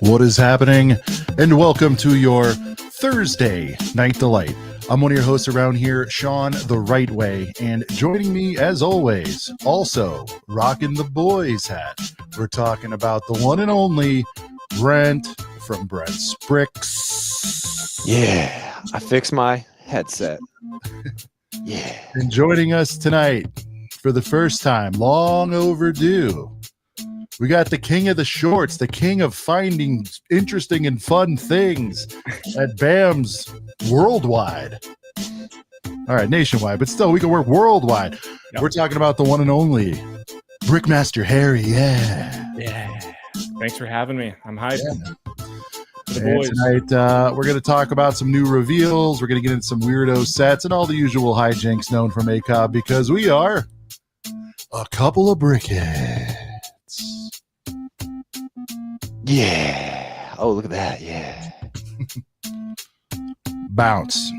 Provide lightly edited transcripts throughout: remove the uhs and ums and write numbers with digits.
What is happening? And welcome to your Thursday Night Delight. I'm one of your hosts around here, Sean the Right Way, and joining me as always, also rocking the boys hat, we're talking about the one and only Brent from Brent's Bricks. Yeah, I fixed my headset. Yeah. And joining us tonight for the first time, long overdue, we got the king of the shorts, the king of finding interesting and fun things at BAM's worldwide. All right, nationwide, but still, we can work worldwide. Yep. We're talking about the one and only Brickmaster Harri. Yeah. Thanks for having me. I'm hyped. Yeah. And tonight, we're going to talk about some new reveals. We're going to get into some weirdo sets and all the usual hijinks known from ACOB because we are a couple of brickheads. Yeah. Oh, look at that. Yeah. Bounce.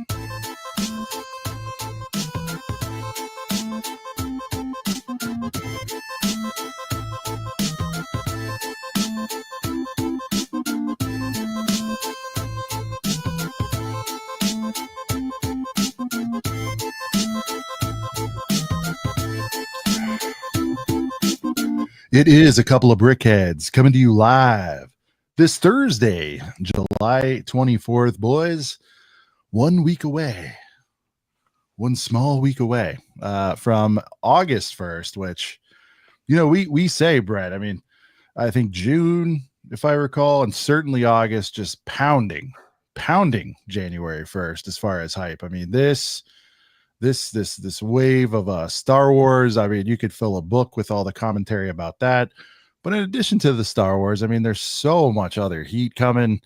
It is a couple of brickheads coming to you live this Thursday, July 24th, boys. 1 week away, one small week away from August 1st, which, you know, we say, Brett, I mean, I think June, if I recall, and certainly August, just pounding January 1st as far as hype. I mean, this wave of Star Wars. I mean, you could fill a book with all the commentary about that. But in addition to the Star Wars, I mean, there's so much other heat coming.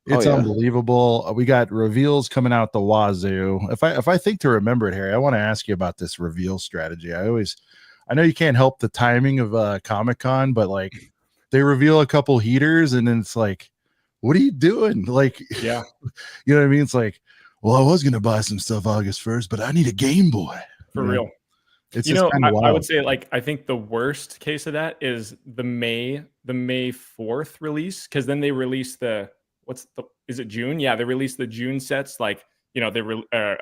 It's unbelievable. We got reveals coming out the wazoo. If I think to remember it, Harry, I want to ask you about this reveal strategy. I know you can't help the timing of Comic-Con, but like they reveal a couple heaters and then it's like, what are you doing? Like, yeah, you know what I mean? It's like, well, I was going to buy some stuff August 1st, but I need a Game Boy. For real. It's you know, I would say, like, I think the worst case of that is the May 4th release, because then they release is it June? Yeah, they release the June sets, like, you know, they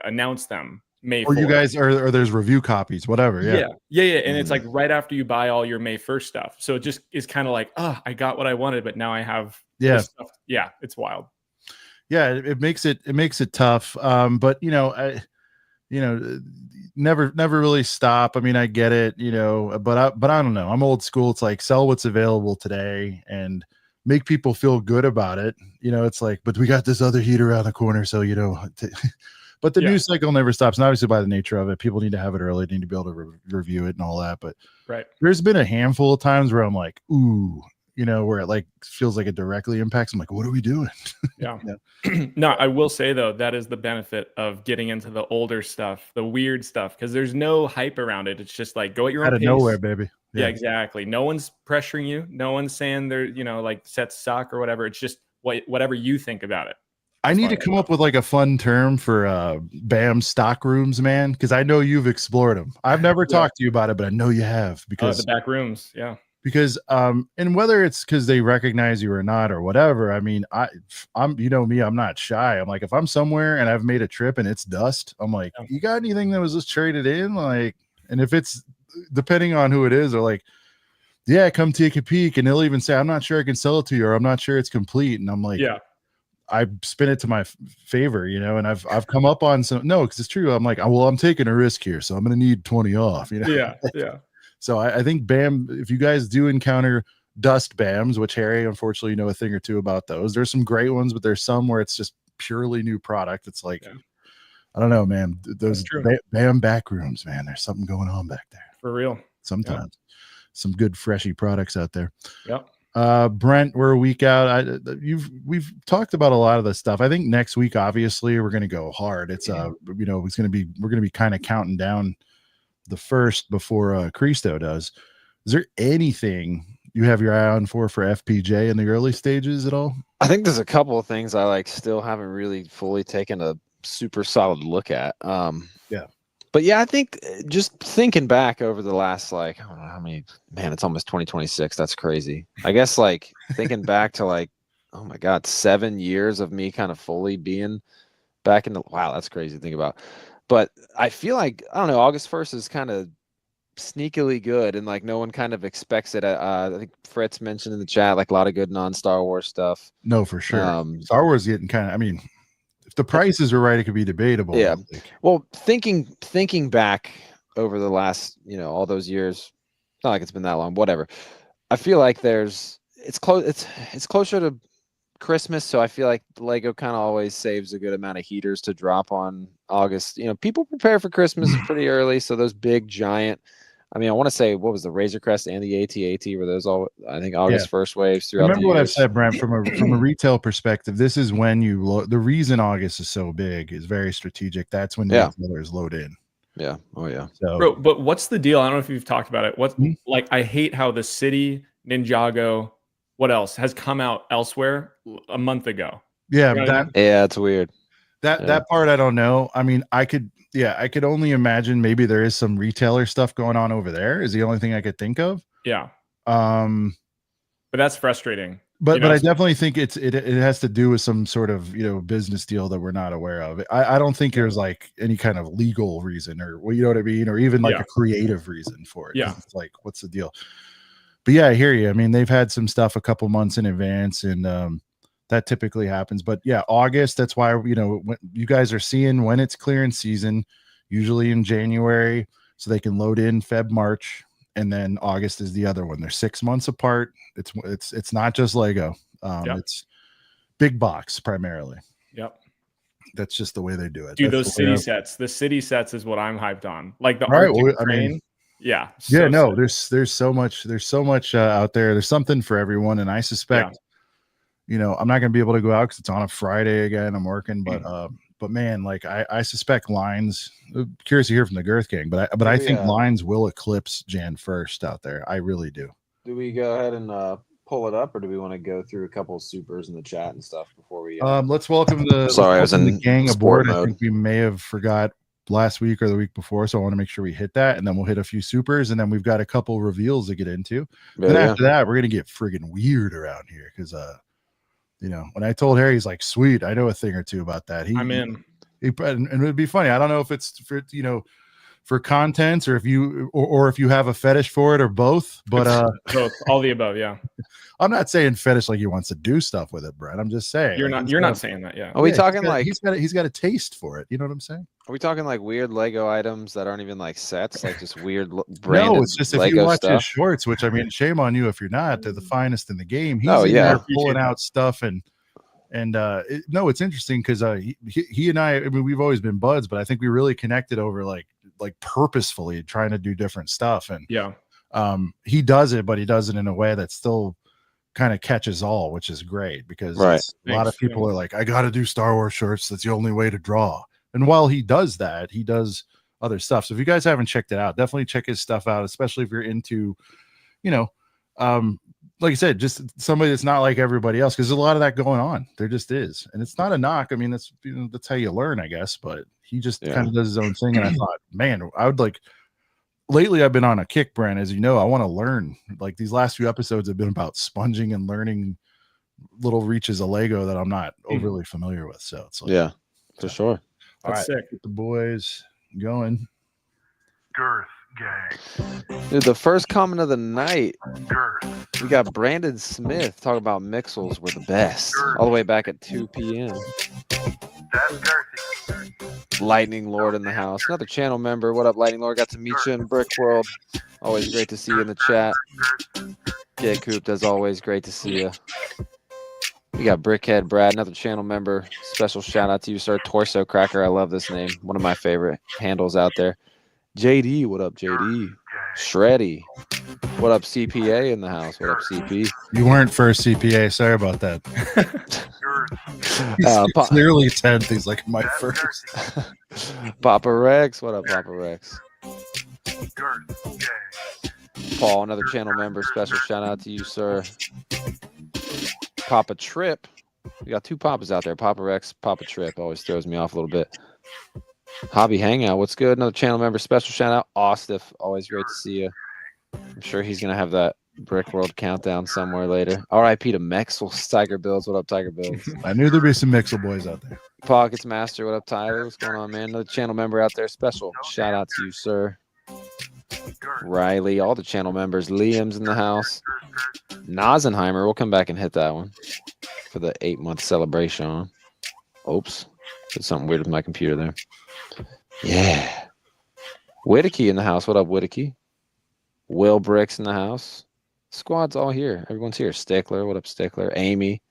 announce them May 4th. Or you guys, or there's review copies, whatever. Yeah. And it's like right after you buy all your May 1st stuff. So it just is kind of like, oh, I got what I wanted, but now I have this stuff. Yeah, it's wild. Yeah, it makes it tough. But never really stop. I mean, I get it, but I don't know. I'm old school. It's like sell what's available today and make people feel good about it. It's like, but we got this other heat around the corner, so but the news cycle never stops. And obviously, by the nature of it, people need to have it early, need to be able to review it and all that. But there's been a handful of times where I'm like, ooh. Where it like feels like it directly impacts. I'm like, what are we doing? Yeah. No, I will say though, that is the benefit of getting into the older stuff, the weird stuff, because there's no hype around it. It's just like go at your own pace. Out of nowhere, baby. Yeah, exactly. No one's pressuring you. No one's saying they're, like sets suck or whatever. It's just whatever you think about it. I need to come up with like a fun term for BAM stock rooms, man, because I know you've explored them. I've never talked to you about it, but I know you have because the back rooms. Yeah. Because and whether it's because they recognize you or not or whatever, I mean, I'm me, I'm not shy. I'm like, if I'm somewhere and I've made a trip and it's dust, I'm like, you got anything that was just traded in? Like, and if it's depending on who it is, they're like, yeah, come take a peek, and they'll even say, I'm not sure I can sell it to you, or I'm not sure it's complete, and I'm like, yeah, I spin it to my favor, and I've come up on some because it's true. I'm like, well, I'm taking a risk here, so I'm gonna need 20 off, Yeah. So I think BAM, if you guys do encounter dust BAMs, which Harry, unfortunately, a thing or two about those. There's some great ones, but there's some where it's just purely new product. It's like, I don't know, man. Those BAM back rooms, man, there's something going on back there. For real. Sometimes. Some good freshy products out there. Yep. Brent, we're a week out. We've talked about a lot of this stuff. I think next week, obviously, we're going to go hard. It's we're going to be kind of counting down the first before Cristo does. Is there anything you have your eye on for FPJ in the early stages at all? I think there's a couple of things I still haven't really fully taken a super solid look at. But yeah, I think just thinking back over the last, I don't know how many, man, it's almost 2026. That's crazy. I guess thinking back to oh my God, 7 years of me kind of fully being back in the, wow, that's crazy to think about. But I feel like, I don't know, August 1st is kind of sneakily good, and like no one kind of expects it. I think Fritz mentioned in the chat, like a lot of good non-Star Wars stuff. No, for sure. Star Wars getting kind of, I mean, if the prices are right, it could be debatable. Yeah. Well, thinking back over the last, all those years, not like it's been that long, whatever. I feel like it's closer to Christmas, so I feel like Lego kind of always saves a good amount of heaters to drop on August. People prepare for Christmas pretty early, so those big giant, I mean, I want to say, what was the Razor Crest and the AT-AT, were those all, I think, August 1st waves throughout Remember the what years. I've said, Brent, from a retail perspective, this is when the reason August is so big is very strategic. That's when retailers load in. Yeah. Oh yeah. So, bro, but what's the deal? I don't know if you've talked about it. Like, I hate how the City, Ninjago, what else has come out elsewhere a month ago. Yeah, it's weird. That part I don't know. I mean, I could only imagine maybe there is some retailer stuff going on over there, is the only thing I could think of. Yeah. But that's frustrating. But I definitely think it has to do with some sort of business deal that we're not aware of. I don't think there's like any kind of legal reason, or you know what I mean, or even like a creative reason for it. Yeah. It's like, what's the deal? But yeah, I hear you. I mean, they've had some stuff a couple months in advance, and that typically happens. But yeah, August, that's why when you guys are seeing when it's clearance season, usually in January, so they can load in Feb, March, and then August is the other one. They're 6 months apart. It's not just Lego. It's big box primarily. Yep. That's just the way they do it. Dude, those city sets. The city sets is what I'm hyped on. Like the Arctic Crane. Yeah. No, there's so much out there. There's something for everyone. And I suspect, I'm not going to be able to go out because it's on a Friday again. I'm working, but man, like I suspect lines, curious to hear from the Girth Gang, but I think lines will eclipse Jan 1st out there. I really do. Do we go ahead and pull it up, or do we want to go through a couple of supers in the chat and stuff before we let's welcome the gang aboard. I think we may have forgot last week or the week before, so I want to make sure we hit that, and then we'll hit a few supers, and then we've got a couple reveals to get into. Then after that, we're gonna get friggin' weird around here because when I told Harry, he's like, sweet, I know a thing or two about that. I'm in. And it would be funny. I don't know if it's for content, or if you have a fetish for it, or both, but both, all the above. Yeah. I'm not saying fetish like he wants to do stuff with it, Brett. I'm just saying you're not saying that. Yeah. Are we talking he's got a taste for it? You know what I'm saying? Are we talking like weird Lego items that aren't even like sets, like just weird branded? No, it's just if you watch his shorts, which I mean, shame on you if you're not. They're the finest in the game. He's in there pulling out stuff and it's interesting because he and I mean, we've always been buds, but I think we really connected over like purposefully trying to do different stuff. And he does it, but he does it in a way that still kind of catches all, which is great because a lot of people are like, I got to do Star Wars shirts. That's the only way to draw. And while he does that, he does other stuff. So if you guys haven't checked it out, definitely check his stuff out, especially if you're into, like I said, just somebody that's not like everybody else, because there's a lot of that going on. There just is. And it's not a knock. I mean, that's how you learn, I guess. But he just kind of does his own thing. And I thought, man, I would like, lately I've been on a kick, Brand, as you know. I want to learn. Like these last few episodes have been about sponging and learning little reaches of Lego that I'm not overly familiar with. So it's like, for sure. All right, sick. Get the boys going. Girth Gang. Dude, the first comment of the night. We got Brandon Smith talking about Mixels were the best. All the way back at 2 p.m. That's Girthy. Lightning Lord in the house. Another channel member. What up, Lightning Lord? Got to meet you in BrickWorld. Always great to see you in the chat. Get Cooped, as always, great to see you. We got Brickhead Brad, another channel member. Special shout out to you, sir. Torso Cracker. I love this name. One of my favorite handles out there. JD, what up, JD? Shreddy. What up, CPA in the house? What up, CP? You weren't first CPA. Sorry about that. He's clearly 10th. He's like my first. Papa Rex. What up, Papa Rex? Paul, another channel member. Special shout out to you, sir. Papa Trip. We got two Papas out there. Papa Rex, Papa Trip. Always throws me off a little bit. Hobby Hangout. What's good? Another channel member. Special shout out. Austif. Always great to see you. I'm sure he's going to have that BrickWorld Countdown somewhere later. R.I.P. to Mixels, Tiger Bills. What up, Tiger Bills? I knew there'd be some Mixel boys out there. Pockets Master. What up, Tyler? What's going on, man? Another channel member out there. Special shout out to you, sir. Riley, all the channel members. Liam's in the house. Nasenheimer. We'll come back and hit that one for the 8-month celebration. Oops. Did something weird with my computer there. Yeah. Whittaky in the house. What up, Whittaky? Will Bricks in the house. Squad's all here. Everyone's here. Stickler. What up, Stickler? Amy.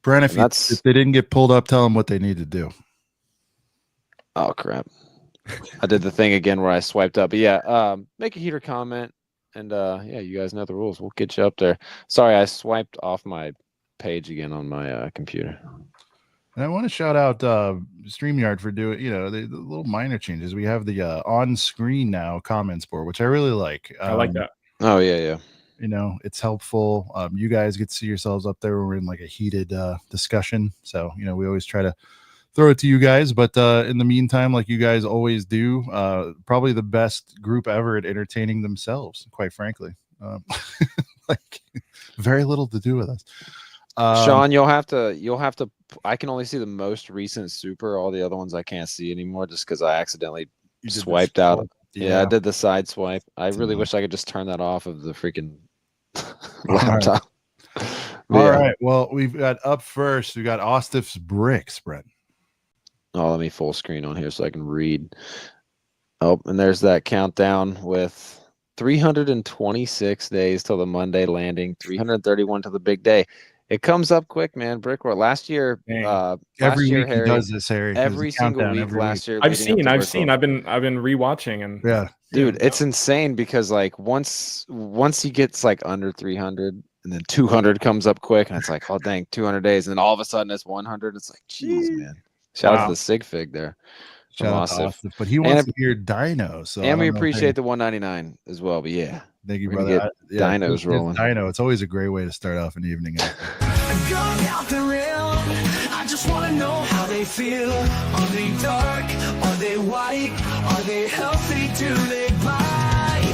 Brent, if they didn't get pulled up, tell them what they need to do. Oh, crap. I did the thing again where I swiped up. But yeah, make a heater comment. And yeah, you guys know the rules. We'll get you up there. Sorry, I swiped off my page again on my computer. And I want to shout out StreamYard for doing, the little minor changes. We have the on-screen now comments board, which I really like. I like that. Oh, yeah. It's helpful. You guys get to see yourselves up there when we're in like a heated discussion. So, we always try to throw it to you guys. But in the meantime, like you guys always do, probably the best group ever at entertaining themselves, quite frankly. Like very little to do with us. Sean, you'll have to. I can only see the most recent super. All the other ones I can't see anymore, just because I accidentally swiped out. Yeah, I did the side swipe. I really wish I could just turn that off of the freaking laptop. All right. Well, we've got up first. We got Ostif's Bricks, Brent. Oh, let me full screen on here so I can read. Oh, and there's that countdown with 326 days till the Monday landing, 331 to the big day. It comes up quick, man. BrickWorld. Last year, every week Harry, he does this, Harry. Every single week last year. I've seen. I've been rewatching and yeah, dude, it's insane because like once he gets like under 300, and then 200 comes up quick, and it's like, oh dang, 200 days, and then all of a sudden it's 100. It's like, jeez, man. Shout out to the sig fig there. Shout out to Ostif, but he wants to hear Dino. So and we appreciate the 199 as well. But yeah. Thank you, brother. Dinos rolling. Dino. It's always a great way to start off an evening. I just want to know how they feel. Are they dark? Are they white? Are they healthy? Do they bite?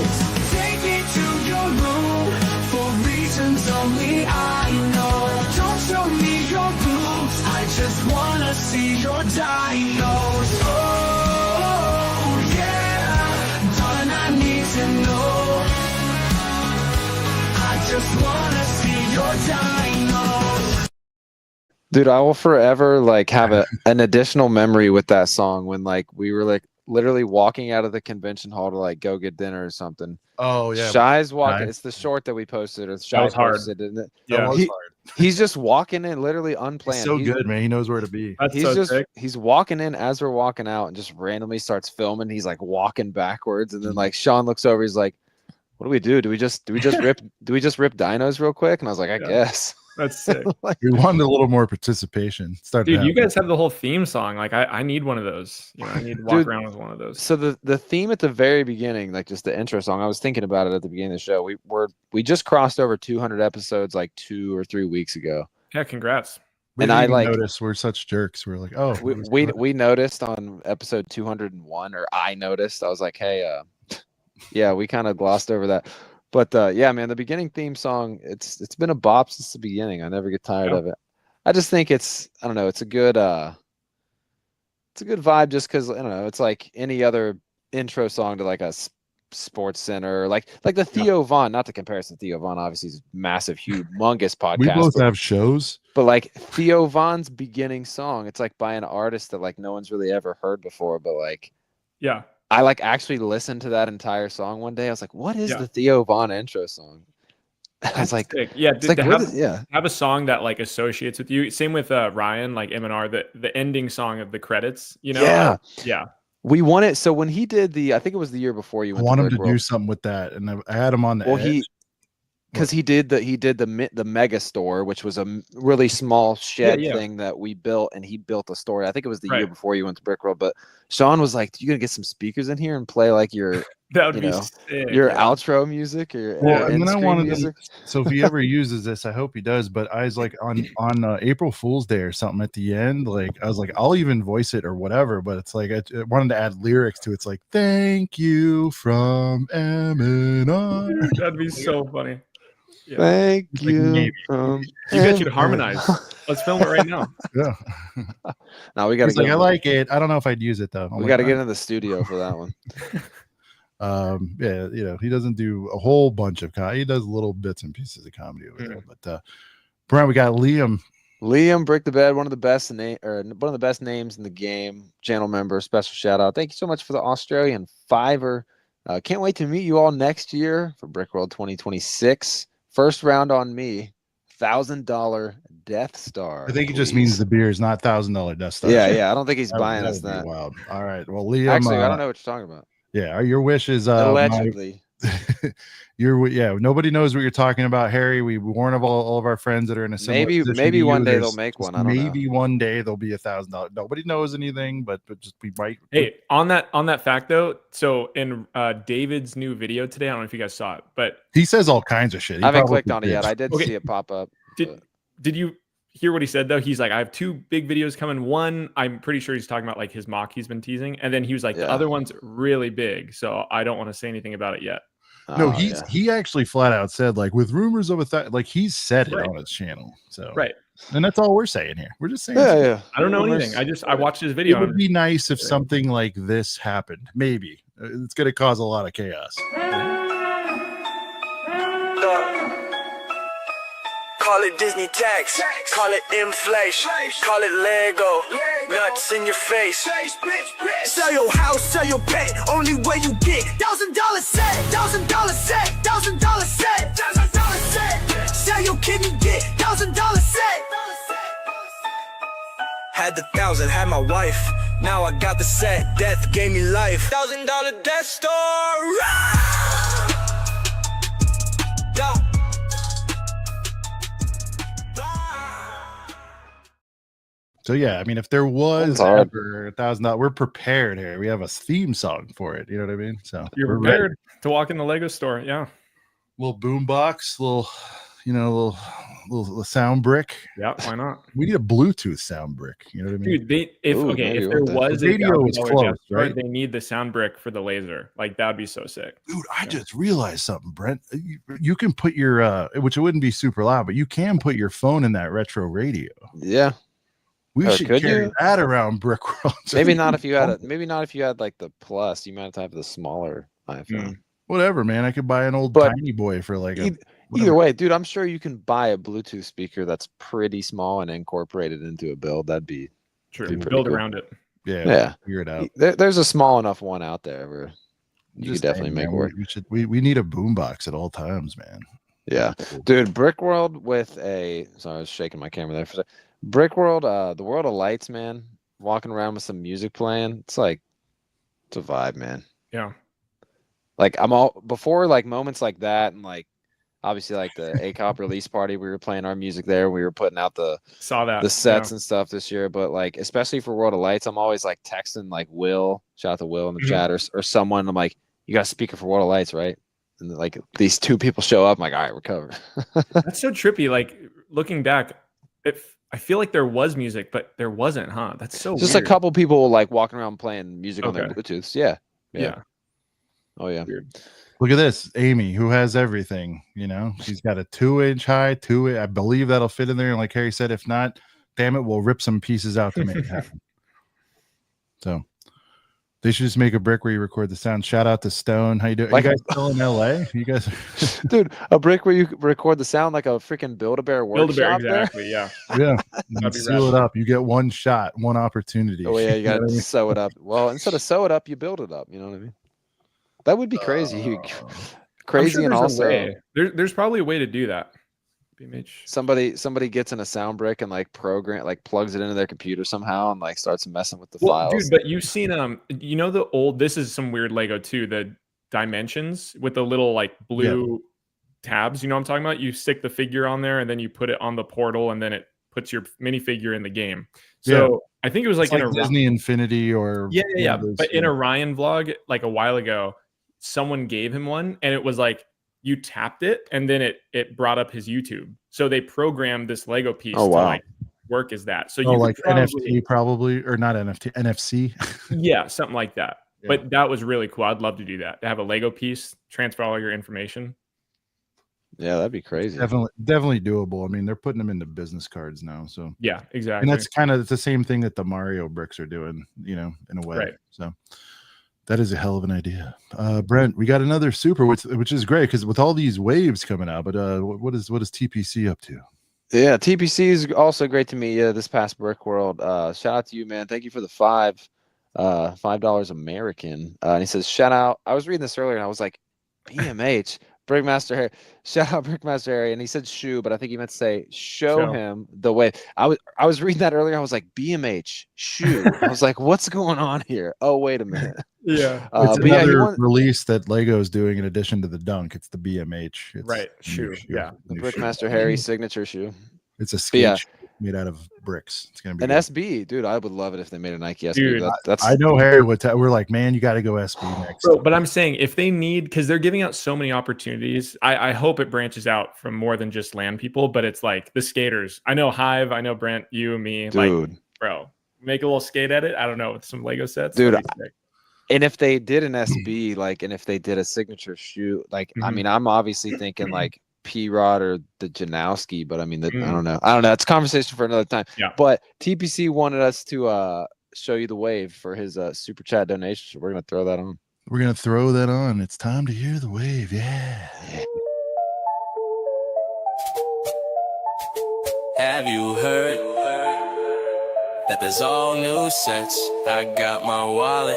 Take me to your room for reasons only I know. Don't show me your boobs. I just want to see your dinos. Oh, yeah. Darling, I need to know. Just wanna see your dinos. Dude, I will forever like have an additional memory with that song when like we were like literally walking out of the convention hall to like go get dinner or something. Oh yeah, Shy's walking. It's the short that we posted. Or Shy posted, isn't it? Yeah, that was hard. He's just walking in, literally unplanned. He's so good, man. He knows where to be. He's walking in as we're walking out and just randomly starts filming. He's like walking backwards, and then like Sean looks over. He's like, what do we do? Do we just rip dinos real quick? And I was like, I guess. That's sick. Like, we wanted a little more participation. Dude, you guys have the whole theme song. Like I need one of those. I need to walk around with one of those. So the theme at the very beginning, like just the intro song, I was thinking about it at the beginning of the show. We just crossed over 200 episodes like 2 or 3 weeks ago. Yeah, congrats. And I like noticed we're such jerks. We're like, oh, we noticed on episode 201, or I noticed. I was like, hey, yeah, we kind of glossed over that. But yeah, man, the beginning theme song, it's been a bop since the beginning. I never get tired of it. I just think it's a good vibe just because, I don't know, it's like any other intro song to like a Sports Center, like the Theo Von, not to comparison to Theo Von, obviously he's massive, humongous podcast. We both have shows. But like Theo Von's beginning song, it's like by an artist that like no one's really ever heard before, but like, yeah. I like actually listened to that entire song one day. I was like, what is the Theo Von intro song? I was like, yeah, have a song that like associates with you. Same with Ryan, like M&R, the ending song of the credits, Yeah. We won it. So when he did I think it was the year before you went I want him to do something with that. And I had him on the edge. Because he did the mega store, which was a really small shed thing that we built, and he built a story. I think it was the year before you went to BrickWorld, but Sean was like, "You gonna get some speakers in here and play like your That would you be know, sick. your outro music or your Well, and end then I screen wanted music?" so if he ever uses this, I hope he does. But I was like on April Fool's Day or something at the end, like I was like, I'll even voice it or whatever. But it's like I wanted to add lyrics to it. It's like, thank you from M&R. That'd be so funny. Yeah. Thank Like, you. maybe. You bet you'd harmonize. Let's film it right now. Yeah. Now we gotta He's like, get. I like it. I don't know if I'd use it though. We got to get into the studio for that one. Yeah, you know, he doesn't do a whole bunch of comedy. He does little bits and pieces of comedy over there. But Brent, we got Liam. Liam Brick the Bed, one of the best names in the game. Channel member, special shout out. Thank you so much for the Australian $5. Can't wait to meet you all next year for BrickWorld 2026. First round on me, $1,000 Death Star. I think it just means the beer is not $1,000 Death Star. Yeah. I don't think he's buying That us would be that. wild. All right. Well, Liam. Actually, I don't know what you're talking about. Yeah, your wish is Allegedly. nobody knows what you're talking about, Harry. We warn of all of our friends that are in a similar position Maybe to one you. day There's they'll make just one. I don't maybe know. one day there'll be $1,000. Nobody knows anything, but just we might. Hey, on that fact though, so in David's new video today, I don't know if you guys saw it, but he says all kinds of shit. He I haven't probably clicked on it yet. did. I did Okay. see it pop up. Did you hear what he said though? He's like, I have 2 big videos coming. One, I'm pretty sure he's talking about like his mock he's been teasing, and then he was like, the other one's really big, so I don't want to say anything about it yet. No, he actually flat out said, like, with rumors of like he's said it Right. on his channel. So Right. and that's all we're saying here. We're just saying, Yeah. I don't know anything. I watched his video. It would be nice if something like this happened. Maybe it's going to cause a lot of chaos. Call it Disney tax, call it inflation, call it Lego, nuts in your face. Sell your house, sell your pet, only way you get $1,000 set, $1,000 set, $1,000 set, $1,000 set. Sell your kidney, get $1,000 set. Had the 1,000, had my wife. Now I got the set. Death gave me life. $1,000 Death Star. So yeah, I mean, if there was ever $1,000, we're prepared here. We have a theme song for it. You know what I mean? So you're prepared to walk in the Lego store. Yeah. Little boombox, little sound brick. Yeah, why not? We need a Bluetooth sound brick. You know what I mean? Dude, if there was the radio is close, right? They need the sound brick for the laser. Like that'd be so sick. Dude, I just realized something, Brent. You can put your which it wouldn't be super loud, but you can put your phone in that retro radio. Yeah. We should carry that around BrickWorld. Maybe not if you had like the Plus. You might have to have the smaller iPhone. Whatever, man. I could buy an old tiny boy for like either way, dude. I'm sure you can buy a Bluetooth speaker that's pretty small and incorporate it into a build. That'd be true. Build around it. Yeah. Figure it out. There's a small enough one out there where you could definitely make work. We need a boombox at all times, man. Yeah, dude. BrickWorld with a. Sorry, I was shaking my camera there for a second. BrickWorld, the World of Lights, man. Walking around with some music playing, it's a vibe, man. Yeah. Like I'm all before like moments like that, and like obviously like the ACOP release party, we were playing our music there. We were putting out the sets and stuff this year, but like especially for World of Lights, I'm always like texting like Will, shout out to Will in the chat or someone. I'm like, you got a speaker for World of Lights, right? And like these 2 people show up, I'm like, all right, we're covered. That's so trippy. Like looking back, I feel like there was music, but there wasn't, huh? That's so just weird. a couple people like walking around playing music on their Bluetooths. Yeah. Oh yeah. Weird. Look at this, Amy, who has everything. You know, she's got a 2-inch high, I believe that'll fit in there. And like Harry said, if not, damn it, we'll rip some pieces out to make it happen. So they should just make a brick where you record the sound. Shout out to Stone. How you doing? Like, you guys still in LA? You guys, dude, a brick where you record the sound like a freaking Build-A-Bear workshop. Exactly. Yeah. Yeah. Seal it up. You get one shot, one opportunity. Oh yeah, you got to sew it up. Well, instead of sew it up, you build it up. You know what I mean? That would be crazy. Crazy, and also there's probably a way to do that. Somebody gets in a sound brick and like plugs it into their computer somehow and like starts messing with the files. Dude, but you've seen the old, this is some weird Lego too, the dimensions with the little like blue tabs, you know what I'm talking about? You stick the figure on there and then you put it on the portal and then it puts your minifigure in the game. So I think it was like in like a Disney Infinity or yeah. But in a Ryan vlog like a while ago, someone gave him one, and it was like you tapped it, and then it brought up his YouTube. So they programmed this Lego piece to like work as that. So you like probably, NFT probably, or not NFT, NFC. yeah, something like that. Yeah. But that was really cool. I'd love to do that. To have a Lego piece, transfer all your information. Yeah, that'd be crazy. Definitely doable. I mean, they're putting them into business cards now. So yeah, exactly. And that's kind of the same thing that the Mario bricks are doing, in a way. Right. So that is a hell of an idea. Brent, we got another super, which is great because with all these waves coming out. But what is TPC up to? Yeah, TPC is also great to meet you this past BrickWorld. Shout out to you, man. Thank you for the $5 American. And he says, shout out. I was reading this earlier and I was like, BMH, Brickmaster Harri. Shout out Brickmaster Harri. And he said shoe, but I think he meant to say show him the way. I was reading that earlier. I was like, BMH, shoe. I was like, what's going on here? Oh, wait a minute. Yeah. It's another release that Lego is doing in addition to the Dunk. It's the BMH. It's right. Shoe. Yeah. The Brickmaster Harri signature shoe. It's a skate shoe made out of bricks. It's gonna be an SB, dude. I would love it if they made a Nike SB. Dude, that's I know Harry would. We're like, man, you got to go SB next. But I'm saying if they need, because they're giving out so many opportunities. I hope it branches out from more than just land people. But it's like the skaters. I know Hive. I know Brent. You, me, dude. Like, bro, make a little skate edit. I don't know, with some Lego sets, dude. And if they did an SB, like, and if they did a signature shoe, like, I mean, I'm obviously thinking like P-Rod or the Janowski, but I mean, I don't know. It's a conversation for another time. Yeah. But TPC wanted us to show you the wave for his super chat donation. So we're gonna throw that on. We're gonna throw that on. It's time to hear the wave. Yeah. Have you heard that there's all new sets? I got my wallet.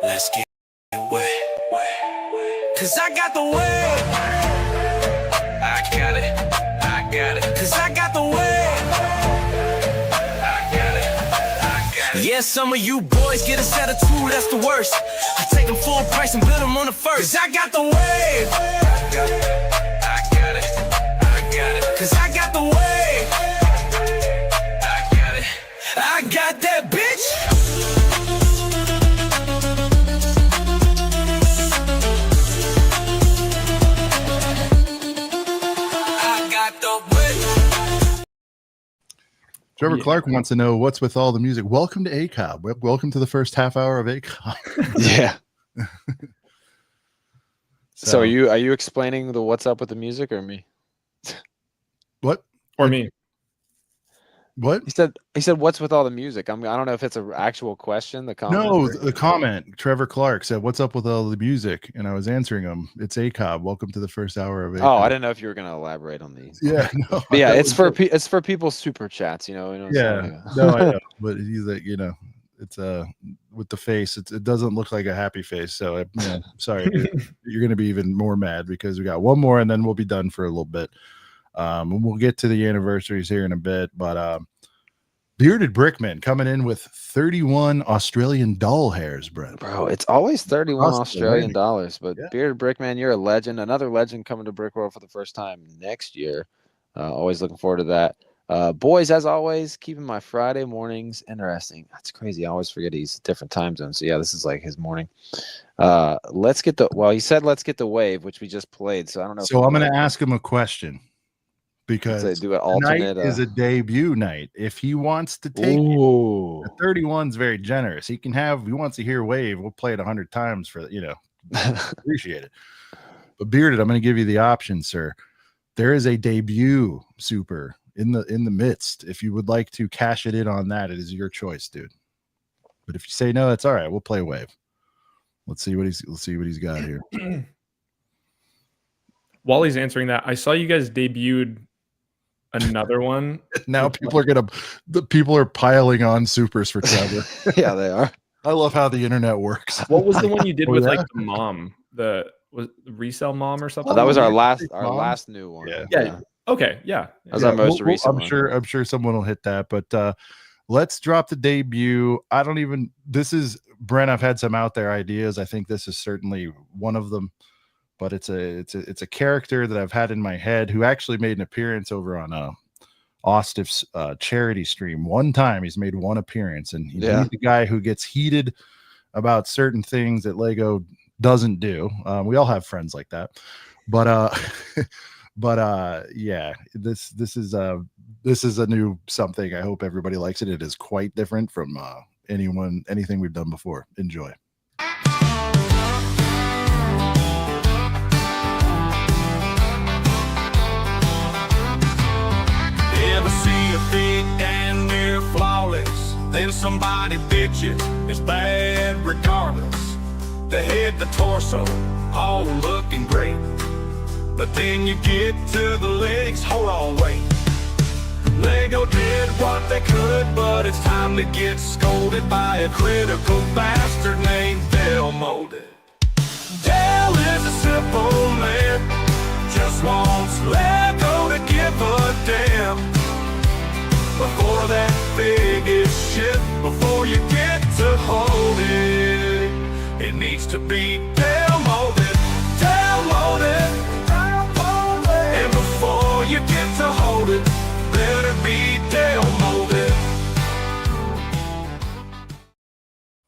Let's get wet. Cause I got the wave. I got it. Cause I got the wave. I got it. Yeah, some of you boys get a set of two, that's the worst. I take them full price and build them on the first. Cause I got the wave. I got it. Cause I got the wave. I got that bitch. Trevor Clark wants to know what's with all the music. Welcome to ACOB. Welcome to the first half hour of ACOB. Yeah. So are you explaining the what's up with the music or me? What? Or me? What? He said what's with all the music? I don't know if it's an actual question. The comment. No, the comment. Trevor Clark said, "What's up with all the music?" And I was answering him. It's ACOB. Welcome to the first hour of ACOB. Oh, I didn't know if you were going to elaborate on these. Yeah, no. But yeah, it's for people's super chats. You know yeah, no, I know. But he's like, it's with the face. It doesn't look like a happy face. So sorry, you're going to be even more mad because we got one more and then we'll be done for a little bit. We'll get to the anniversaries here in a bit, but Bearded Brickman coming in with 31 Australian doll hairs, Brent. Bro, it's always 31 Australian dollars. But Bearded Brickman, you're a legend. Another legend coming to BrickWorld for the first time next year. Always looking forward to that. Boys, as always, keeping my Friday mornings interesting. That's crazy. I always forget he's different time zones. So yeah, this is like his morning. Let's get he said let's get the wave, which we just played. So I don't know. So I'm going to ask him a question. Because they do an alternate, tonight is a debut night. If he wants to take it, the 31 is very generous. He wants to hear wave. We'll play it 100 times for appreciate it. But Bearded, I'm going to give you the option, sir. There is a debut super in the midst. If you would like to cash it in on that, it is your choice, dude. But if you say no, that's all right. We'll play wave. Let's see what he's got here. While he's answering that, I saw you guys debuted another one. Now people are piling on supers for Trevor. Yeah, they are. I love how the internet works. What was the one you did with like the mom? Was resale mom or something? Oh, that was our last new one. Yeah. Okay. Yeah. That was our most recent. I'm sure someone will hit that. But let's drop the debut. This is Brent. I've had some out there ideas. I think this is certainly one of them. But it's a character that I've had in my head who actually made an appearance over on Ostif's charity stream one time. He's made one appearance, and he's Yeah. the guy who gets heated about certain things that Lego doesn't do. We all have friends like that, but yeah, this is a new something. I hope everybody likes it. It is quite different from anything we've done before. Enjoy. Ever see a thing damn near flawless? Then somebody bitch it. It's bad regardless. The head, the torso, all looking great. But then you get to the legs, hold on, wait. Lego did what they could, but it's time to get scolded by a critical bastard named Dale Molded. Dale is a simple man, just wants Lego to give a damn. Before that big is shit, before you get to hold it, it needs to be Dale Molded, Dale Molded, Dale Molded. And before you get to hold it, better be Dale Molded.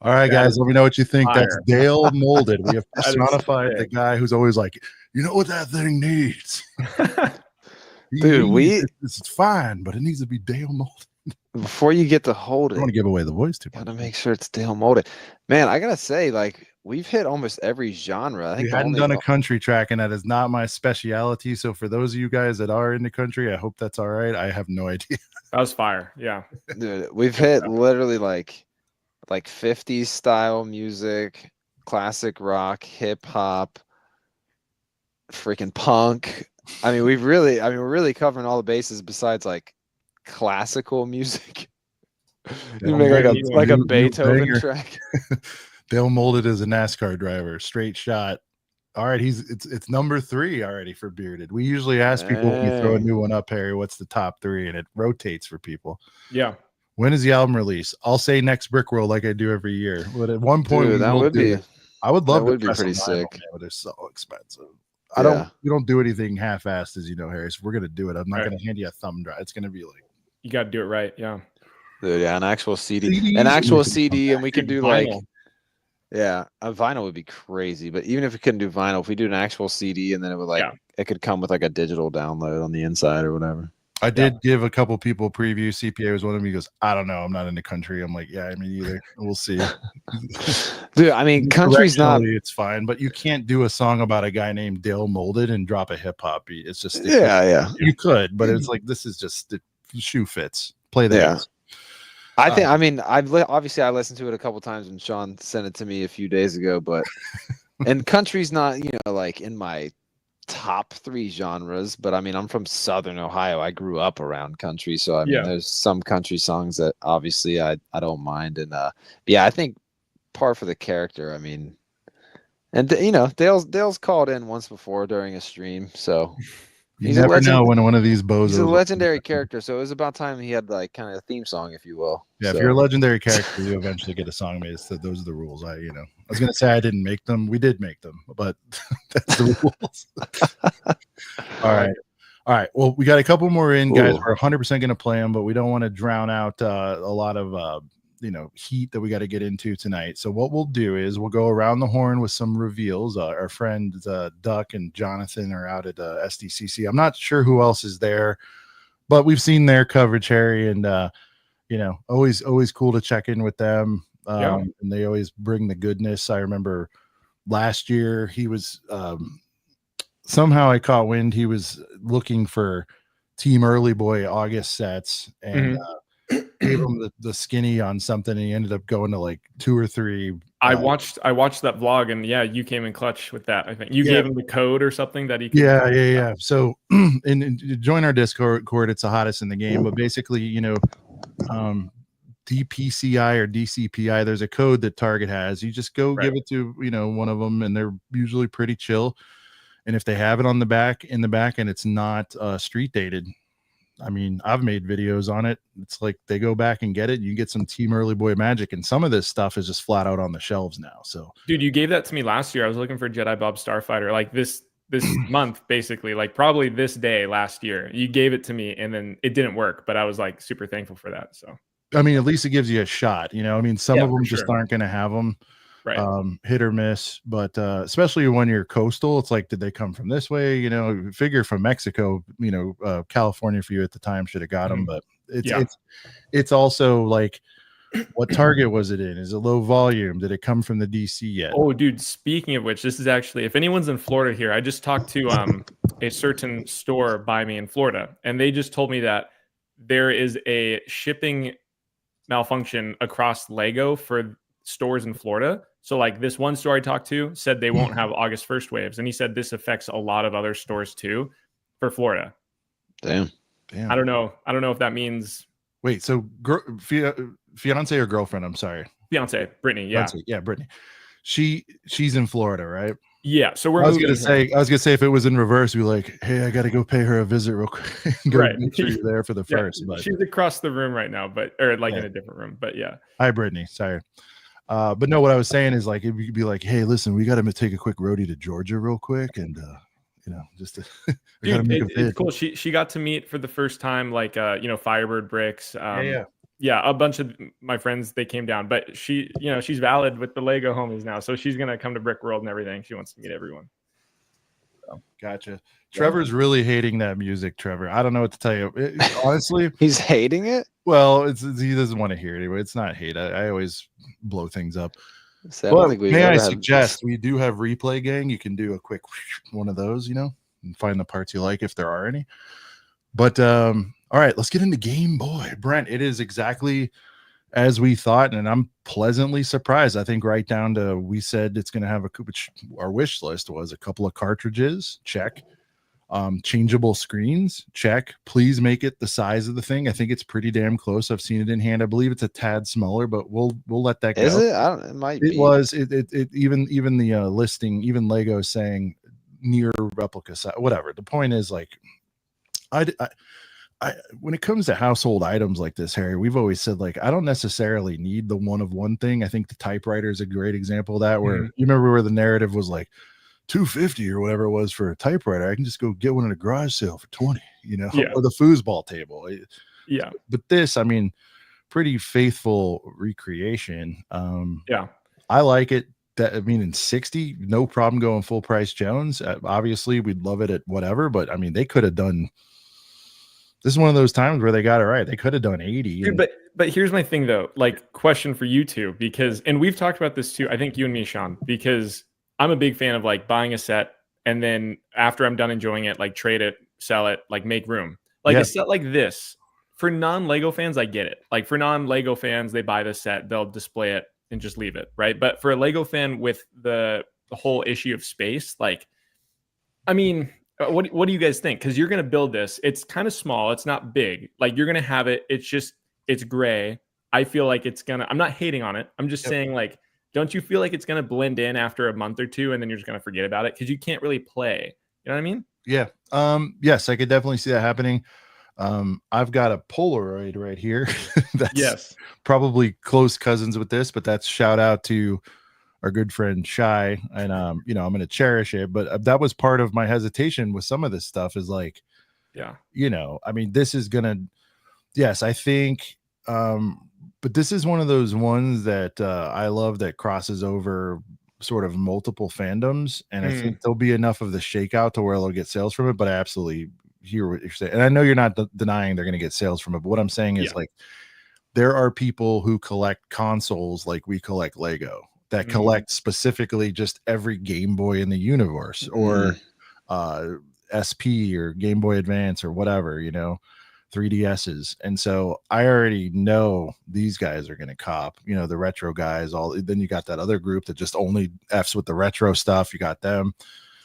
All right, guys, let me know what you think. That's Fire. Dale Molded. We have That is personified the sick. guy who's always like, you know what that thing needs. Dude, this is fine, but it needs to be Dale Molded. Before you get to hold I don't want it, to give away the voice too much. gotta make sure it's Dale Molded. Man, I gotta say, like, we've hit almost every genre. I think We the hadn't only done a country track, and that is not my speciality. So for those of you guys that are in the country, I hope that's all right. I have no idea. That was fire. Yeah. dude, we've hit literally like 50s style music, classic rock, hip hop, freaking punk. I mean, we're really covering all the bases besides like classical music. You make like a New Beethoven banger. track. Dale Molded is a NASCAR driver, straight shot. All right, it's number 3 already for Bearded. We usually ask people when you throw a Dang. new one up, Harry, what's the top 3, and it rotates for people. Yeah. When is the album release? I'll say next BrickWorld like I do every year. But at one point, Dude, we that will would do be it. I would love that to would be press pretty a vinyl, sick. man, but they're so expensive. Yeah. We don't do anything half-assed, as you know, Harry. So we're gonna do it. I'm not Right. gonna hand you a thumb drive. It's gonna be like You got to do it right. Yeah. Dude, yeah, an actual CD. CDs, An actual we can CD, and we can do like Vinyl. yeah, a vinyl would be crazy. But even if we couldn't do vinyl, if we do an actual CD and then it would like Yeah. it could come with like a digital download on the inside or whatever. I did give a couple people preview. CPA was one of them. He goes, I don't know. I'm not in the country. I'm like, yeah, me either. We'll see. Dude, I mean, country's not. Directionally, it's fine, but you can't do a song about a guy named Dale Molded and drop a hip hop beat. It's just Yeah. you could, but it's like this is just the shoe fits. Play the Yeah. bass. I think. I mean, obviously I listened to it a couple times when Sean sent it to me a few days ago, but and country's not, like in my top 3 genres. But I mean, I'm from Southern Ohio. I grew up around country, so I mean, Yeah. there's some country songs that obviously I don't mind. And yeah, I think par for the character. I mean, and Dale's called in once before during a stream, so. You He's a never legend. know when one of these bozos. He's a legendary character, so it was about time he had like kind of a theme song, if you will. Yeah, So, if you're a legendary character, you eventually get a song made. So those are the rules. I was gonna say I didn't make them. We did make them, but that's the rules. All right. Well, we got a couple more in, guys. Ooh. We're 100% gonna play them, but we don't want to drown out a lot of heat that we got to get into tonight. So what we'll do is we'll go around the horn with some reveals. Our friends Duck and Jonathan are out at SDCC. I'm not sure who else is there, but we've seen their coverage, Harry, and always cool to check in with them. Yeah. And they always bring the goodness. I remember last year he was somehow I caught wind he was looking for Team Early Boy August sets and gave him the skinny on something, and he ended up going to like 2 or 3. I watched that vlog, and yeah, you came in clutch with that. I think you gave him the code or something that he could Yeah. So and join our Discord. It's the hottest in the game, but basically, DPCI or DCPI, there's a code that Target has. You just go give it to one of them, and they're usually pretty chill. And if they have it in the back and it's not street dated, I mean, I've made videos on it. It's like they go back and get it. You get some Team Early Boy magic, and some of this stuff is just flat out on the shelves now. So, dude, you gave that to me last year. I was looking for Jedi Bob Starfighter. Like this month, basically, like probably this day last year. You gave it to me, and then it didn't work, but I was like super thankful for that. So I mean, at least it gives you a shot. You know, I mean, some Yeah, of them for just sure. aren't going to have them. right. Hit or miss, but especially when you're coastal, it's like, did they come from this way? You know, figure from Mexico, you know, California for you at the time should have got them, but Yeah. it's also like, what target was it in? Is it low volume? Did it come from the DC yet? Oh, dude, speaking of which, this is actually, if anyone's in Florida here, I just talked to a certain store by me in Florida, and they just told me that there is a shipping malfunction across Lego for stores in Florida. So like this one store I talked to said they won't have August 1st waves, and he said this affects a lot of other stores too for Florida. Damn. I don't know if that means Wait, so fiance or girlfriend? I'm sorry, fiance, Brittany. Yeah, Fiance, yeah, Brittany. She's in Florida, right? yeah. So we're I was moving gonna here. say, if it was in reverse, we'd be like, hey, I got to go pay her a visit real quick. Go Right. make sure you're there for the Yeah, first. But she's across the room right now, or like Yeah. in a different room. But yeah, hi, Brittany. Sorry. But no, what I was saying is like, if you could be like, hey, listen, we got to take a quick roadie to Georgia real quick, and you know, just to, we got to dude, make a it's bid. cool. She got to meet for the first time, like you know, Firebird Bricks. Yeah, a bunch of my friends, they came down, but she, you know, she's valid with the Lego homies now, so she's gonna come to BrickWorld and everything. She wants to meet everyone. Gotcha. Trevor's really hating that music. Trevor, I don't know what to tell you. Honestly, He's hating it. well, he doesn't want to hear it anyway. It's not hate. I always blow things up. So I don't Well, think we've may I ever had- suggest we do have Replay Gang. You can do a quick one of those, you know, and find the parts you like if there are any. But all right, let's get into Game Boy. Brent, it is exactly as we thought, and I'm pleasantly surprised. I think right down to, we said it's going to have which our wish list was a couple of cartridges, check. Changeable screens, check. Please make it the size of the thing. I think it's pretty damn close. I've seen it in hand. I believe it's a tad smaller, but we'll let that go. Is it? I don't. It might be. It even the listing, even Lego saying near replica size, whatever. The point is, like, I when it comes to household items like this, Harry, we've always said, like, I don't necessarily need the one of one thing. I think the typewriter is a great example of that, where you remember where the narrative was like $250 or whatever it was for a typewriter. I can just go get one at a garage sale for 20, you know, or the foosball table. Yeah. But this, I mean, pretty faithful recreation. Yeah. I like it. That, I mean, in 60, no problem going full price Jones. Obviously, we'd love it at whatever, but I mean, they could have done. This is one of those times where they got it right. They could have done 80. Dude, but here's my thing though. Like, question for you two, because, and we've talked about this too. I think you and me, Sean, because I'm a big fan of like buying a set and then after I'm done enjoying it, like trade it, sell it, like make room. Like a set like this, for non-Lego fans, I get it. Like for non-Lego fans, they buy the set, they'll display it and just leave it, right? But for a Lego fan with the whole issue of space, like, I mean, what do you guys think? Because you're going to build this. It's kind of small. It's not big. Like, you're going to have it. It's gray. I feel like I'm not hating on it. I'm just saying, like, don't you feel like it's going to blend in after a month or two and then you're just going to forget about it? Because you can't really play. You know what I mean? Yeah. Yes, I could definitely see that happening. I've got a Polaroid right here. That's probably close cousins with this, but that's shout out to our good friend Shy, and you know, I'm going to cherish it. But that was part of my hesitation with some of this stuff, is like, you know, I mean, this is gonna, yes, I think, but this is one of those ones that I love, that crosses over sort of multiple fandoms, and I think there'll be enough of the shakeout to where they'll get sales from it. But I absolutely hear what you're saying, and I know you're not denying they're going to get sales from it. But what I'm saying is, like, there are people who collect consoles like we collect Lego, that collect specifically just every Game Boy in the universe, or SP or Game Boy Advance or whatever, you know, 3DSs. And so I already know these guys are going to cop, you know, the retro guys. Then you got that other group that just only F's with the retro stuff. You got them.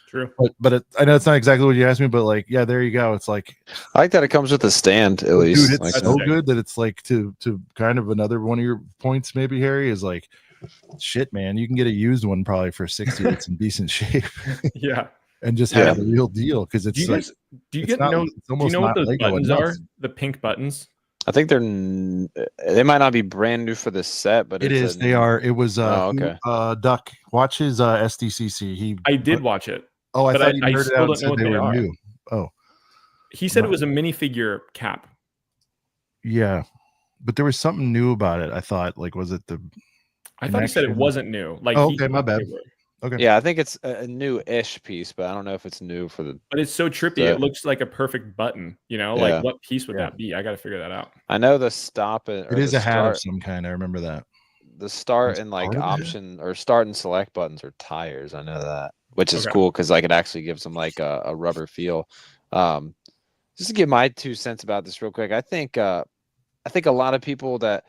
True. But I know it's not exactly what you asked me, but like, yeah, there you go. It's like, I like that it comes with a stand, at least. Dude, it's like, so good that it's like, to kind of another one of your points, maybe, Harry, is like, shit, man, you can get a used one probably for 60 that's in decent shape. And just have the real deal, because it's do you know what those buttons are? The pink buttons. I think they might not be brand new for the set, but it is. They are. It was okay. Duck. Watch his SDCC. I did watch it. Oh, I But thought you I nerded still out and don't know said what they they were are. new. Oh, He said No. it was a minifigure cap. yeah. But there was something new about it. I thought, like, was it the I thought he said it connection? wasn't new. Like Oh, he okay, my thought they bad. were. Okay. Yeah, I think it's a new-ish piece, but I don't know if it's new for the. But it's so trippy. It looks like a perfect button. You know, like Yeah. what piece would Yeah. that be? I got to figure that out. I know the stop and or It is the a hat of start, some kind. I remember that. the start It's and like part of the hat? option or start and select buttons are tires. I know that, which is Okay. cool because like it actually gives them like a rubber feel. Just to give my 2 cents about this real quick, I think a lot of people that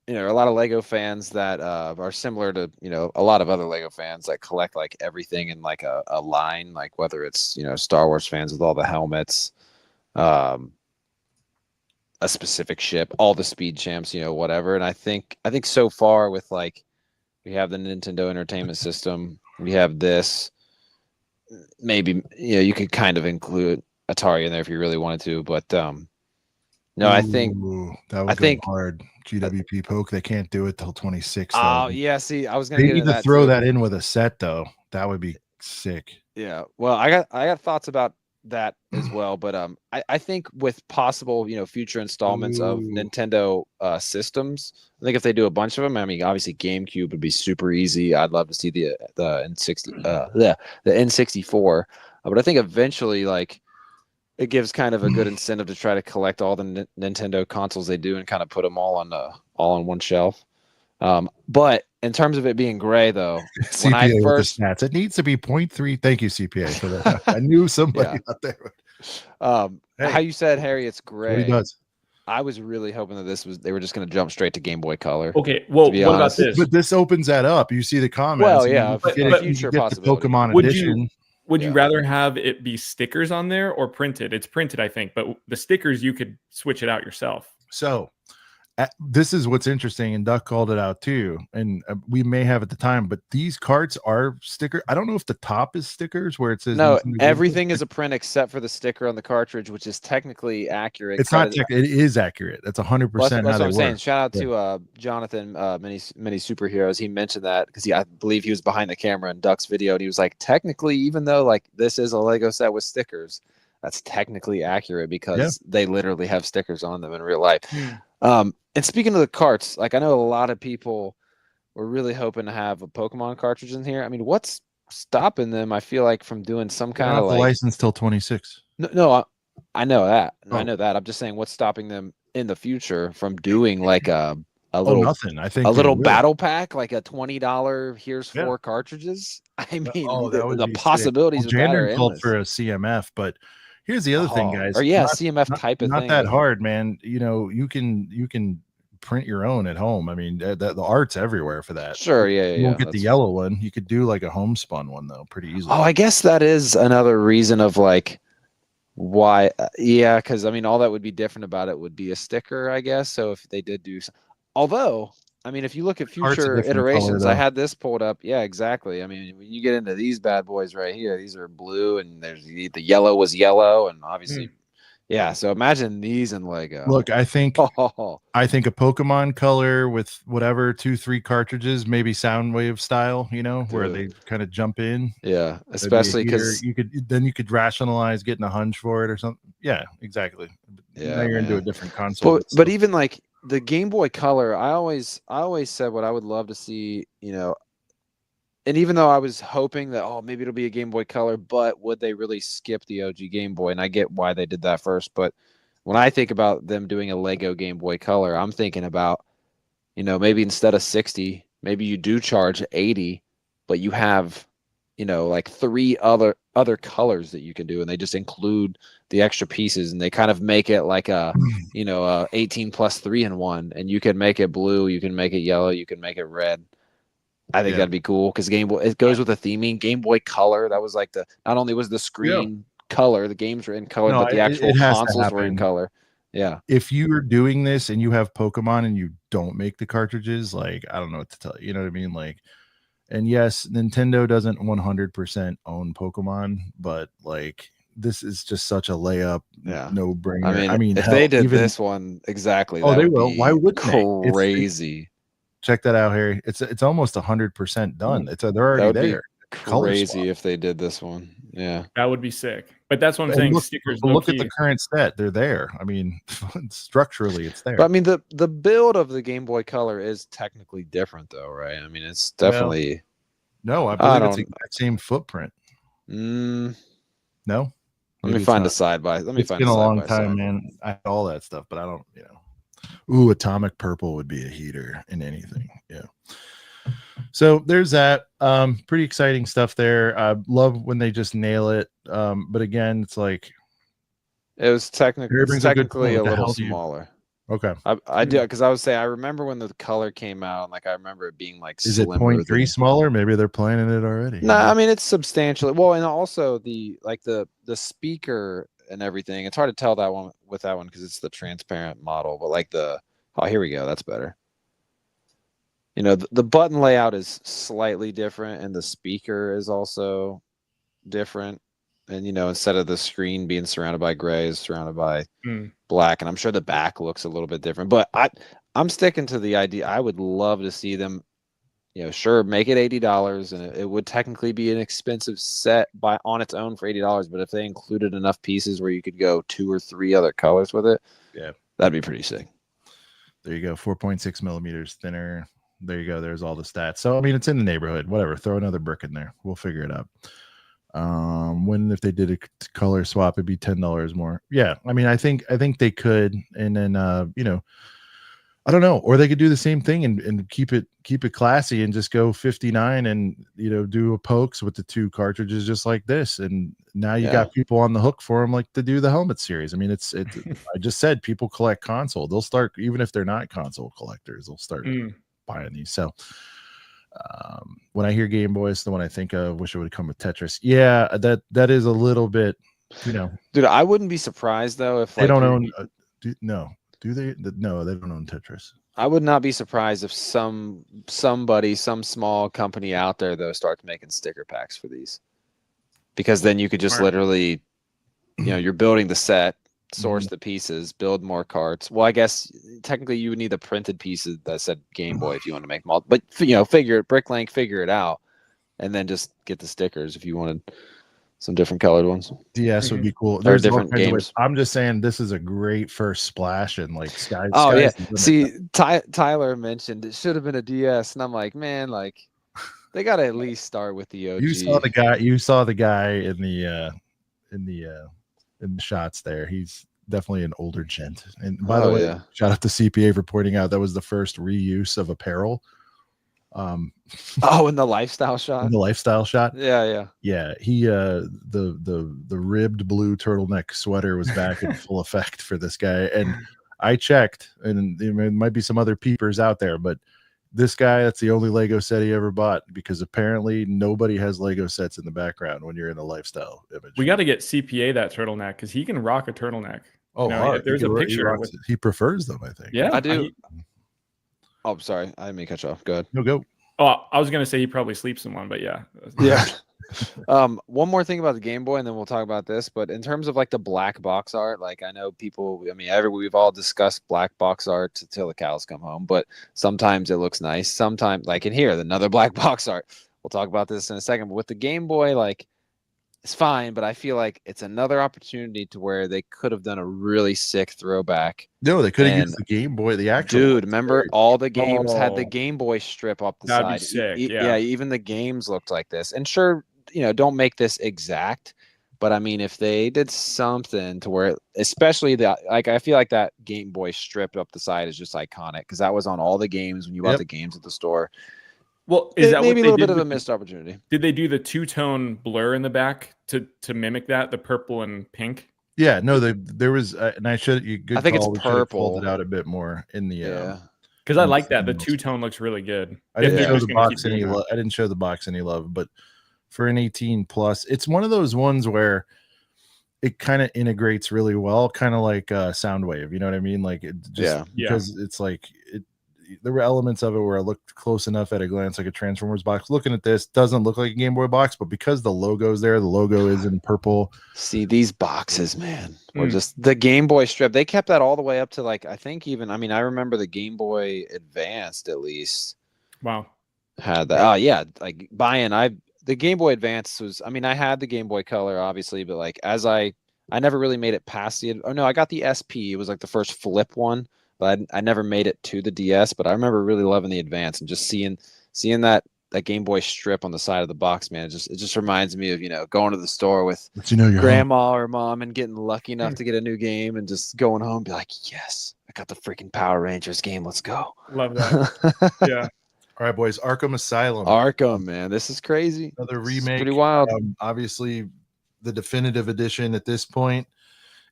a lot of Lego fans that are similar to a lot of other Lego fans that collect like everything in like a line, like whether it's Star Wars fans with all the helmets, a specific ship, all the speed champs, whatever. And I think so far with like we have the Nintendo Entertainment System, we have this, maybe you could kind of include Atari in there if you really wanted to, but no, I think that would go hard. GWP Poke, they can't do it till 26. Oh yeah, see, I was gonna They get need into to that throw too. that in with a set though. That would be sick. Yeah, well, I got thoughts about that as well, but I think with possible future installments of Nintendo systems, I think if they do a bunch of them, I mean, obviously GameCube would be super easy. I'd love to see the N60 the N64, but I think eventually like it gives kind of a good incentive to try to collect all the Nintendo consoles they do and kind of put them all on one shelf. But in terms of it being gray, though, when I CPA first, with the stats, it needs to be 0.3. Thank you, CPA, for that. I knew somebody out there. How you said, Harry, it's What he gray. does. I was really hoping that they were just going to jump straight to Game Boy Color. Okay, well, to be what about honest. this? But this opens that up. You see the comments. Well, and yeah, you but- get but it, you future get the possibility. Pokemon Would edition. Would you Yeah. rather have it be stickers on there or printed? It's printed, I think, but the stickers you could switch it out yourself. So this is what's interesting, and Duck called it out too, and we may have at the time, but these carts are sticker. I don't know if the top is stickers where it says No, Nintendo Game everything Boy. is a print except for the sticker on the cartridge, which is technically accurate. It's not it is accurate. That's 100% Well, that's how what they I'm saying. work. Shout out to Jonathan, many superheroes. He mentioned that because I believe he was behind the camera in Duck's video, and he was like, technically, even though like this is a Lego set with stickers, that's technically accurate because they literally have stickers on them in real life. And speaking of the carts, like I know a lot of people were really hoping to have a Pokemon cartridge in here. I mean, what's stopping them? I feel like from doing some kind of the like license till 26. no, I know that. I Oh. know that. I'm just saying, what's stopping them in the future from doing like a little nothing. I think a they little will. battle pack, like a $20. Here's Yeah. 4 cartridges. I mean, that would the be sick. possibilities Well, of that are Jander called endless. for a CMF, but here's the other thing, guys. Or yeah, Not- CMF not- type of not thing. that hard, man. You know, you can print your own at home. I mean, the art's everywhere for that. Sure, yeah. You won't get the that's- yellow one. You could do like a homespun one though, pretty easily. Oh, I guess that is another reason of like why. Yeah, because I mean, all that would be different about it would be a sticker, I guess. So if they did do, although. I mean, if you look at Art's a future different iterations, color, I though. had this pulled up. Yeah, exactly. I mean, when you get into these bad boys right here, these are blue, and there's the yellow was yellow, and obviously, yeah. So imagine these in Lego. Look, I think Oh, a Pokemon color with whatever 2-3 cartridges, maybe Soundwave style, you know, where they kind of jump in. yeah, That'd be especially a heater. because you could rationalize getting a hunch for it or something. Yeah, exactly. Yeah, now you're into a man. different console. but even like the Game Boy Color, I always said what I would love to see, and even though I was hoping that maybe it'll be a Game Boy Color, but would they really skip the OG Game Boy? And I get why they did that first, but when I think about them doing a Lego Game Boy Color, I'm thinking about maybe instead of 60, maybe you do charge 80, but you have like 3 other colors that you can do, and they just include the extra pieces, and they kind of make it like a 18 plus 3 in 1, and you can make it blue, you can make it yellow, you can make it red. I think that'd be cool because Game Boy, it goes with the theming. Game Boy Color, that was like not only was the screen color, the games were in color, but the actual consoles were in color. Yeah. If you're doing this and you have Pokemon and you don't make the cartridges, like I don't know what to tell you. You know what I mean? Like, and yes, Nintendo doesn't 100% own Pokemon, but like this is just such a layup, no brainer. I mean, if they did this one exactly, they will. Why would crazy? Check that out, Harry. It's almost 100% done. They're already there. color crazy swap. if they did this one. Yeah. That would be sick. But that's what I'm And saying. look, Stickers. look at low-key. the current set; they're there. I mean, structurally, it's there. But I mean, the build of the Game Boy Color is technically different, though, right? I mean, it's definitely. No, I I believe it's the don't- exact same footprint. Mm, No, let maybe me it's find not. a side by. Let me It's find been a a side long by time, side. man. I had all that stuff, but I don't. Ooh, atomic purple would be a heater in anything. Yeah. So there's that. Pretty exciting stuff there. I love when they just nail it. But again, it's like It was technically Harry brings a good technically point. a What the little hell do you- smaller. okay. I do because I would say I remember when the color came out, and like I remember it being like Is it slimmer 0.3 than. smaller? Maybe they're planning it already. No, I mean it's substantially well, and also the speaker and everything. It's hard to tell that one with that one because it's the transparent model, but like here we go, that's better. You know, the button layout is slightly different, and the speaker is also different. And you know, instead of the screen being surrounded by gray, is surrounded by black, and I'm sure the back looks a little bit different. But I'm sticking to the idea. I would love to see them. You know, sure, make it $80, and it would technically be an expensive set on its own for $80. But if they included enough pieces where you could go 2 or 3 other colors with it, yeah, that'd be pretty sick. There you go, 4.6 millimeters thinner. There you go. There's all the stats. So I mean, it's in the neighborhood. Whatever. Throw another brick in there. We'll figure it out. When if they did a color swap, it'd be $10 more. Yeah, I mean, I think they could, and then you know. I don't know, or they could do the same thing and keep it classy and just go 59 and you know do a pokes with the 2 cartridges just like this, and now you got people on the hook for them like to do the helmet series. I mean, it's I just said people collect console. They'll start even if they're not console collectors. They'll start buying these. So when I hear Game Boy, it's the one I think of. Wish it would come with Tetris. Yeah, that is a little bit, you know. Dude, I wouldn't be surprised though if They like, don't own. No. Do they? No, they don't own Tetris. I would not be surprised if some small company out there though starts making sticker packs for these, because then you could just literally, you know, you're building the set, source the pieces, build more carts. Well, I guess technically you would need the printed pieces that said Game Boy if you want to make multiple. But you know, Bricklink, figure it out, and then just get the stickers if you wanted some different colored ones. DS would be cool. Or There's different games. I'm just saying this is a great first splash and like sky. Oh yeah. the limit. See, Tyler mentioned it should have been a DS, and I'm like, man, like they got to at least start with the OG. You saw the guy in the shots there. He's definitely an older gent. And by the way, shout out to CPA for pointing out that was the first reuse of apparel. In the lifestyle shot. The lifestyle shot. Yeah. He the ribbed blue turtleneck sweater was back in full effect for this guy. And I checked, and there might be some other peepers out there, but this guy, that's the only Lego set he ever bought, because apparently nobody has Lego sets in the background when you're in a lifestyle image. We got to get CPA that turtleneck because he can rock a turtleneck. Oh, you know, there's a picture. He prefers them, I think. Yeah, I do. Oh, sorry. I didn't mean to cut you off. Go ahead. No, go. Oh, I was going to say he probably sleeps in one, but yeah. Yeah. One more thing about the Game Boy, and then we'll talk about this. But in terms of like the black box art, like I know people, I mean, we've all discussed black box art till the cows come home, but sometimes it looks nice. Sometimes, like in here, another black box art. We'll talk about this in a second. But with the Game Boy, like it's fine, but I feel like it's another opportunity to where they could have done a really sick throwback. No, they could have used the Game Boy, the actual. Dude, remember all the games had the Game Boy strip up the That'd side. Be sick, yeah, even the games looked like this. And sure, you know, don't make this exact, but I mean, if they did something to where, especially I feel like that Game Boy strip up the side is just iconic because that was on all the games when you bought the games at the store. Well, is that maybe what a little they bit did of a missed opportunity? Did they do the two-tone blur in the back to mimic that, the purple and pink? Yeah, no, there was, and I think it's purple. Pulled it out a bit more in the because I like that. The two-tone looks really good. I didn't show the box any love. I didn't show the box any love, but for an 18 plus, it's one of those ones where it kind of integrates really well, kind of like Soundwave. You know what I mean? Like it just because it's like there were elements of it where it looked close enough at a glance like a Transformers box. Looking at this, doesn't look like a Game Boy box, but because the logo's there, the logo is in purple. See, these boxes, man, were just the Game Boy strip. They kept that all the way up to like, I think even, I mean, I remember the Game Boy Advanced at least. Wow. Had that. Oh yeah, like buying. the Game Boy Advance was, I mean, I had the Game Boy Color obviously, but like as I never really made it past the, oh no, I got the SP. It was like the first flip one, but I never made it to the DS, but I remember really loving the Advance and just seeing that Game Boy strip on the side of the box, man. It just reminds me of, you know, going to the store with grandma or mom and getting lucky enough to get a new game and just going home and be like, yes, I got the freaking Power Rangers game. Let's go. Love that. Yeah. All right, boys. Arkham Asylum. Arkham, man. This is crazy. Another This is remake. pretty wild. Obviously, the definitive edition at this point.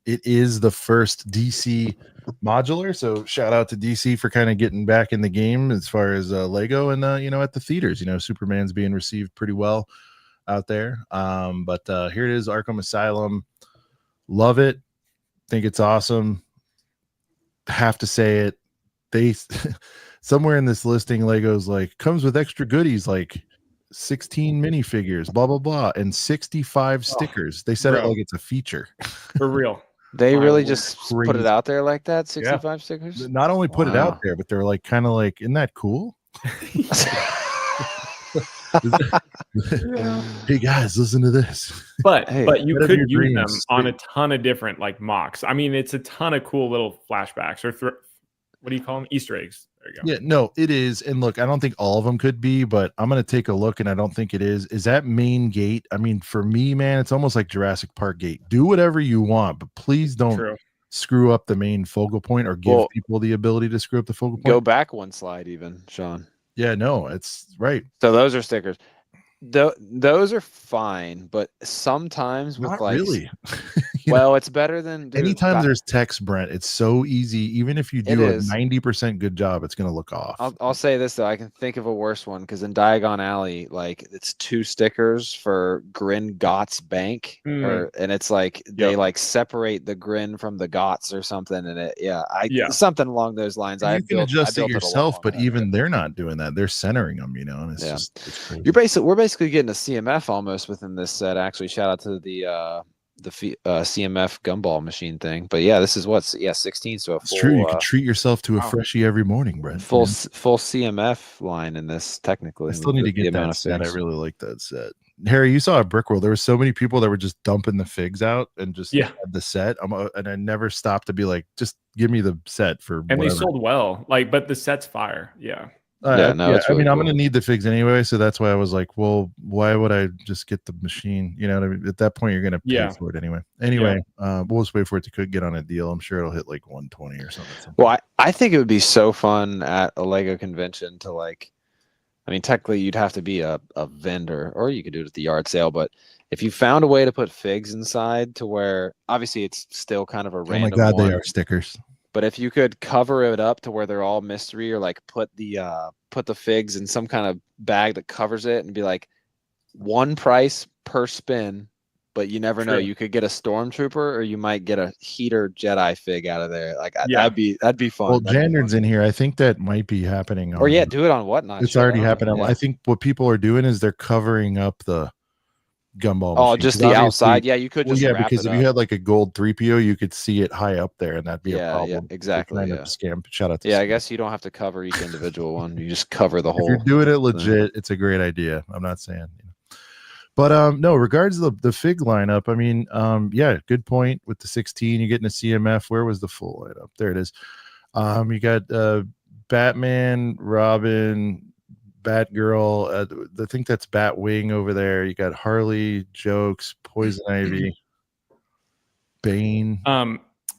It is the first DC modular. So shout out to DC for kind of getting back in the game as far as Lego and, you know, at the theaters, you know, Superman's being received pretty well out there. But here it is, Arkham Asylum. Love it. Think it's awesome. Have to say it. They somewhere in this listing, Lego's like comes with extra goodies like 16 minifigures, blah blah blah, and 65 stickers. They said it like it's a feature. For real. They really just crazy. put it out there like that. 65 stickers. Not only put it out there, but they're like kind of like, isn't that cool? Hey guys, listen to this. But Hey, but you whatever could your use them dreams. on a ton of different like mocks. I mean, it's a ton of cool little flashbacks or what do you call them? Easter eggs. There you go. Yeah, no, it is. And look, I don't think all of them could be, but I'm going to take a look and I don't think it is. Is that main gate? I mean, for me, man, it's almost like Jurassic Park gate. Do whatever you want, but please don't True. screw up the main focal point or give people the ability to screw up the focal point. Go back one slide even, Sean. Yeah, no, it's right. So those are stickers. Those are fine, but sometimes with Not like really. well, it's better than Anytime there's text, Brent, it's so easy. Even if you do a is. 90% good job, it's going to look off. I'll say this though, I can think of a worse one because in Diagon Alley, like it's 2 stickers for Grin Gott's Bank, and it's like they like separate the Grin from the Gott's or something, and something along those lines. You can adjust it yourself, but even they're not doing that. They're centering them, you know, and it's just it's crazy. We're basically getting a CMF almost within this set. Actually, shout out to the CMF gumball machine thing. But yeah, this is 16, so a It's full, true. You can treat yourself to a freshie every morning, Brent. full CMF line in this technically. I still need to get that set. I really like that set. Harry, you saw at BrickWorld, there were so many people that were just dumping the figs out and just had the set. And I never stopped to be like, just give me the set for and whatever. they sold well. Like, but the set's fire. Yeah. It's really I mean, I'm cool. going to need the figs anyway, so that's why I was like, well, why would I just get the machine? You know what I mean? At that point, you're going to pay for it anyway. Anyway, we'll just wait for it to get on a deal. I'm sure it'll hit like 120 or something. Well, I think it would be so fun at a Lego convention to like, I mean, technically you'd have to be a vendor or you could do it at the yard sale, but if you found a way to put figs inside to where obviously it's still kind of a random Oh my God, one, they are stickers. but if you could cover it up to where they're all mystery or like put the figs in some kind of bag that covers it and be like one price per spin, but you never know. You could get a stormtrooper or you might get a heater Jedi fig out of there. Like that'd be fun. Well, Jandron's in here. I think that might be happening. Or do it on Whatnot. It's already happening. Yeah. I think what people are doing is they're covering up the gumball. Oh, machine. just the outside. Yeah, you could just because if you had like a gold 3PO, you could see it high up there, and that'd be a problem. Yeah, exactly. Scam. Shout out to I guess you don't have to cover each individual one. You just cover the whole. If you're doing it legit, it's a great idea. I'm not saying. But no, regards to the fig lineup, I mean, good point with the 16. You're getting a CMF. Where was the full lineup? There it is. You got Batman, Robin, Batgirl. I think that's Batwing over there. You got Harley, Jokes, Poison Ivy, Bane.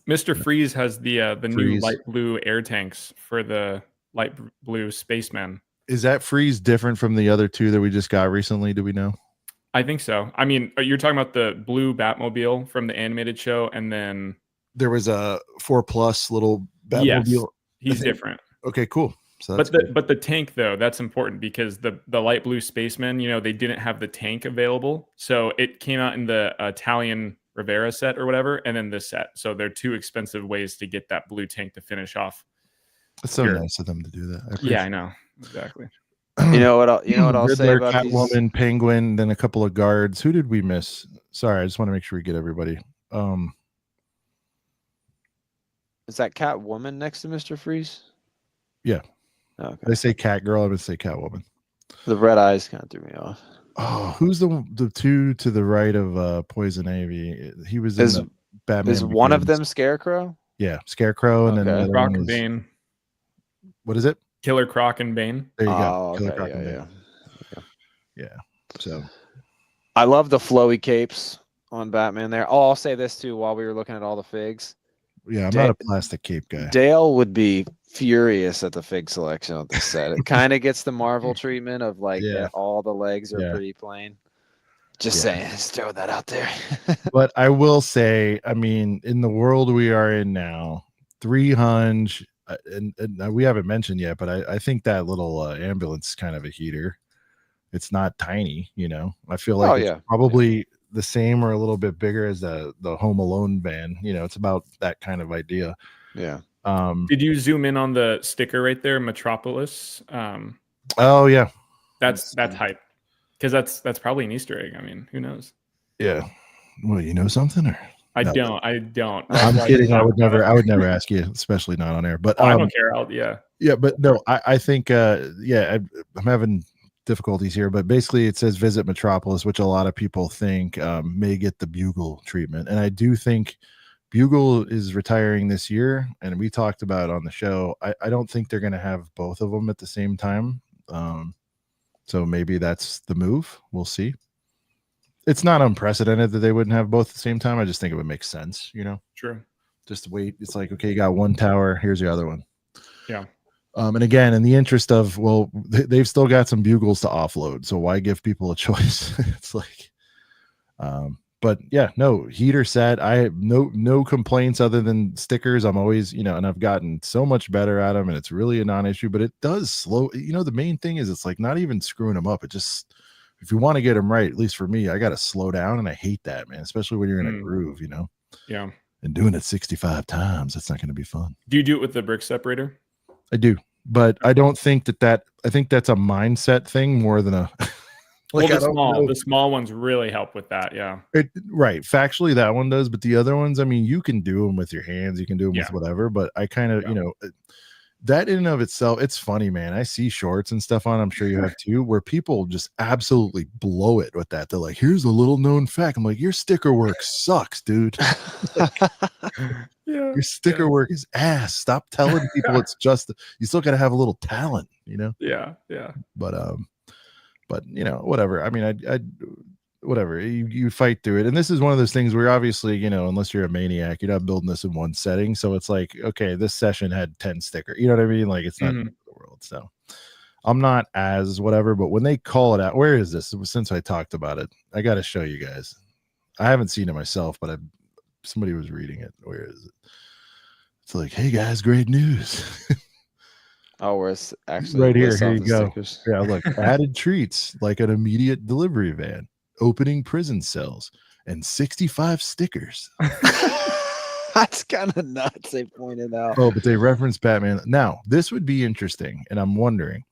Mr. Freeze has the new light blue air tanks for the light blue spaceman. Is that Freeze different from the other two that we just got recently? Do we know? I think so. I mean, you're talking about the blue Batmobile from the animated show, and then there was a 4+ little Batmobile. Yes, he's different. Okay, cool. So but the tank though, that's important because the light blue spaceman, they didn't have the tank available, so it came out in the Italian Rivera set or whatever, and then this set. So they're 2 expensive ways to get that blue tank to finish off. It's so nice of them to do that. I know exactly. You know what I'll say about Catwoman, these? Penguin, then a couple of guards. Who did we miss? Sorry, I just want to make sure we get everybody. Is that Catwoman next to Mr. Freeze? Yeah. Okay. They say Catgirl. I would say Catwoman. The red eyes kind of threw me off. Oh, who's the two to the right of Poison Ivy? He was in the Batman. Is one of Begins. them Scarecrow? Yeah, Scarecrow, and then the Okay. other Croc one and is Bane. what is it? Killer Croc and Bane. There you go. Oh, Killer okay, Croc yeah, and yeah. Bane. Yeah. So I love the flowy capes on Batman there. Oh, I'll say this too while we were looking at all the figs. yeah, I'm not a plastic cape guy. Dale would be furious at the fig selection of this set. It kind of gets the Marvel treatment of like Yeah. all the legs are Yeah. pretty plain. Just Yeah. saying, just throw that out there. But I will say, I mean, in the world we are in now, 300, and we haven't mentioned yet, but I think that little ambulance is kind of a heater. It's not tiny, you know. I feel like it's probably the same or a little bit bigger as the Home Alone van. You know, it's about that kind of idea. Yeah. Did you zoom in on the sticker right there, Metropolis? Oh yeah, that's hype, because that's probably an Easter egg. I mean, who knows? Yeah. Well, you know something, or I no? don't. I'm kidding. I would never ask you, especially not on air. But I don't care. Yeah, but no, I think I'm having difficulties here, but basically it says visit Metropolis, which a lot of people think may get the Bugle treatment, and I do think Bugle is retiring this year, and we talked about it on the show. I don't think they're going to have both of them at the same time, so maybe that's the move. We'll see. It's not unprecedented that they wouldn't have both at the same time. I just think it would make sense, you know. True. Just wait. It's like, okay, you got one tower, here's the other one. Yeah. And again, in the interest of, well, they've still got some Bugles to offload, so why give people a choice? It's like, but yeah, no heater set. I have no complaints other than stickers. I'm always, you know, and I've gotten so much better at them, and it's really a non-issue. But it does slow. You know, the main thing is it's like not even screwing them up. It just, if you want to get them right, at least for me, I got to slow down, and I hate that, man. Especially when you're in a groove, you know. Yeah. And doing it 65 times, that's not going to be fun. Do you do it with the brick separator? I do, but I don't think that I think that's a mindset thing more than a like, well, the small ones really help with that. Yeah. Right. Factually, that one does, but the other ones, I mean, you can do them with your hands, you can do them with whatever, but I kind of, you know, that in and of itself, it's funny, man. I see shorts and stuff on, I'm sure you have too, where people just absolutely blow it with that. They're like, here's a little known fact. I'm like, your sticker work sucks, dude. Your sticker work is ass. Stop telling people it's just, you still got to have a little talent, you know? Yeah. But you know, whatever. I mean, I whatever, you fight through it. And this is one of those things where obviously, you know, unless you're a maniac, you're not building this in one setting. So it's like, okay, this session had 10 stickers. You know what I mean? Like, it's not the world. So I'm not as whatever, but when they call it out, where is this? Since I talked about it, I got to show you guys. I haven't seen it myself, but somebody was reading it. Where is it? It's like, hey guys, great news. Oh, where it's actually right here. Here you go. Stickers. Yeah, look, added treats like an immediate delivery van, opening prison cells, and 65 stickers. That's kind of nuts. They pointed out. Oh, but they reference Batman. Now, this would be interesting, and I'm wondering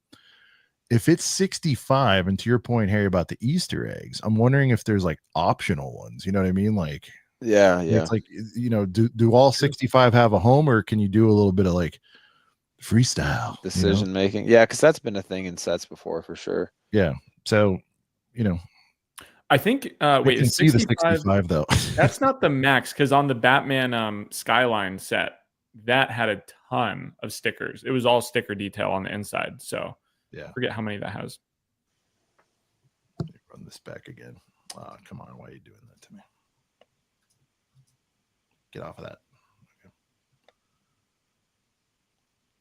if it's 65. And to your point, Harry, about the Easter eggs, I'm wondering if there's like optional ones. You know what I mean? Like, yeah. It's like, you know, do all 65 have a home, or can you do a little bit of like freestyle decision making? Yeah, because that's been a thing in sets before for sure. Yeah. So, you know, I think wait, is 65 though? That's not the max, because on the Batman Skyline set, that had a ton of stickers. It was all sticker detail on the inside. So yeah, I forget how many that has. Run this back again. Come on, why are you doing that to me? Get off of that. Okay.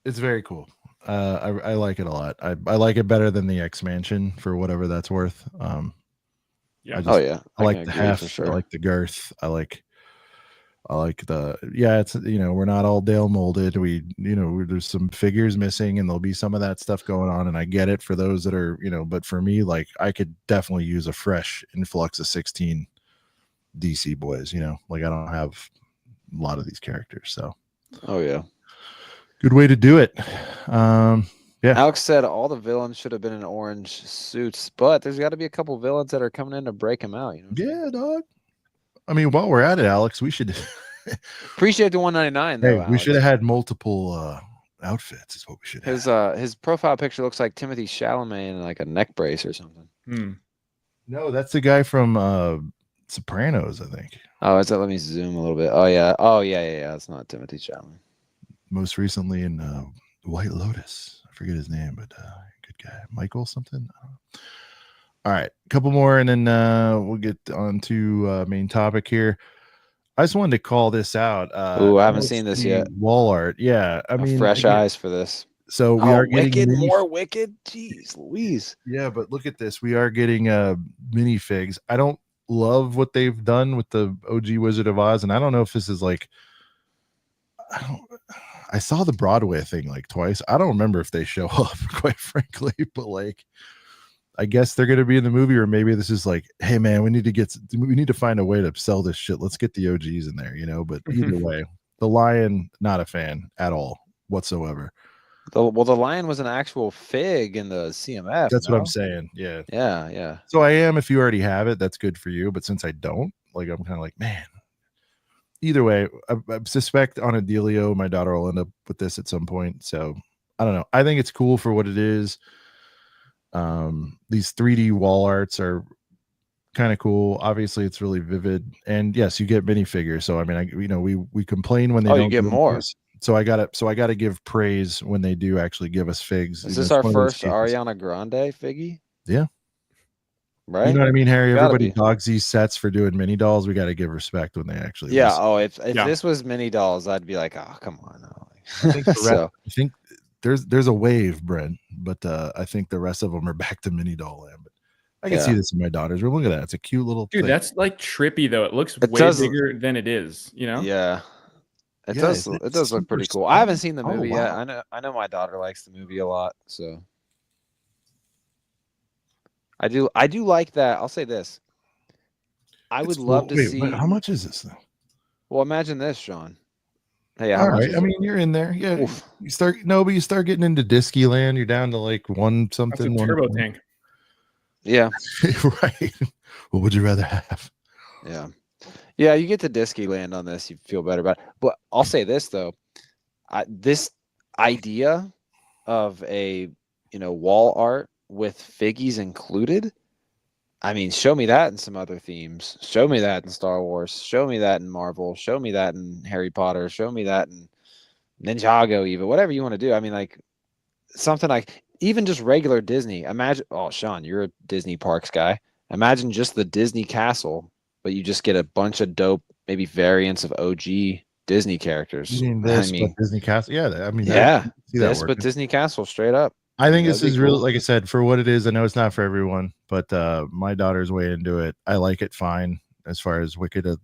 It's very cool. I like it a lot. I like it better than the X Mansion for whatever that's worth. Yeah. I like the heft. For sure. I like the girth. I like the, it's, you know, we're not all Dale molded. We, you know, there's some figures missing, and there'll be some of that stuff going on. And I get it for those that are, you know, but for me, like, I could definitely use a fresh influx of 16 DC boys, you know, like I don't have a lot of these characters. So, good way to do it. Yeah. Alex said all the villains should have been in orange suits, but there's got to be a couple villains that are coming in to break them out. You know? Yeah, dog. I mean, while we're at it, Alex, we should appreciate the 199. Though, we should have had multiple outfits. Is what we should have. His profile picture looks like Timothy Chalamet in like a neck brace or something. No, that's the guy from Sopranos, I think. Oh, is that? Let me zoom a little bit. Oh yeah. Oh yeah. It's not Timothy Chalamet. Most recently in White Lotus. I forget his name, but good guy. Michael something. I don't know. All right, a couple more, and then we'll get on to main topic here. I just wanted to call this out. Ooh, I haven't seen this yet. Wall art. Yeah, I mean, Fresh eyes for this. So we are Wicked, getting more Wicked. Jeez, Louise. Yeah, but look at this. We are getting minifigs. I don't love what they've done with the OG Wizard of Oz, and I don't know if this is like. I saw the Broadway thing like twice. I don't remember if they show up, quite frankly, but like. I guess they're going to be in the movie, or maybe this is like, hey man, we need to find a way to sell this shit. Let's get the OGs in there, you know. But either way, the Lion, not a fan at all whatsoever. The Lion was an actual fig in the CMF. That's what I'm saying. Yeah. Yeah. So I am. If you already have it, that's good for you. But since I don't, like, I'm kind of like, man. Either way, I suspect on a dealio, my daughter will end up with this at some point. So I don't know. I think it's cool for what it is. These 3D wall arts are kind of cool. Obviously it's really vivid, and yes, you get minifigures. So I mean, we complain when they don't get more. So I gotta give praise when they do actually give us figs. Is this our first Ariana Grande figgy? Yeah, right. You know what I mean, Harry? Everybody dogs these sets for doing mini dolls. We got to give respect when they actually. Yeah. Oh, if this was mini dolls, I'd be like, oh, come on. I think there's a wave, Brent, but I think the rest of them are back to mini doll land. But I can see this in my daughter's room. Look at that. It's a cute little dude thing. That's like trippy though. It looks way bigger than it is, you know. Yeah, it does look pretty cool. I haven't seen the movie yet. I know my daughter likes the movie a lot, so I do like that. I'll say this, I would love to see. How much is this thing? Well, imagine this, Sean. Hey, all right. I mean, you're in there. Yeah. Oof. You start getting into Disky land. You're down to like one something. That's a turbo tank. Yeah. Right. What would you rather have? Yeah. Yeah. You get to Disky land on this, you feel better about it. But I'll say this though, this idea of a wall art with figgies included. I mean, show me that in some other themes. Show me that in Star Wars. Show me that in Marvel. Show me that in Harry Potter. Show me that in Ninjago, even whatever you want to do. I mean, like something like even just regular Disney. Imagine, oh, Sean, you're a Disney parks guy. Imagine just the Disney castle, but you just get a bunch of dope, maybe variants of OG Disney characters. You mean this, but Disney castle? Yeah, I mean, but Disney castle straight up. I think this is really, like I said, for what it is. I know it's not for everyone, but my daughter's way into it. I like it fine as far as Wicked. I'm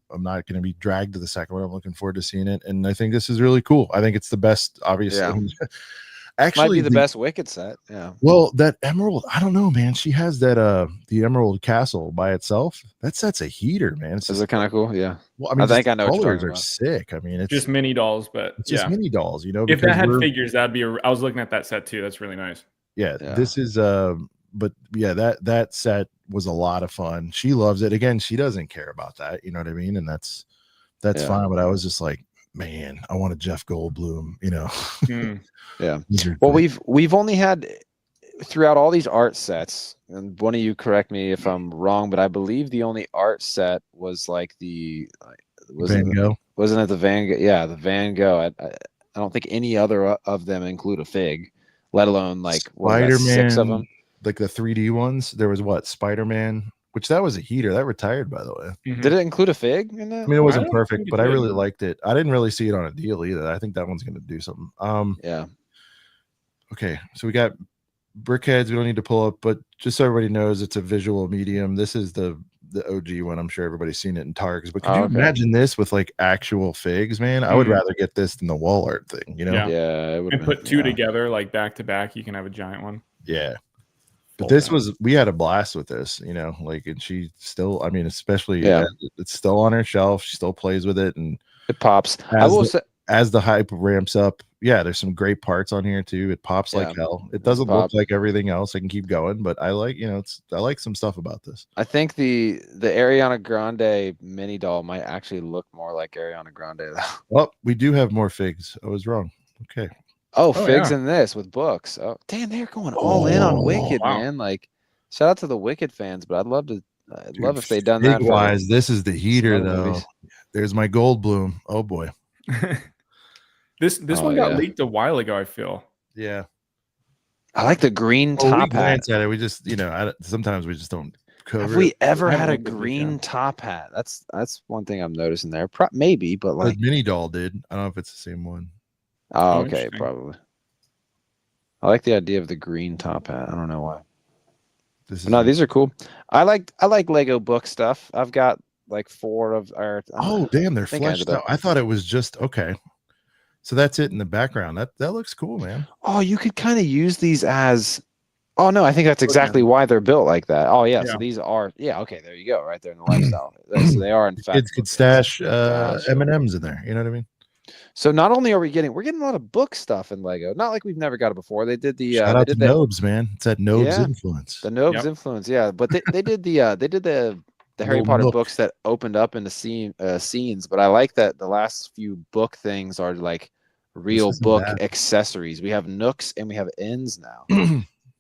not going to be dragged to the second one. I'm looking forward to seeing it, and I think this is really cool. I think it's the best, obviously. Yeah. Actually, might be the best Wicked set. Yeah. Well, that emerald, I don't know, man. She has that the Emerald Castle by itself. That set's a heater, man. Is it kind of cool? Yeah. Well, I mean, I think I know what you're colors talking are about. sick. I mean, it's just mini dolls, but it's just mini dolls, you know. If that had figures, that'd be. I was looking at that set too. That's really nice. Yeah. This is but yeah, that set was a lot of fun. She loves it. Again, she doesn't care about that, you know what I mean? And that's fine. But I was just like, man, I want a Jeff Goldblum, you know. Yeah. Well, we've only had throughout all these art sets, and one of you correct me if I'm wrong, but I believe the only art set was like Van Gogh. Wasn't it the Van Gogh? Yeah, the Van Gogh. I don't think any other of them include a fig, let alone like Spider-Man, 6 of them. Like the 3D ones. There was Spider-Man, which that was a heater. That retired, by the way. Mm-hmm. Did it include a fig in that? I mean, it wasn't perfect, but I really liked it. I didn't really see it on a deal either. I think that one's going to do something. Yeah. Okay, so we got brickheads. We don't need to pull up, but just so everybody knows, it's a visual medium. This is the OG one. I'm sure everybody's seen it in Targs. But could you imagine this with like actual figs, man? I would rather get this than the wall art thing. You know? Yeah. And put two together like back to back. You can have a giant one. Yeah. But we had a blast with this, you know, like, and she still, I mean, especially it's still on her shelf. She still plays with it, and it pops. As the hype ramps up, there's some great parts on here too. It pops like hell. It doesn't look like everything else. I can keep going, but I like, I like some stuff about this. I think the Ariana Grande mini doll might actually look more like Ariana Grande though. Well, we do have more figs. I was wrong. Okay. Figs in this with books. Oh, damn, they're going all in on Wicked, man. Like, Shout out to the Wicked fans, but I'd love Dude, if they'd done that. Big wise, this is the heater other though. movies. There's my Goldblum. Oh boy. This Oh, one got yeah. leaked a while ago, I feel. Yeah. I like the green Oh, we top hat. glance at it. We just, sometimes we just don't cover Have we it. ever I had a haven't looked at it, green yeah. top hat? That's one thing I'm noticing there. Maybe, but The like, mini doll did. I don't know if it's the same one. oh, Oh, okay, interesting. probably. I like the idea of the green top hat. I don't know why. This is But no, these are cool. I like Lego book stuff. I've got like 4 of our. Oh damn, they're think I ended fleshed out. up- I thought it was just okay. So that's it in the background. That looks cool, man. Oh, you could kind of use these as. Oh no, I think that's exactly why they're built like that. Oh yeah, so Yeah. these are okay. There you go, right there in the lifestyle. So they are in fact. Kids could bookends. stash Gotcha. M&Ms in there. You know what I mean? So not only are we're getting a lot of book stuff in Lego. Not like we've never got it before. They did the Shout out to Nobes, man. It's that Nobes Yeah. influence. the Nobes Yep. influence, yeah. But they did the Harry Little Potter nook. books that opened up into scenes. But I like that the last few book things are like real isn't book bad. accessories. We have nooks and we have ends now.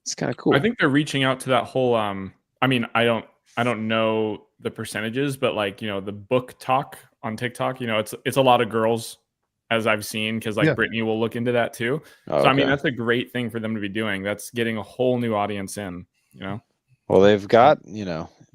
It's kind of cool. I think they're reaching out to that whole I mean, I don't know the percentages, but like, the book talk on TikTok, it's a lot of girls, as I've seen, because like Yeah. Brittany will look into that too. Oh, So I mean, okay. that's a great thing for them to be doing. That's getting a whole new audience in, Well, they've got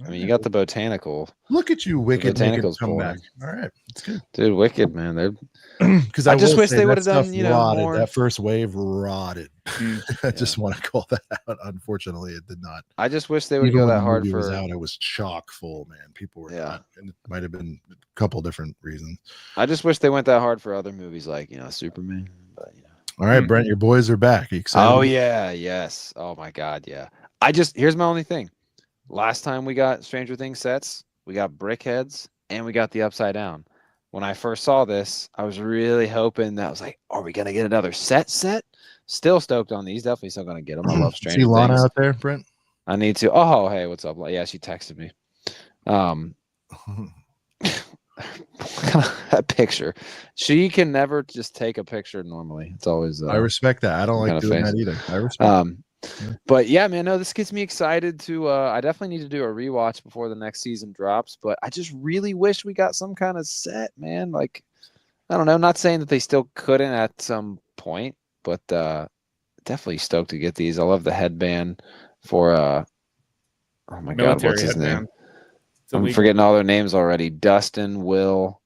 I mean, you got the botanical Look at you, Wicked, making a botanicals comeback. pulling. All right, it's good. dude. Wicked, man. They're Because I just will wish say they that would've done, stuff more- rotted. That first wave rotted. Mm. I just want to call that out. Unfortunately, it did not. I just wish they would Even go when that the hard movie was for. out, it was chock full, man. People were Yeah. not, and it might have been a couple different reasons. I just wish they went that hard for other movies like Superman. But All right, Hmm. Brent, your boys are back. Are you excited? Oh yeah, yes. Oh my God, yeah. Here's my only thing. Last time we got Stranger Things sets, we got brickheads and we got the Upside Down. When I first saw this, I was really hoping that I was like, are we gonna get another set? Still stoked on these. Definitely still gonna get them. I love Stranger See Lana Things. out there, Brent? I need to. Oh, hey, what's up? Yeah, she texted me. That picture. She can never just take a picture normally. It's always. I respect that. I don't some like kind of doing face. that either. I respect. But yeah, man, no, this gets me excited to. I definitely need to do a rewatch before the next season drops. But I just really wish we got some kind of set, man. Like, I don't know. Not saying that they still couldn't at some point, but definitely stoked to get these. I love the headband for. Oh my God, what's his name? headband. It's I'm illegal. forgetting all their names already. Dustin, Will.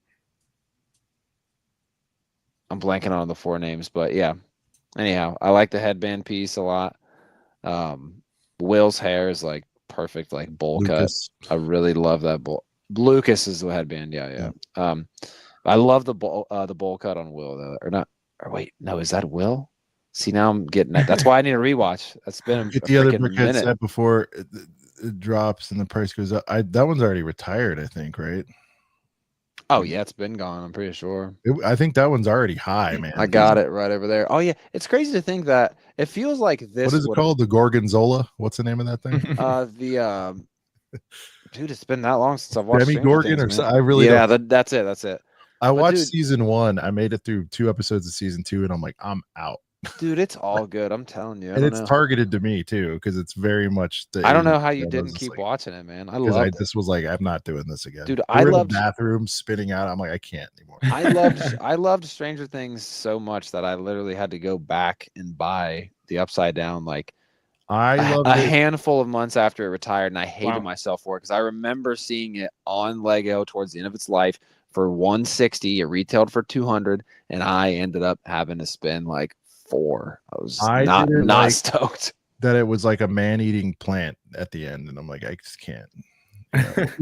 I'm blanking on the 4 names, but yeah. Anyhow, I like the headband piece a lot. Will's hair is like perfect, like bowl Lucas. cut. I really love that bowl. Lucas is the headband. Yeah. I love the bowl cut on Will though, or not? Or wait, no, is that Will? See, now I'm getting that. That's why I need a rewatch. That's been Get a the other freaking brickhead minute. set before it drops and the price goes up. That one's already retired, I think, right? Oh yeah, it's been gone. I'm pretty sure. I think that one's already high, man. I got it right over there. Oh yeah, it's crazy to think that it feels like this. What is it would've- called? The Gorgonzola? What's the name of that thing? Dude, it's been that long since I've watched. Demi Stranger Gorgon Things, or man. so, I really yeah, don't. that's it. That's it. I watched dude- season 1. I made it through 2 episodes of season 2, and I'm like, I'm out. Dude, it's all good. I'm telling you. I And don't it's know. targeted to me too, because it's very much. I don't know how you I was didn't just keep like- watching it, man. I Because loved I it. just was like, I'm not doing this again. Dude, They I were in the loved- bathroom spitting out. I'm like, I can't anymore. I loved Stranger Things so much that I literally had to go back and buy the Upside Down like I love a it. handful of months after it retired, and I hated Wow. myself for it because I remember seeing it on Lego towards the end of its life for $160. It retailed for $200, and I ended up having to spend like $4. I was I not didn't like- stoked. That it was like a man-eating plant at the end, and I'm like, I just can't. At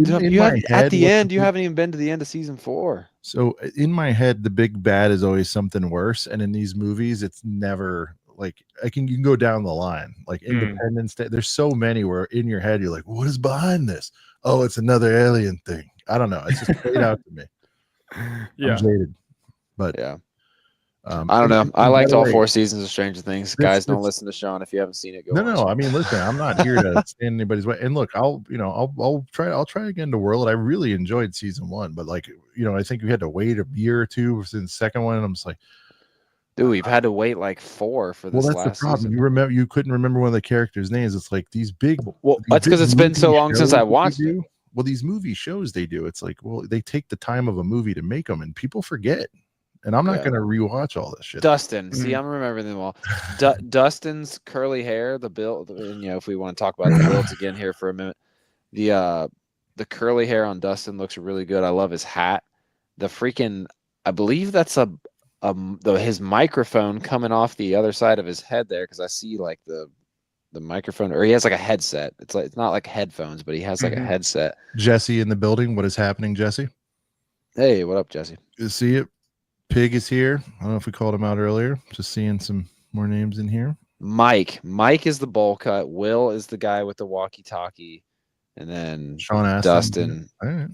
the end, you haven't even been to the end of season 4. So in my head, the big bad is always something worse, and in these movies, it's never like you can go down the line. Like Independence Day, there's so many where in your head you're like, what is behind this? Oh, it's another alien thing. I don't know. It's just played out to me. Yeah. I'm jaded, but Yeah. I I don't know. I liked all 4 seasons of Stranger Things. Guys, don't it's- listen to Sean if you haven't seen it. Go No, watch no. it. I mean, listen, I'm not here to stand anybody's way. And look, I'll try again to World. I really enjoyed season 1, but like, I think we had to wait a year or two since the second one. And I'm just like, Dude, we've had to wait like 4 for Well, this that's the last problem. season. You couldn't remember one of the characters' names. It's like these big. Well, these that's because big it's been movie so long since shows I that they watched it. do. Well, these movie shows they do. It's like, well, they take the time of a movie to make them, and people forget. And I'm not Yeah. going to rewatch all this shit. Dustin, see, Mhm. I'm remembering them all. Dustin's curly hair, the build, and if we want to talk about the builds again here for a minute, the curly hair on Dustin looks really good. I love his hat. The freaking, I believe that's his microphone coming off the other side of his head there, because I see like the microphone, or he has like a headset. It's not like headphones, but he has like a headset. Jesse in the building. What is happening, Jesse? Hey, what up, Jesse? You see it? Pig is here. I don't know if we called him out earlier. Just seeing some more names in here. Mike is the bowl cut. Will is the guy with the walkie-talkie, and then Sean Astin. Dustin. All right.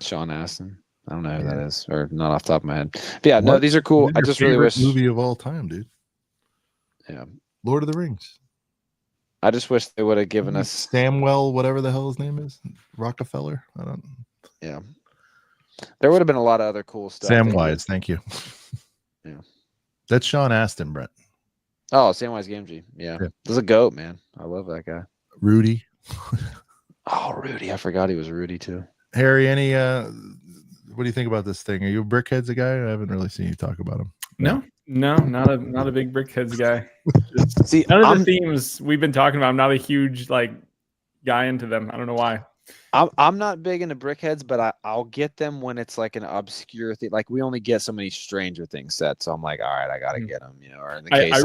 Sean Astin. I don't know who that is, or not off the top of my head. But yeah, no, these are cool. I just really wish movie of all time, dude. Yeah, Lord of the Rings. I just wish they would have given us Samwell, whatever the hell his name is, Rockefeller. I don't. Yeah, there would have been a lot of other cool stuff. Samwise, thank you. Yeah, that's Sean Astin, Brett. Oh, Samwise Gamgee. Yeah, there's a goat, man. I love that guy. Rudy. Oh, Rudy. I forgot he was Rudy too. Harry, any what do you think about this thing? Are you a Brickheads a guy? I haven't really seen you talk about him. No, not a big Brickheads guy. See, none of the themes we've been talking about. I'm not a huge like guy into them. I don't know why. I'm not big into Brickheads, but I'll get them when it's like an obscure thing. Like we only get so many Stranger Things sets, so I'm like, all right, I gotta get them. You know, or in the case,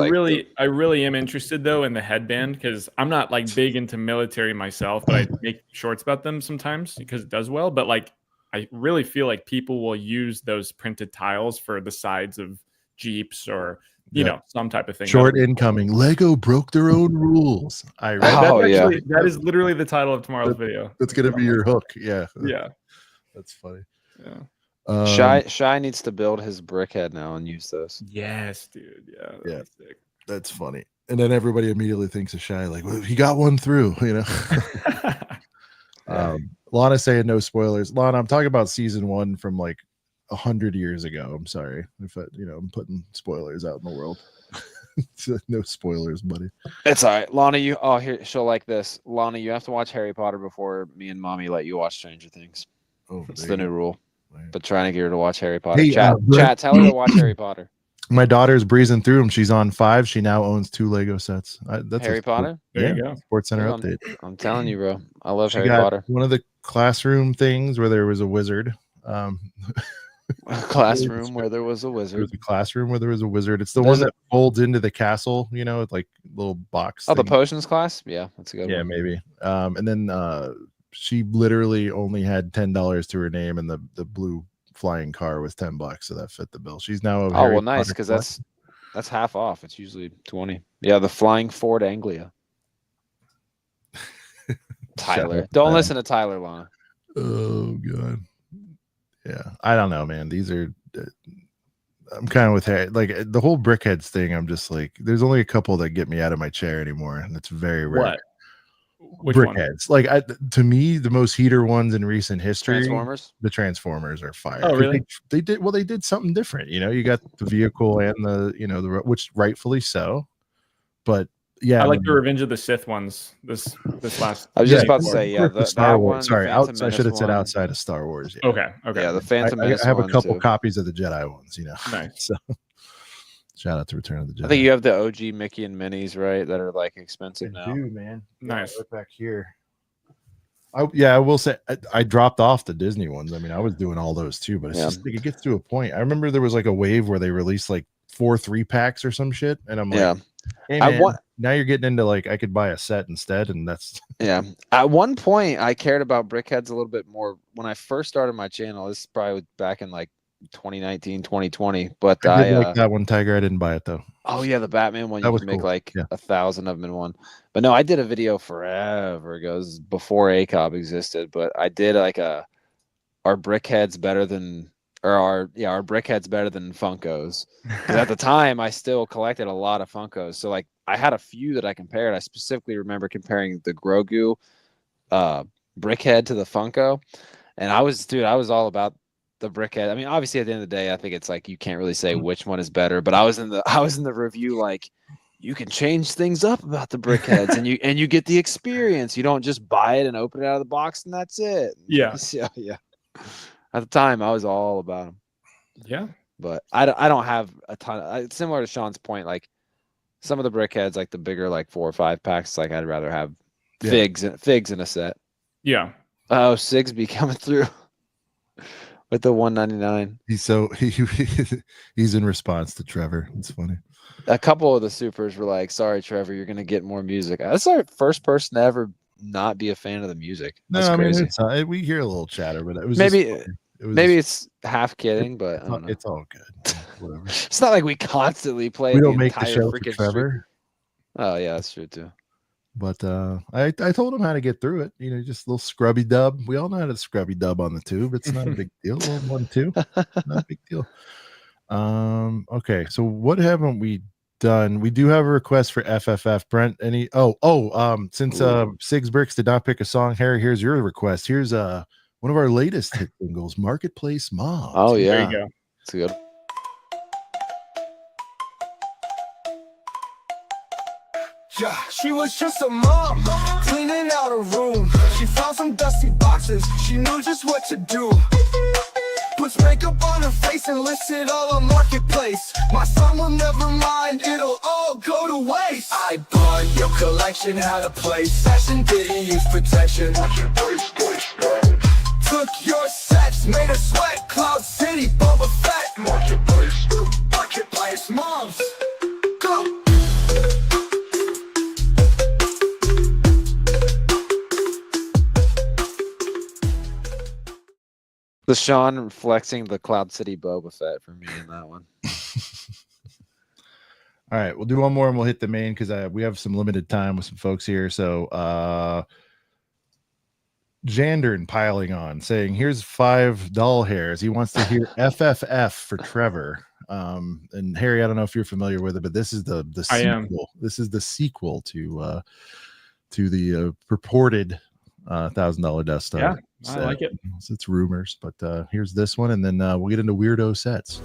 I really am interested though in the headband, because I'm not like big into military myself, but I make shorts about them sometimes because it does well. But like, I really feel like people will use those printed tiles for the sides of Jeeps or you know, some type of thing. Short incoming. Lego broke their own rules. That is literally the title of tomorrow's video. That's gonna be your hook. Yeah. Yeah. That's funny. Yeah. Shy needs to build his brickhead now and use those. Yes, dude. Yeah. Yeah. Sick. That's funny. And then everybody immediately thinks of Shy, like, well, he got one through, you know. Lana saying no spoilers. Lana, I'm talking about season 1 from like 100 years ago. I'm sorry if I'm putting spoilers out in the world. No spoilers, buddy. It's all right. Lana, here she'll like this. Lana, you have to watch Harry Potter before me and Mommy let you watch Stranger Things. Oh, it's the new rule. Right. But trying to get her to watch Harry Potter. Hey, chat, tell her to watch Harry Potter. My daughter's breezing through them. She's on 5. She now owns 2 Lego sets. That's Harry Potter. There you go. Sports Center update. I'm telling you, bro. I love She Harry got Potter. One of the classroom things where there was a wizard. A classroom where there was a wizard. There was a classroom where there was a wizard. It's the one that folds into the castle, you know, with like little box. Oh, the potions class? Yeah, that's a good one. Yeah, maybe. And then she literally only had $10 to her name, and the blue flying car was $10, so that fit the bill. She's now a well, nice, because that's half off. It's usually 20. Yeah, the flying Ford Anglia. Tyler, don't listen to Tyler, Lana. Oh god. Yeah, I don't know, man. These are I'm kind of with Harry. Like the whole Brickheads thing, I'm just like, there's only a couple that get me out of my chair anymore, and it's very rare. Which Brickheads? Like to me, the most heater ones in recent history. Transformers. The Transformers are fire. Oh, really? They did something different. You know, you got the vehicle and the which rightfully so, but. Yeah, I like the Revenge of the Sith ones. This last. I was just about to say, the Star Wars. Sorry, I should have said outside of Star Wars. Yeah. Okay. Yeah, the Phantom Menace. I have a couple too. copies of the Jedi ones. You know. Nice. So, shout out to Return of the Jedi. I think you have the OG Mickey and Minnie's, right? That are like expensive now. Dude, man. Nice. Right back here. I will say I dropped off the Disney ones. I mean, I was doing all those too, but it's just like it gets to a point. I remember there was like a wave where they released like 4 3-packs or some shit, and I'm like, hey, man, now you're getting into like I could buy a set instead, and that's At one point, I cared about Brickheads a little bit more when I first started my channel. This is probably back in like 2019, 2020. But I did like that one, Tiger. I didn't buy it though. Oh yeah, the Batman one. That You was could make cool. like 1,000 of them in one. But no, I did a video forever ago. It was before ACOB existed. But I did like our Brickheads better than. Our Brickheads better than Funkos. Because at the time, I still collected a lot of Funkos. So like I had a few that I compared. I specifically remember comparing the Grogu Brickhead to the Funko, and I was all about the brickhead. I mean, obviously at the end of the day, I think it's like you can't really say which one is better. But I was in the review like you can change things up about the brickheads and you get the experience. You don't just buy it and open it out of the box and that's it. Yeah. Yeah. At the time, I was all about them. Yeah. But I don't have a ton. Similar to Sean's point, like some of the brickheads, like the bigger, like 4 or 5 packs, like I'd rather have figs in a set. Yeah. Oh, Sigsby coming through with the 199. He's in response to Trevor. It's funny. A couple of the supers were like, "Sorry, Trevor, you're gonna get more music." That's our first person to ever not be a fan of the music. That's crazy. Mean, we hear a little chatter, but it was maybe it's half kidding, but it's all good. Whatever. It's not like we constantly play. We don't make the show for Trevor. Street. Oh yeah, that's true too. But I told him how to get through it. You know, just a little scrubby dub. We all know how to scrubby dub on the tube. It's not a big deal. 1, 2, not a big deal. Okay, so what haven't we done? We do have a request for FFF. Brent, any? Since Sigs Bricks did not pick a song, Harry, here's your request. Here's one of our latest hit singles, Marketplace Mom. Oh yeah, there you go. It's good. Yeah, she was just a mom, cleaning out a room. She found some dusty boxes, she knew just what to do. Puts makeup on her face and lists it all on Marketplace. My son will never mind, it'll all go to waste. I bought your collection, had a place. Fashion didn't use protection. Took your sets, made her sweat. Cloud City, Boba Fett. Marketplace moms, go. The Sean flexing the Cloud City Boba Fett for me in that one. All right, we'll do one more and we'll hit the main because we have some limited time with some folks here. So Jandern piling on saying, here's 5 doll hairs. He wants to hear FFF for Trevor. And Harry, I don't know if you're familiar with it, but this is the sequel. I am. This is the sequel to the purported $1,000 Death Star. Yeah, I like it. It's rumors, but here's this one, and then we'll get into weirdo sets.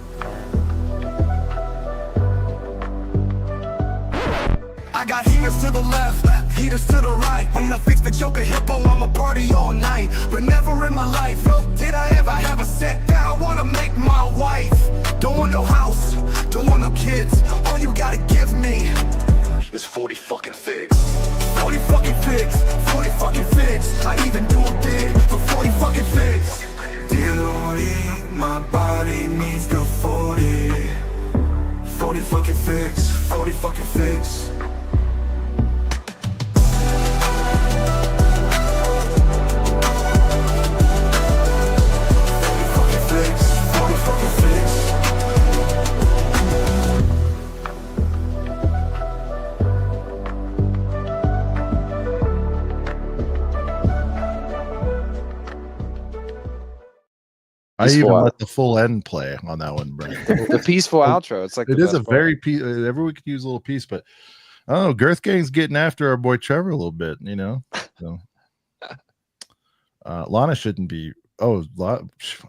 I got heaters to the left, heaters to the right. When I fix the Joker hippo, I'ma party all night. But never in my life, no, did I ever have a set that I wanna make my wife. Don't want no house, don't want no kids. All you gotta give me is 40 fucking figs. 40 fucking figs, 40 fucking figs. I even do a bid for 40 fucking figs. Dear Lordy, my body needs the 40. 40 fucking figs, 40 fucking figs. I even let the full end play on that one, Brent. The peaceful outro. It's like it is a very everyone could use a little piece, but I don't know. Girth Gang's getting after our boy Trevor a little bit, you know. So Lana shouldn't be. I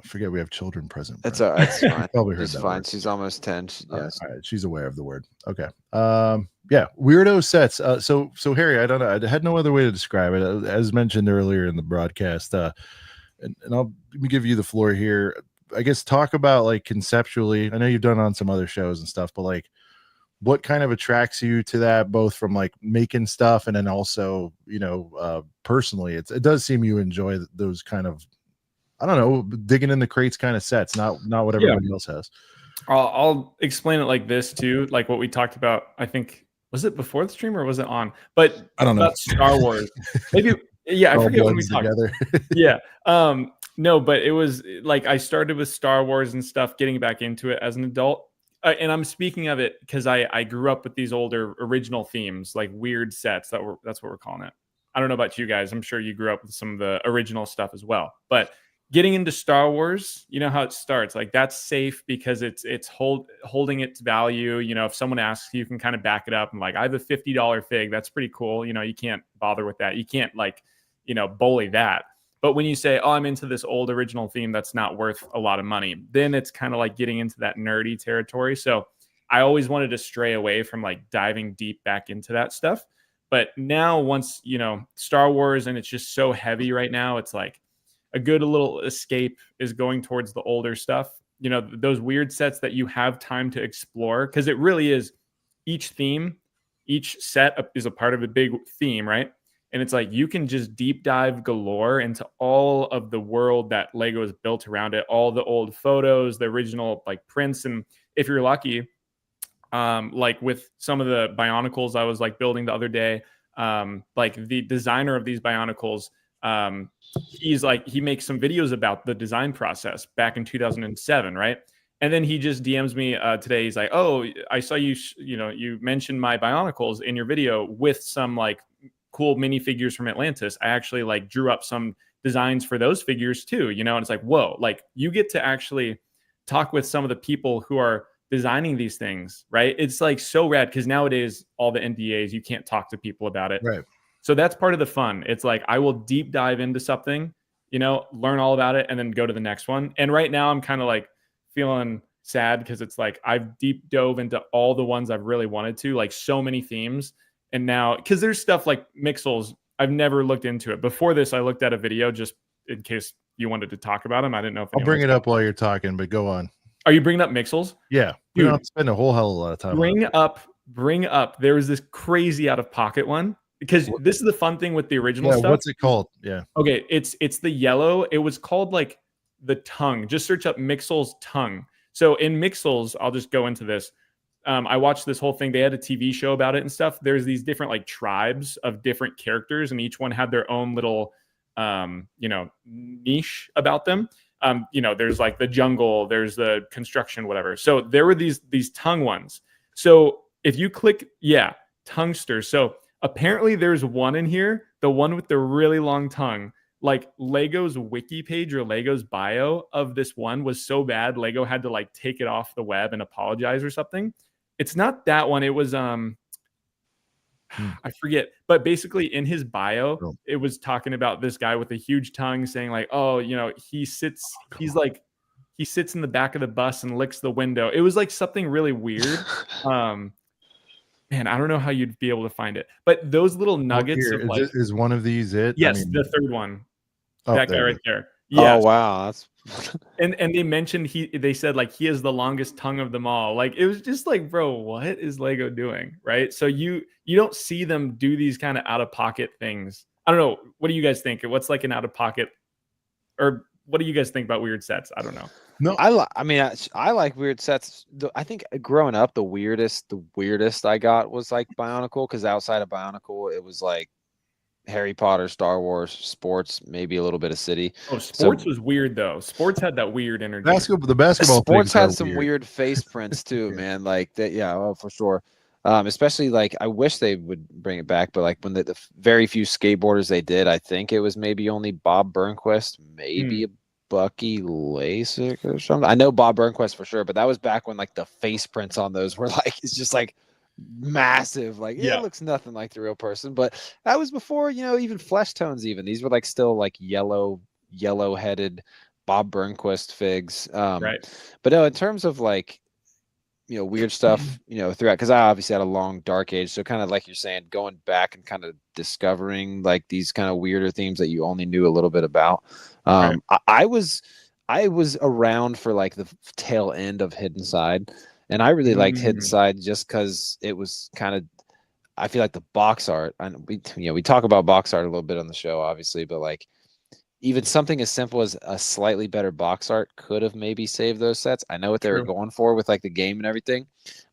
forget we have children present. It's fine. Probably heard it's that fine. word. She's almost 10. Yes. All right, she's aware of the word. Okay. Yeah, weirdo sets. So Harry, I don't know. I had no other way to describe it. As mentioned earlier in the broadcast, and let me give you the floor here. I guess talk about like conceptually. I know you've done it on some other shows and stuff, but like what kind of attracts you to that, both from like making stuff and then also, you know, personally, it does seem you enjoy those kind of, I don't know, digging in the crates kind of sets, not what everybody else has. I'll explain it like this too, like what we talked about. I think, was it before the stream or was it on? But I don't know. About Star Wars. Maybe. Yeah, I forget when we talked together. Yeah. No, but it was like I started with Star Wars and stuff, getting back into it as an adult. And I'm speaking of it because I grew up with these older original themes, like weird sets. That's what we're calling it. I don't know about you guys. I'm sure you grew up with some of the original stuff as well. But getting into Star Wars, you know how it starts. Like that's safe because it's holding its value. You know, if someone asks, you can kind of back it up and like, I have a $50 fig. That's pretty cool. You know, you can't bother with that. You can't like, you know, bully that. But when you say, oh, I'm into this old original theme that's not worth a lot of money, then it's kind of like getting into that nerdy territory. So I always wanted to stray away from like diving deep back into that stuff. But now once, Star Wars, and it's just so heavy right now, it's like a good little escape is going towards the older stuff. Those weird sets that you have time to explore, because it really is each set is a part of a big theme, right? And it's like you can just deep dive galore into all of the world that Lego has built around it, all the old photos, the original like prints. And if you're lucky, like with some of the Bionicles I was like building the other day, like the designer of these Bionicles, he makes some videos about the design process back in 2007, right? And then he just DMs me today. He's like, "Oh, I saw you. You mentioned my Bionicles in your video with some like cool minifigures from Atlantis. I actually like drew up some designs for those figures too. And it's like, whoa, like you get to actually talk with some of the people who are designing these things, right? It's like so rad because nowadays all the NDAs, you can't talk to people about it, right? So that's part of the fun. It's like I will deep dive into something, learn all about it, and then go to the next one. And right now I'm kind of like feeling sad because it's like I've deep dove into all the ones I've really wanted to, like so many themes. And now, because there's stuff like Mixels, I've never looked into it. Before this, I looked at a video just in case you wanted to talk about them. I didn't know if I'll bring it up while you're talking, but go on. Are you bringing up Mixels? Yeah. We don't have to spend a whole hell of a lot of time. Bring up. There was this crazy out of pocket one. Because this is the fun thing with the original stuff. What's it called? Yeah. Okay, it's the yellow. It was called like the tongue. Just search up Mixels tongue. So in Mixels, I'll just go into this. I watched this whole thing. They had a TV show about it and stuff. There's these different like tribes of different characters, and each one had their own little niche about them. There's like the jungle, there's the construction, whatever. So there were these tongue ones. So if you click, Tungsters. So apparently there's one in here, the one with the really long tongue. Like Lego's wiki page or Lego's bio of this one was so bad, Lego had to like take it off the web and apologize or something. It's not that one. It was I forget, but basically in his bio, it was talking about this guy with a huge tongue saying like, oh, he sits in the back of the bus and licks the window. It was like something really weird. Man, I don't know how you'd be able to find it, but those little nuggets of like, is one of these it? Yes, the third one. That guy right there. Yes. Oh wow, that's and they mentioned they said like he has the longest tongue of them all. Like it was just like, bro, what is Lego doing? Right? So you don't see them do these kind of out of pocket things. I don't know. What do you guys think? What's like an out of pocket, or what do you guys think about weird sets? I don't know. No, I like weird sets. I think growing up, the weirdest I got was like Bionicle, because outside of Bionicle, it was like Harry Potter, Star Wars, sports, maybe a little bit of City. Oh, sports was weird though. Sports had that weird energy. The basketball. Sports had some weird face prints too, man. Like that, for sure. Especially like I wish they would bring it back, but like when the very few skateboarders they did, I think it was maybe only Bob Burnquist, maybe a Bucky Lasik or something. I know Bob Burnquist for sure, but that was back when like the face prints on those were like it's just like massive. Like it looks nothing like the real person, but that was before even flesh tones. Even these were like still like yellow headed Bob Burnquist figs. Right. But no, in terms of like weird stuff throughout, because I obviously had a long dark age, so kind of like you're saying, going back and kind of discovering like these kind of weirder themes that you only knew a little bit about. Right. I was around for like the tail end of Hidden Side, and I really liked Hidden Side just because it was kind of, I feel like the box art, and we talk about box art a little bit on the show obviously, but like even something as simple as a slightly better box art could have maybe saved those sets. I know what they were going for with like the game and everything,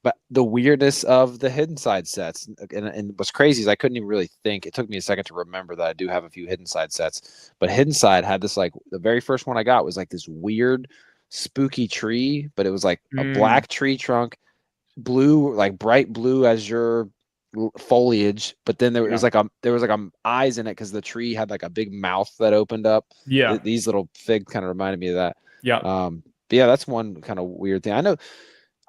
but the weirdness of the Hidden Side sets, and what's crazy is I couldn't even really think. It took me a second to remember that I do have a few Hidden Side sets, but Hidden Side had this, like the very first one I got was like this weird spooky tree, but it was like a black tree trunk, blue, like bright blue azure foliage, but then there was like eyes in it because the tree had like a big mouth that opened up. These little fig kind of reminded me of that. But that's one kind of weird thing. I know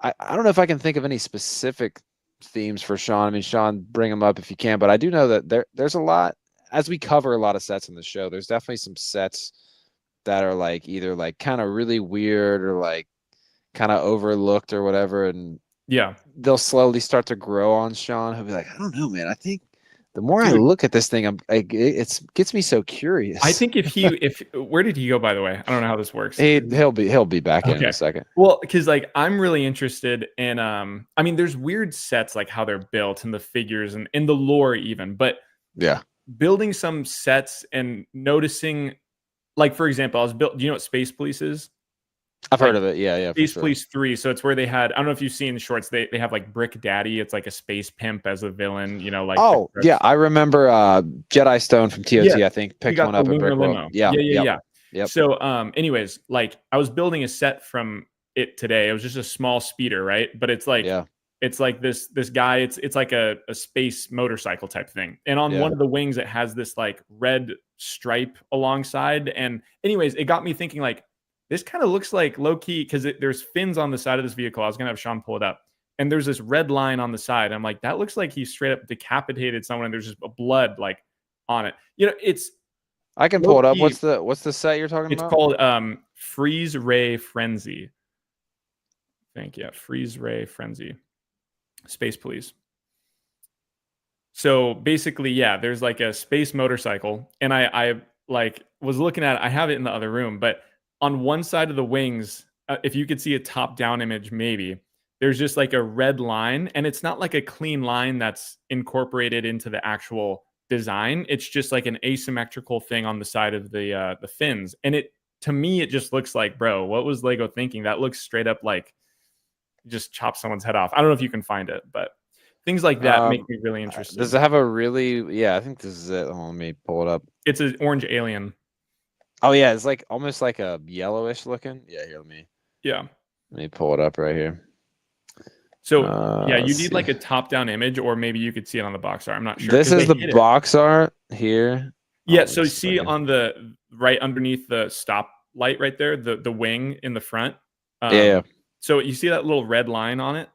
I don't know if I can think of any specific themes for Sean. I mean, Sean, bring them up if you can, but I do know that there's a lot as we cover a lot of sets in the show, there's definitely some sets that are like either like kind of really weird or like kind of overlooked or whatever, and Yeah. they'll slowly start to grow on Sean. He'll be like, I don't know, man. I think the more I Dude. look at this thing, it gets me so curious. I think if where did he go, by the way? I don't know how this works. he'll be back in Okay. a second. Well, because like I'm really interested in I mean, there's weird sets like how they're built and the figures and in the lore even, but Yeah. building some sets and noticing, like for example, I was built. Do you know what Space Police is? I've heard of it. Yeah, for Space sure. Police 3. So it's where they had, I don't know if you've seen the shorts, they have like Brick Daddy. It's like a space pimp as a villain, you know, like Oh, yeah, I remember Jedi Stone from TOT, Yeah, I think, he picked got one up the at lunar BrickWorld. limo. Yeah. Yep. So anyways, like I was building a set from it today. It was just a small speeder, right? But it's like it's like this guy, it's like a space motorcycle type thing. And on one of the wings, it has this like red stripe alongside. And anyways, it got me thinking like, this kind of looks like low key because there's fins on the side of this vehicle. I was gonna have Sean pull it up, and there's this red line on the side. I'm like, that looks like he straight up decapitated someone, and there's just blood like on it. You know, it's. I can pull it up. What's the set you're talking about? It's called Freeze Ray Frenzy. Thank you. Freeze Ray Frenzy. Space Police. So basically, yeah, there's like a space motorcycle, and I like was looking at it. I have it in the other room, but on one side of the wings, if you could see a top-down image, maybe there's just like a red line, and it's not like a clean line that's incorporated into the actual design. It's just like an asymmetrical thing on the side of the fins, and to me it just looks like, bro, what was Lego thinking? That looks straight up like just chop someone's head off. I don't know if you can find it, but things like that make me really interested. Does it have a really? Yeah, I think this is it. Let me pull it up. It's an orange alien. Oh yeah, it's like almost like a yellowish looking. Yeah, here let me pull it up right here. So yeah, you need like a top-down image, or maybe you could see it on the box art. I'm not sure. This is the box art here. Yeah, so see on the right underneath the stop light right there, the wing in the front. Yeah. So you see that little red line on it?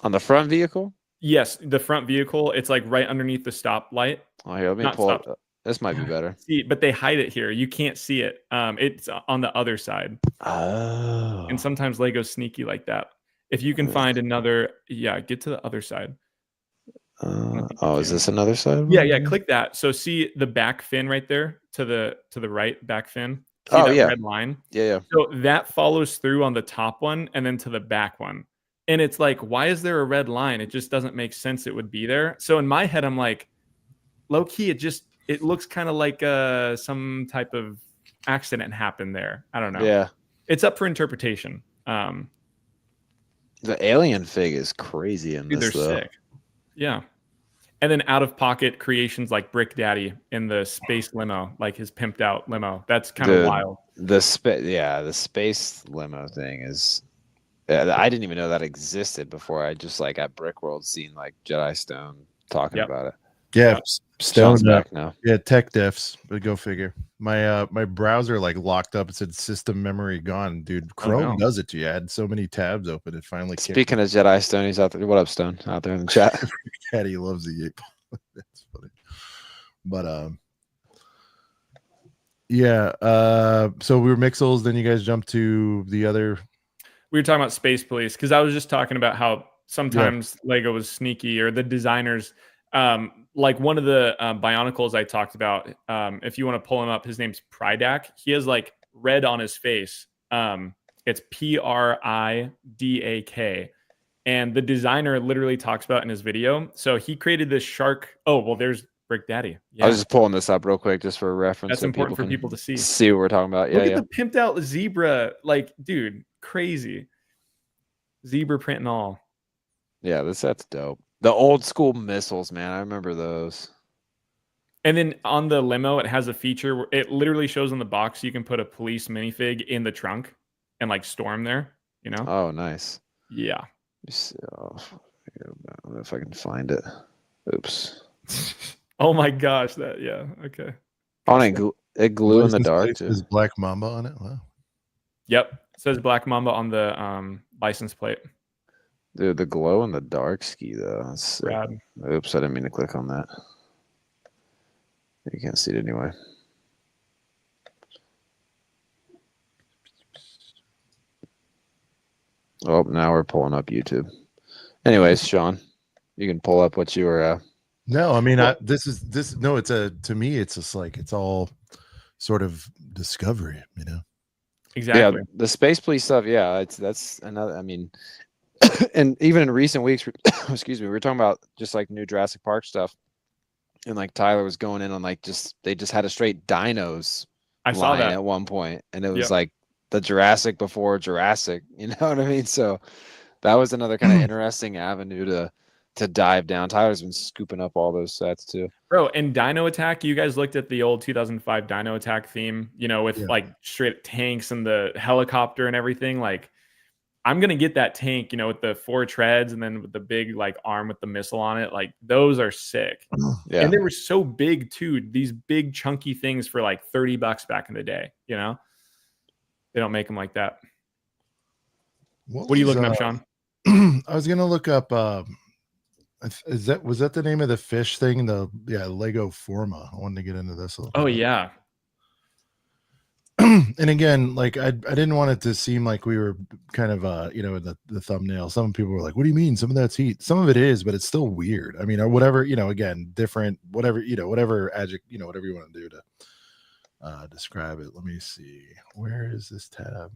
On the front vehicle? Yes, the front vehicle. It's like right underneath the stop light. Oh, here, let me pull it up. This might be better. See, but they hide it here. You can't see it. It's on the other side. Oh. And sometimes Lego's sneaky like that. If you can find another, get to the other side. Is this another side? Yeah. Click that. So see the back fin right there to the right back fin. See that red line? Yeah. So that follows through on the top one and then to the back one. And it's like, why is there a red line? It just doesn't make sense it would be there. So in my head, I'm like, low key, it looks kind of like some type of accident happened there. I don't know. Yeah. It's up for interpretation. The alien fig is crazy in this, they're sick. Yeah. And then out of pocket creations like Brick Daddy in the space limo, like his pimped out limo. That's kind of wild. The space limo thing is. I didn't even know that existed before. I just like at BrickWorld seen like Jedi Stone talking about it. Yeah, Stone's back now. Yeah, tech diffs, but go figure. My browser like locked up. It said system memory gone, dude. Chrome does it to you. I had so many tabs open. It finally. Speaking of Jedi Stone, he's out there. What up, Stone? Out there in the chat. Caddy loves the ape. That's funny. But yeah. So we were Mixels. Then you guys jumped to the other. We were talking about Space Police because I was just talking about how sometimes Lego was sneaky, or the designers. Like one of the Bionicles I talked about, if you want to pull him up, his name's Pridak. He has like red on his face. It's Pridak. And the designer literally talks about in his video. So he created this shark. Oh, well, there's Brick Daddy. Yeah. I was just pulling this up real quick just for a reference. That's important for people to see. See what we're talking about. Yeah, Look at the pimped out zebra. Like, dude, crazy. Zebra print and all. Yeah, this set's dope. The old school missiles, man. I remember those. And then on the limo, it has a feature where it literally shows on the box you can put a police minifig in the trunk and like storm there, you know? Oh, nice. Yeah. So, I don't know if I can find it. Oops. Oh my gosh. Okay. On it glue in the dark. Is Black Mamba on it? Wow. Yep. It says Black Mamba on the license plate. Dude, the glow in the dark ski though. Rad. Oops, I didn't mean to click on that. You can't see it anyway. Oh, now we're pulling up YouTube. Anyways, Sean, you can pull up what you were. No, I mean, no, to me, it's just like, it's all sort of discovery, you know? Exactly. Yeah, the Space Police stuff. Yeah, that's another. I mean, and even in recent weeks, excuse me, we were talking about just like new Jurassic Park stuff, and like Tyler was going in on like they just had a straight dinos I saw line that at one point, and it was Yep. like the Jurassic before Jurassic. You know what I mean? So that was another kind of interesting avenue to dive down. Tyler's been scooping up all those sets too. Bro, and Dino Attack, you guys looked at the old 2005 Dino Attack theme, you know, with like straight tanks and the helicopter and everything. Like, I'm going to get that tank, you know, with the 4 treads and then with the big like arm with the missile on it. Like, those are sick. Yeah. And they were so big too. These big chunky things for like $30 back in the day, you know? They don't make them like that. What are you looking up, Sean? I was going to look up, was that the name of the fish thing? Lego Forma. I wanted to get into this a little Oh, bit. yeah. And again, like I didn't want it to seem like we were kind of you know, the thumbnail. Some people were like, what do you mean? Some of that's heat. Some of it is, but it's still weird. I mean, or whatever, you know, again, different, whatever, you know, whatever adjective, you know, whatever you want to do to describe it. Let me see. Where is this tab?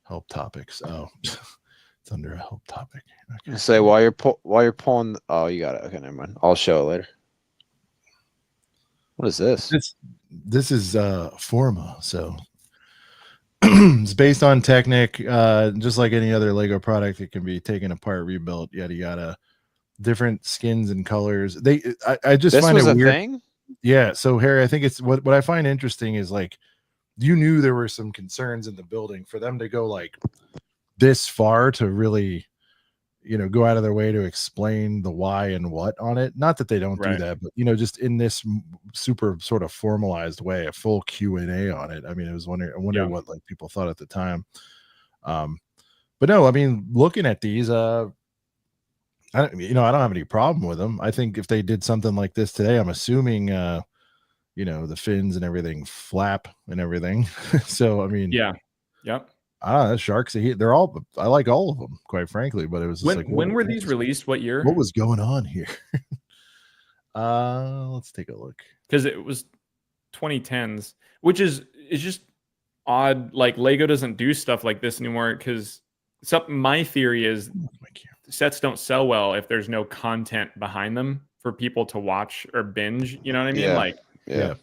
Help topics. Oh, it's under a help topic. Okay. Say while you're pulling. Oh, you got it. Okay, never mind. I'll show it later. What is this? This is Forma. So it's based on Technic, just like any other Lego product. It can be taken apart, rebuilt, yada yada. Different skins and colors. I just This find was it a weird. thing? Yeah. So Harry, I think it's what I find interesting is like, you knew there were some concerns in the building for them to go like this far to really, you know, go out of their way to explain the why and what on it. Not that they don't do that, but you know, just in this super sort of formalized way, a full Q&A on it. I mean, I wonder what like people thought at the time. But no, I mean, looking at these, I don't have any problem with them. I think if they did something like this today, I'm assuming, you know, the fins and everything flap and everything. So, I mean, yeah. Yep. Sharks, they're all, I like all of them, quite frankly, but it was just when were these released? What year? What was going on here? Let's take a look. Because it was 2010s, which is just odd. Like Lego doesn't do stuff like this anymore because my theory is sets don't sell well if there's no content behind them for people to watch or binge. You know what I mean? Yeah. Like, Yeah.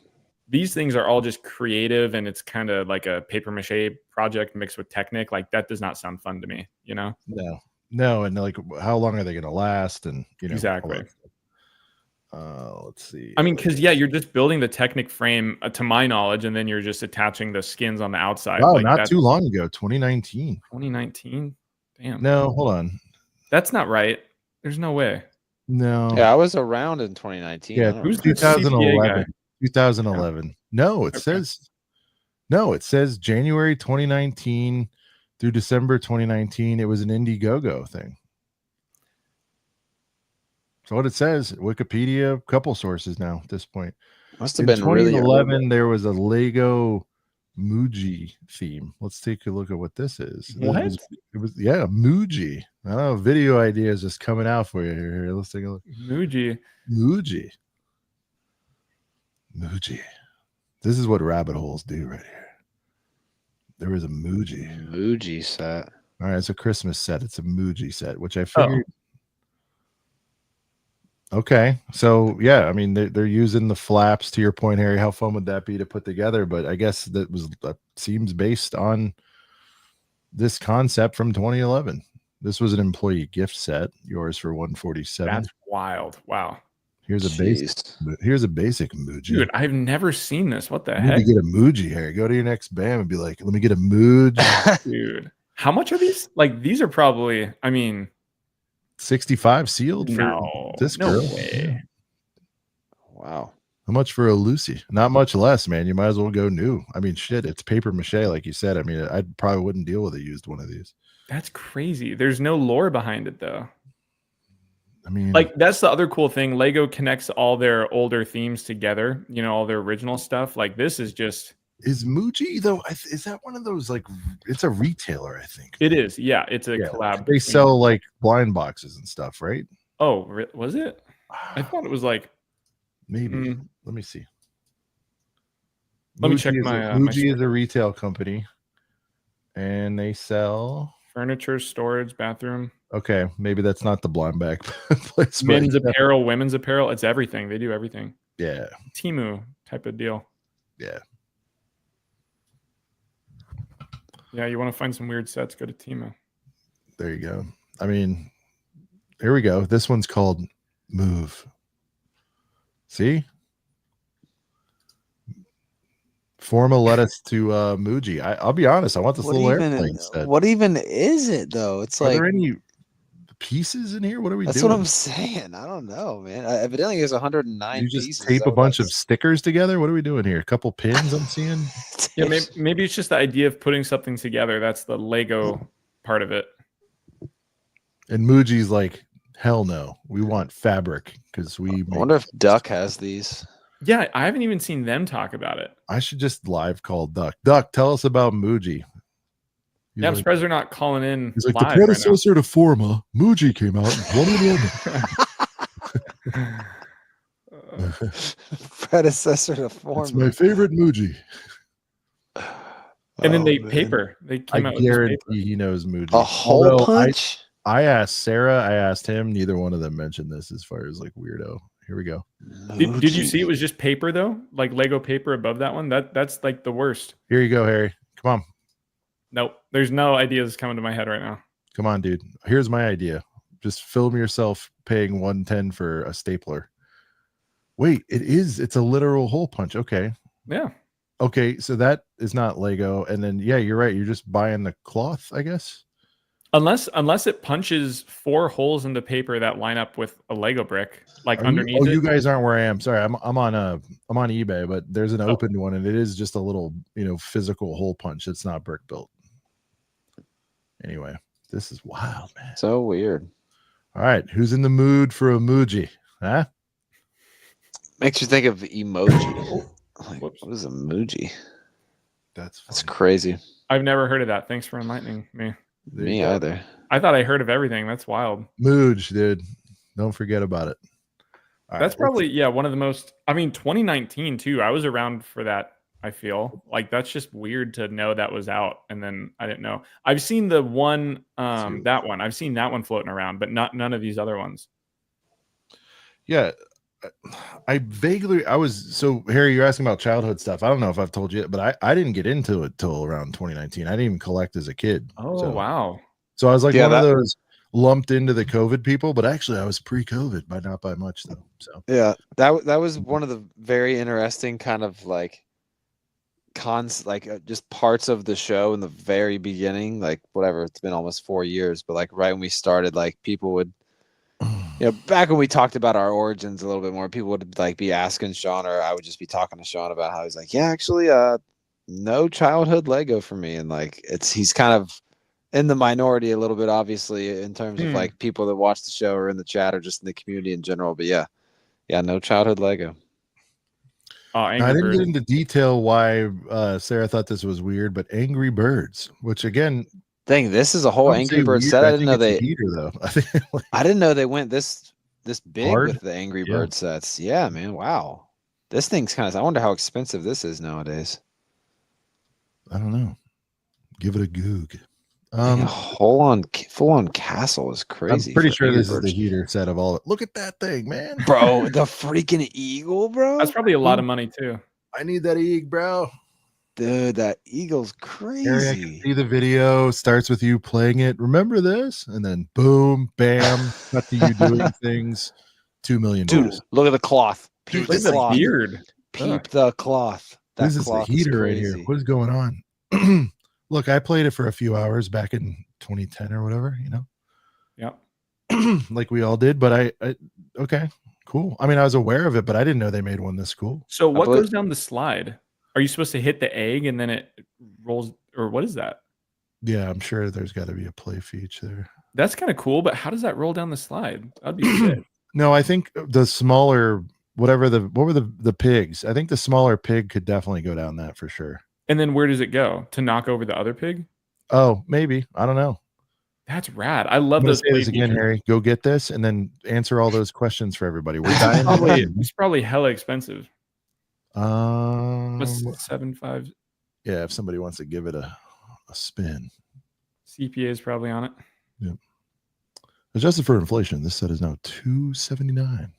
These things are all just creative and it's kind of like a paper mache project mixed with Technic. Like that does not sound fun to me, you know? No. And like, how long are they going to last? And you know, exactly. Let's see. I mean, because you're just building the Technic frame to my knowledge, and then you're just attaching the skins on the outside. Wow, like not too long ago, 2019. 2019. Damn. No, hold on. That's not right. There's no way. No. Yeah, I was around in 2019. Yeah, who's the CPA guy? 2011. No, it says January 2019 through December 2019. It was an Indiegogo thing. So what it says, Wikipedia, couple sources now at this point. Must have been 2011. Really there was a Lego Muji theme. Let's take a look at what this is. What? It was Muji. I don't know. Video ideas just coming out for you here. Let's take a look. Muji. This is what rabbit holes do right here. There was a Muji set. All right, it's a Christmas set. It's a Muji set, which I figured. Okay, so yeah, I mean they're using the flaps. To your point, Harry, how fun would that be to put together? But I guess that seems based on this concept from 2011. This was an employee gift set. Yours for $147. That's wild. Wow. Here's a basic Muji. Dude, I've never seen this. What the you heck? need to get a Muji, Harry. Go to your next BAM and be like, let me get a Muji. Dude, how much are these? Like these are probably, I mean, 65 sealed for this girl. No way. Wow. How much for a Lucy? Not much less, man. You might as well go new. I mean, shit, it's paper mache, like you said. I mean, I probably wouldn't deal with a used one of these. That's crazy. There's no lore behind it, though. I mean, Like that's the other cool thing. Lego connects all their older themes together. You know, all their original stuff. Like this is just. is Muji though? Is that one of those like? It's a retailer, I think. It is. Yeah, it's a collab. They between- sell like blind boxes and stuff, right? Oh, was it? I thought it was like. Maybe. Let me see. Let me check my. Muji is a retail company, and they sell Furniture, storage, bathroom. Okay, maybe that's not the blind bag place. Men's apparel, women's apparel. It's everything. They do everything. Yeah. Temu type of deal. Yeah. Yeah, you want to find some weird sets, go to Temu. There you go. I mean, here we go. This one's called Move. See? Forma led us to Muji. I'll be honest, I want this little airplane set. What even is it though? It's Are like there any pieces in here? What are we that's doing? what I'm saying. I don't know, man. Evidently, there's 109. You just pieces. tape a Oh, bunch of that's- stickers together. What are we doing here? A couple pins I'm seeing. Yeah, maybe it's just the idea of putting something together. That's the Lego part of it. And Muji's like, hell no. We want fabric because we. I wonder if Duck has these. Yeah, I haven't even seen them talk about it. I should just live call Duck. Duck, tell us about Muji. Yeah, I'm surprised they're not calling in. He's like, live the predecessor to Forma, Muji came out and won it. Predecessor to Forma. It's my favorite Muji. And then they man. paper. They I came out with this guarantee paper. he knows Muji. A hole Although punch. I asked Sarah, I asked him. Neither one of them mentioned this as far as like weirdo. Here we go. Did you see it was just paper though? Like Lego paper above that one? That's like the worst. Here you go, Harry. Come on. Nope. There's no ideas coming to my head right now. Come on, dude. Here's my idea. Just film yourself paying $110 for a stapler. Wait, it's a literal hole punch. Okay. Yeah. Okay, so that is not Lego. And then yeah, you're right. You're just buying the cloth, I guess. Unless it punches 4 holes in the paper that line up with a Lego brick, like underneath. You guys aren't where I am. Sorry, I'm on eBay, but there's an open one, and it is just a little, physical hole punch. It's not brick built. Anyway, this is wild, man. So weird. All right, who's in the mood for a Muji? Huh? Makes you think of emoji. Like, Whoops. what is emoji? That's Crazy. I've never heard of that. Thanks for enlightening me. Me either. I thought I heard of everything. That's wild. Muj, dude. Don't forget about it. All That's right, probably one of the most. I mean, 2019 too. I was around for that. I feel like that's just weird to know that was out, and then I didn't know. I've seen the one, that one. I've seen that one floating around, but none of these other ones. Yeah. So Harry, you're asking about childhood stuff. I don't know if I've told you, but I didn't get into it till around 2019. I didn't even collect as a kid. Oh wow. So I was like Yeah, one of those lumped into the COVID people, but actually I was pre-COVID, by not by much though. So Yeah, that was one of the very interesting kind of like just parts of the show in the very beginning. Like whatever, it's been almost 4 years, but like right when we started, like people would. Back when we talked about our origins a little bit more, people would like be asking Sean, or I would just be talking to Sean about how he's like, yeah, actually, no childhood Lego for me, and like he's kind of in the minority a little bit, obviously, in terms of like people that watch the show or in the chat or just in the community in general. But yeah, no childhood Lego. Oh, I didn't get into detail why Sarah thought this was weird, but Angry Birds, which again. Dang, this is a whole I Angry Birds set. I didn't know they. Heater, though. I didn't know they went this big hard? with the Angry Bird sets. Yeah, man. Wow, this thing's kind of. I wonder how expensive this is nowadays. I don't know. Give it a goog. Full on castle is crazy. I'm pretty for sure Angry this is Birds. the heater set of all. Look at that thing, man. Bro, the freaking eagle, bro. That's probably a lot of money too. I need that egg, bro. Dude, that eagle's Harry, I can crazy. see the video starts with you playing it. Remember this? And then boom, bam, cut to you doing things. $2 million. Dude, look at the cloth. Peep Look the at the cloth. beard. Peep the cloth. That This is the cloth heater right here. crazy. What is going on? Look, I played it for a few hours back in 2010 or whatever, Yeah. like we all did. But I okay, cool. I mean, I was aware of it, but I didn't know they made one this cool. So what believe- goes down the slide? Are you supposed to hit the egg and then it rolls, or what is that? Yeah, I'm sure there's got to be a play feature there. That's kind of cool, but how does that roll down the slide? That'd be sick. No, I think the smaller, what were the pigs? I think the smaller pig could definitely go down that for sure. And then where does it go? To knock over the other pig? Oh, maybe. I don't know. That's rad. I love I'm gonna those. say this again, Harry. Go get this and then answer all those questions for everybody. We're dying. It's probably hella expensive. What's 7.5? Yeah, if somebody wants to give it a spin. CPA is probably on it. Yep. Adjusted for inflation, this set is now $279.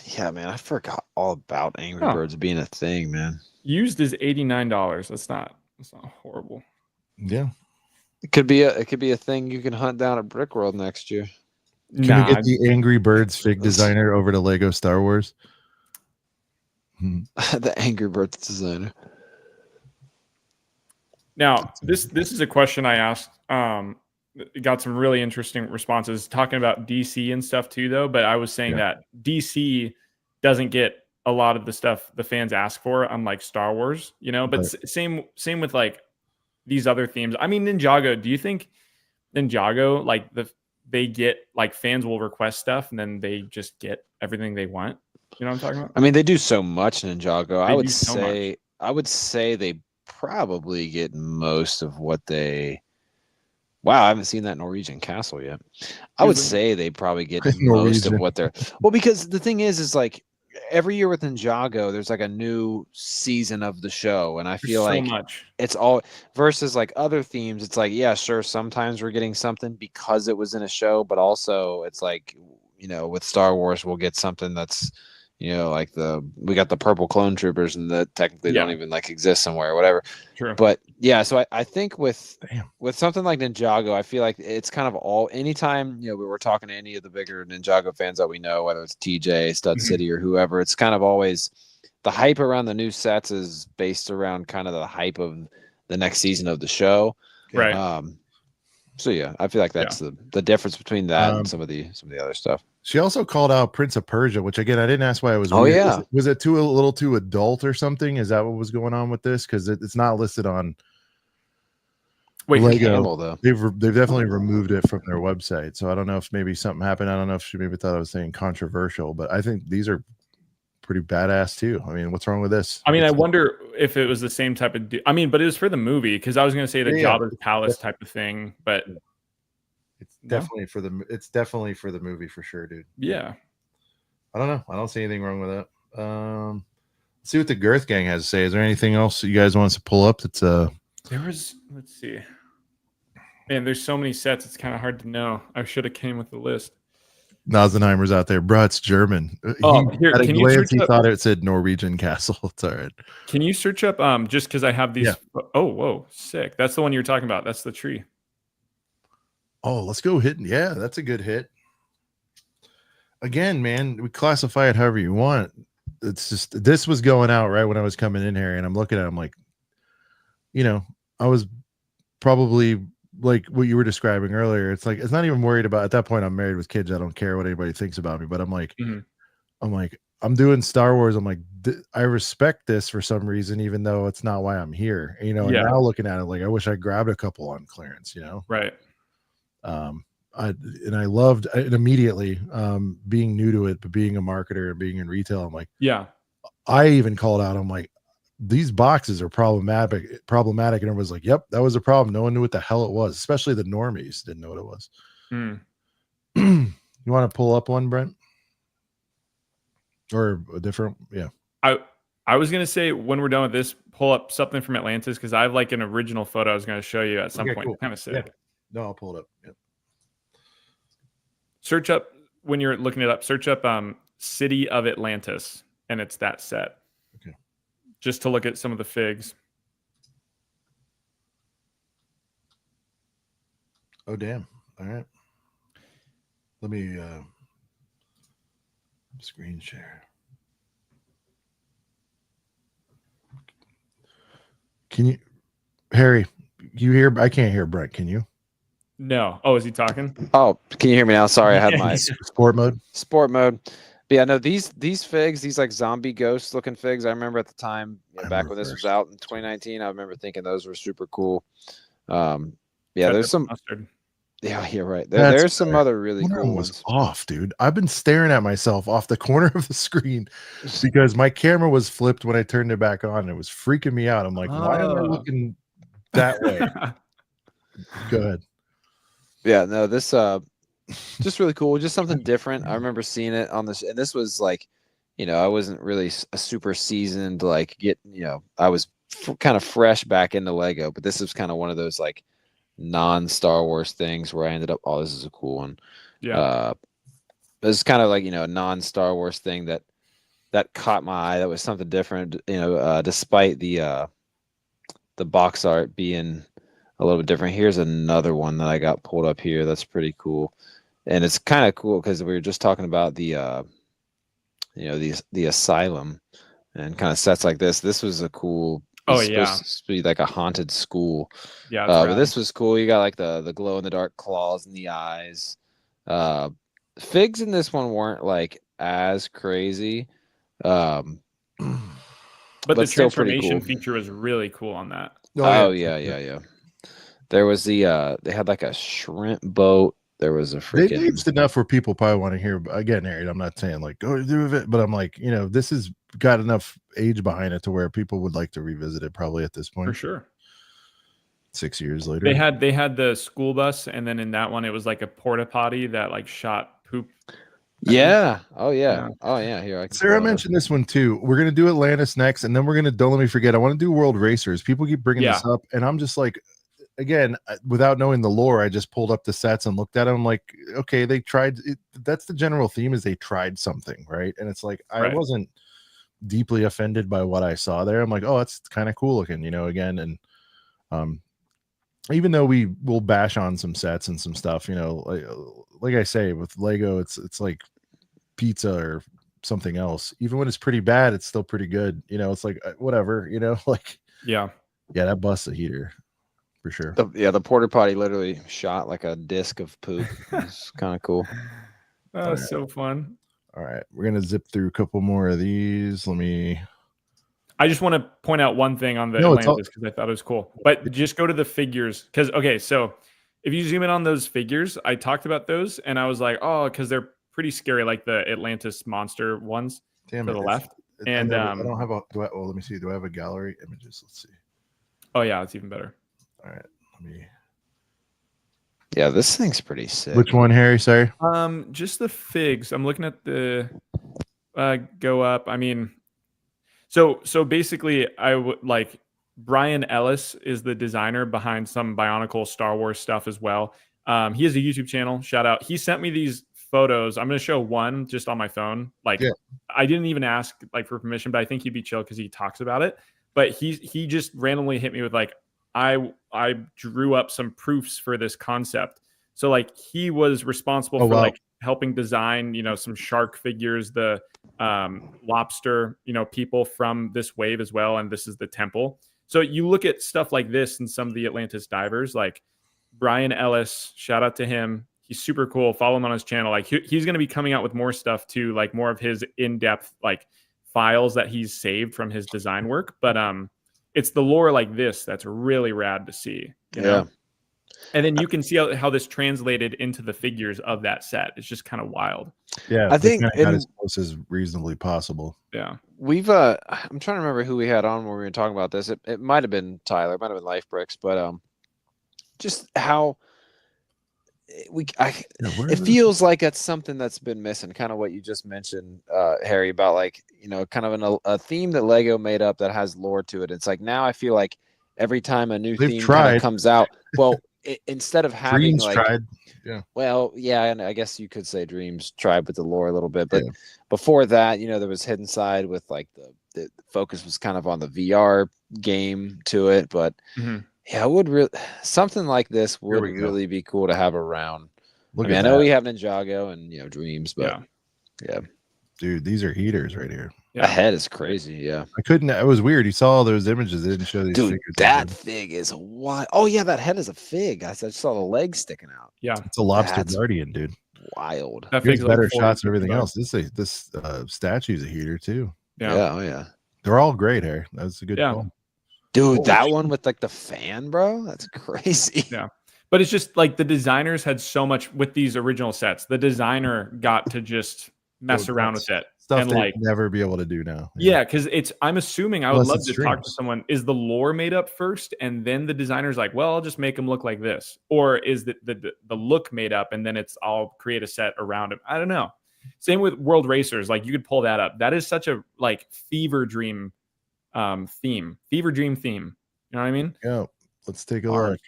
Yeah, man, I forgot all about Angry Birds being a thing, man. Used is $89. That's not horrible. Yeah. It could be a thing you can hunt down at BrickWorld next year. Can we get the Angry Birds fig designer over to Lego Star Wars? The Angry Birds designer. Now, this is a question I asked. Got some really interesting responses talking about DC and stuff too, though. But I was saying that DC doesn't get a lot of the stuff the fans ask for, unlike Star Wars, you know. But same with like these other themes. I mean, Ninjago. Do you think Ninjago, like they get like fans will request stuff and then they just get everything they want? You know what I'm talking about? I mean, they do so much Ninjago. I would say they probably get most of what they. Wow, I haven't seen that Norwegian castle yet. I would say they probably get most of what they're. Well, because the thing is like every year with Ninjago, there's like a new season of the show, and I feel like it's all versus like other themes. It's like, yeah, sure, sometimes we're getting something because it was in a show, but also it's like, you know, with Star Wars, we'll get something that's, you know, like we got the purple clone troopers and that technically don't even like exist somewhere or whatever. True. But yeah, so I think with something like Ninjago, I feel like it's kind of anytime, you know, we were talking to any of the bigger Ninjago fans that we know, whether it's TJ, Stud City, or whoever, it's kind of always the hype around the new sets is based around kind of the hype of the next season of the show. Right. So yeah, I feel like that's the difference between that and some of the other stuff. She also called out Prince of Persia, which again I didn't ask why it was. Oh weird. yeah, was it a little too adult or something? Is that what was going on with this? Because it's not listed on. Wait, Lego. Camel, though. They've definitely removed it from their website, so I don't know if maybe something happened. I don't know if she maybe thought I was saying controversial, but I think these are pretty badass too. I mean, what's wrong with this? I mean, I wonder if it was the same type of. I mean, but it was for the movie because I was going to say the Jabba's Palace type of thing, but. It's definitely for the. It's definitely for the movie for sure, dude. Yeah. I don't know. I don't see anything wrong with that. Let's see what the Girth Gang has to say. Is there anything else that you guys want us to pull up? That's There was. Let's see. Man, there's so many sets. It's kind of hard to know. I should have came with the list. Nasenheimer's out there, bro. It's German. Oh, here, at a can glance, you search he up, thought it said Norwegian castle. It's all right. Can you search up just because I have these? Yeah. Oh, whoa, sick. That's the one you're talking about. That's the tree. Oh, let's go hit. Yeah, that's a good hit. Again, man, we classify it however you want. It's just this was going out right when I was coming in here, and I'm looking at it, I'm like, you know, I was probably like what you were describing earlier. It's like it's not even worried about at that point. I'm married with kids. I don't care what anybody thinks about me, but I'm like, I'm doing Star Wars. I'm like, I respect this for some reason, even though it's not why I'm here. You know, and now looking at it, like I wish I grabbed a couple on clearance. You know, right. I loved it immediately being new to it, but being a marketer and being in retail, I'm like, I even called out, I'm like, these boxes are problematic, and everyone's like, yep, that was a problem. No one knew what the hell it was, especially the normies didn't know what it was. You want to pull up one, Brent, or a different? I was gonna say when we're done with this, pull up something from Atlantis because I have like an original photo I was gonna show you at some point. Cool. Kind of sick. Yeah. No, I'll pull it up. Yep. Search up when you're looking it up. Search up City of Atlantis, and it's that set. Okay. Just to look at some of the figs. Oh damn! All right. Let me screen share. Can you, Harry? You hear? I can't hear Brent. Can you? No. Oh, is he talking? Oh, can you hear me now? Sorry, I had my sport mode. Sport mode. But yeah, no, these figs, these like zombie ghost looking figs, I remember at the time, back when this was out in 2019, I remember thinking those were super cool. Yeah, there's some mustard. Yeah, you're right. There's some other really cool ones. Off, dude. I've been staring at myself off the corner of the screen because my camera was flipped when I turned it back on. It was freaking me out. I'm like, why am I looking that way? Go ahead. Yeah, no, this just really cool, just something different. I remember seeing it on this, and this was like, I wasn't really a super seasoned, like I was kind of fresh back into Lego, but this was kind of one of those like non-Star Wars things where I ended up, oh, this is a cool one. Yeah. It's kind of like, a non-Star Wars thing that caught my eye. That was something different, despite the box art being a little bit different. Here's another one that I got pulled up here. That's pretty cool. And it's kind of cool because we were just talking about the asylum and kind of sets like this. This was a cool, supposed to be like a haunted school. Yeah, but this was cool. You got like the glow in the dark claws in the eyes. Figs in this one weren't like as crazy, but the transformation feature was really cool on that. Yeah. There was they had like a shrimp boat. There was a freaking. They've aged enough where people probably want to hear again, Harry. I'm not saying like go do with it, but I'm like, this has got enough age behind it to where people would like to revisit it probably at this point. For sure. 6 years later. They had the school bus, and then in that one it was like a porta potty that like shot poop. Yeah. Oh yeah. Oh yeah. Here, Sarah mentioned this one too. We're gonna do Atlantis next, and then we're gonna don't let me forget. I want to do World Racers. People keep bringing this up, and I'm just like, again, without knowing the lore, I just pulled up the sets and looked at them. I'm like, okay, they tried. That's the general theme, is they tried something, right? And it's like I wasn't deeply offended by what I saw there. I'm like, oh, that's kind of cool looking, again, and even though we will bash on some sets and some stuff, like I say with Lego, it's like pizza or something else. Even when it's pretty bad, it's still pretty good. It's like whatever, like yeah, that busts a heater for sure. The porta potty literally shot like a disc of poop. It's kind of cool. That was so fun. All right, we're gonna zip through a couple more of these. I just want to point out one thing on the Atlantis because I thought it was cool. But just go to the figures because so if you zoom in on those figures, I talked about those and I was like, oh, because they're pretty scary, like the Atlantis monster ones to the left. And I don't have let me see. Do I have a gallery images? Let's see. Oh yeah, it's even better. All right, let me. Yeah, this thing's pretty sick. Which one, Harry? Sorry. Just the figs. I'm looking at the go up. I mean, so basically, I would like Brian Ellis is the designer behind some Bionicle Star Wars stuff as well. He has a YouTube channel. Shout out. He sent me these photos. I'm going to show one just on my phone. I didn't even ask like for permission, but I think he'd be chill because he talks about it. But he just randomly hit me with like, I drew up some proofs for this concept. So like he was responsible for like helping design, some shark figures, the lobster, people from this wave as well. And this is the temple. So you look at stuff like this and some of the Atlantis divers, like Brian Ellis, shout out to him. He's super cool. Follow him on his channel. Like he's going to be coming out with more stuff too, like more of his in-depth like files that he's saved from his design work. But it's the lore like this that's really rad to see. You know? And then you can see how this translated into the figures of that set. It's just kind of wild. Yeah, I think as close as reasonably possible. Yeah, we've. I'm trying to remember who we had on when we were talking about this. It might have been Tyler, it might have been Life Bricks, but just how it feels like it's something that's been missing. Kind of what you just mentioned, Harry, about like kind of a theme that Lego made up that has lore to it. It's like now I feel like every time a new theme kind of comes out, well. Instead of having Dreams like, tried. And I guess you could say Dreams tried with the lore a little bit, but before that, there was Hidden Side with like the focus was kind of on the VR game to it, but it would really something like this would really be cool to have around. I know we have Ninjago and Dreams, but yeah, dude, these are heaters right here. The head is crazy. Yeah, I couldn't. It was weird. You saw all those images. They didn't show these. Dude, that fig is what? Oh yeah, that head is a fig. I just saw the legs sticking out. Yeah, it's a lobster guardian, dude. wild. That Gives fig's better like 40, shots and everything 50 else. This statue's a heater too. Yeah. Yeah, oh yeah. They're all great, Harry. That's a good Yeah. call. Dude, Holy that shit. one with like the fan, bro. That's crazy. Yeah. But it's just like the designers had so much with these original sets. The designer got to just mess Go around nuts. with it. Stuff And they'd like, never be able to do now. yeah, because I'm assuming I would Unless love it's to talk to streams. someone. Is the lore made up first, and then the designer's like, well, I'll just make him look like this, or is the look made up, and then I'll create a set around him? I don't know. Same with World Racers. Like you could pull that up. That is such a like fever dream theme. Fever dream theme. You know what I mean? Yeah. Let's take a Hard.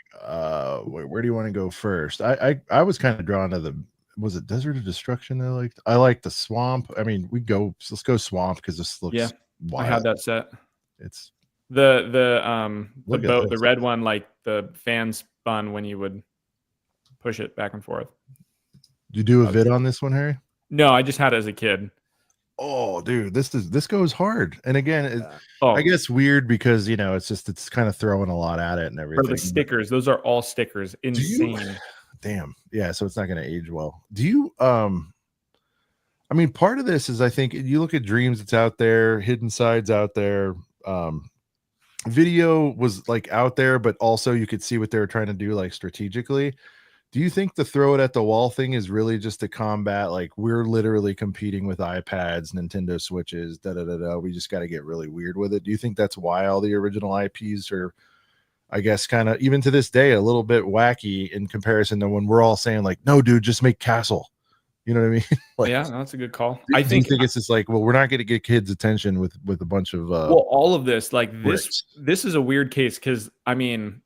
look. Where do you want to go first? I was kind of drawn to was it Desert of Destruction? I like the swamp. I mean, let's go swamp because this looks Yeah, wild. I had that set. It's The Look at boat, the this. red one, like the fan spun when you would push it back and forth. you do a vid on this one, Harry? No, I just had it as a kid. Oh, dude, this goes hard. And again, Oh, I guess weird because it's kind of throwing a lot at it and everything. for the stickers, those are all stickers. Do you- Insane. Damn. Yeah, so it's not going to age well. Do you I mean, part of this is I think you look at Dreams, it's out there, Hidden Sides out there. Video was like out there, but also you could see what they were trying to do like strategically. Do you think the throw it at the wall thing is really just to combat like we're literally competing with iPads, Nintendo Switches, we just got to get really weird with it? Do you think that's why all the original IPs are, I guess, kind of even to this day a little bit wacky in comparison to when we're all saying like, no, dude, just make Castle. You know what I mean? Like, Yeah, no, that's a good call. do I you think it's just like, well, we're not going to get kids' attention with a bunch of well, all of this, like bricks. this is a weird case because I mean,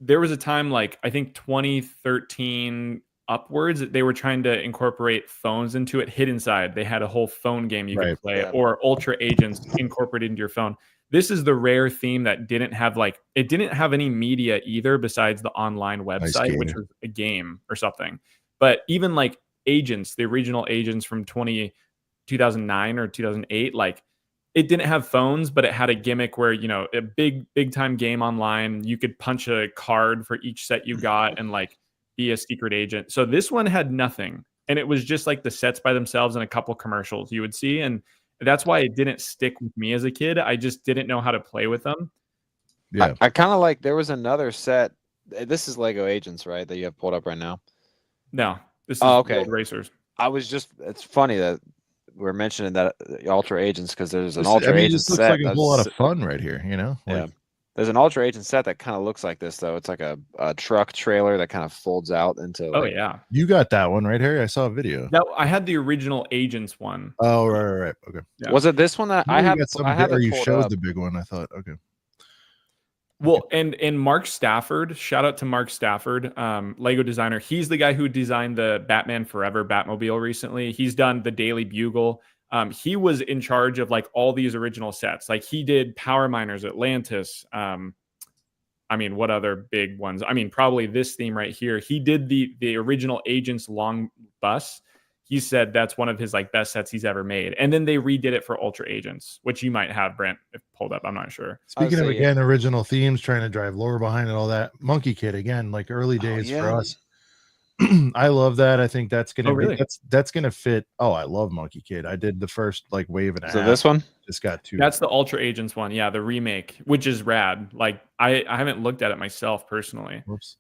there was a time like I think 2013 upwards, they were trying to incorporate phones into it. Hidden Side, they had a whole phone game you could play, Yeah. or Ultra Agents incorporated into your phone. This is the rare theme that didn't have any media either besides the online website, which was a game or something. But even like Agents, the original Agents from 2009 or 2008, like it didn't have phones, but it had a gimmick where, a big time game online, you could punch a card for each set you got and like be a secret agent. So this one had nothing. And it was just like the sets by themselves and a couple commercials you would see. And that's why it didn't stick with me as a kid. I just didn't know how to play with them. Yeah. I kind of like, there was another set. This is Lego Agents, right? That you have pulled up right now. No, this is okay. World Racers. It's funny that we're mentioning that Ultra Agents because there's an Ultra Agent this looks set. like a whole lot of fun right here, Yeah. There's an Ultra Agent set that kind of looks like this, though. It's like a truck trailer that kind of folds out into. Oh, yeah. You got that one, right, Harry? I saw a video. I had the original Agents one. Oh, right. Okay. Yeah. Was it this one that I had? I had or it you pulled showed up. the big one. I thought, okay. Well, and Mark Stafford, shout out to Mark Stafford, Lego designer. He's the guy who designed the Batman Forever Batmobile recently. He's done the Daily Bugle. He was in charge of like all these original sets. Like he did Power Miners, Atlantis. I mean, what other big ones? I mean, probably this theme right here. He did the original Agents long bus. He said that's one of his like best sets he's ever made. And then they redid it for Ultra Agents, which you might have, Brent, if pulled up. I'm not sure. Speaking of, again, original themes, trying to drive lore behind it, all that. Monkey Kid, again, like early days for us. I love that. I think that's gonna that's gonna fit. Oh, I love Monkey Kid. I did the first like wave and a half. So this one just got two. That's the Ultra Agents one. Yeah, the remake, which is rad. Like I haven't looked at it myself personally. Whoops.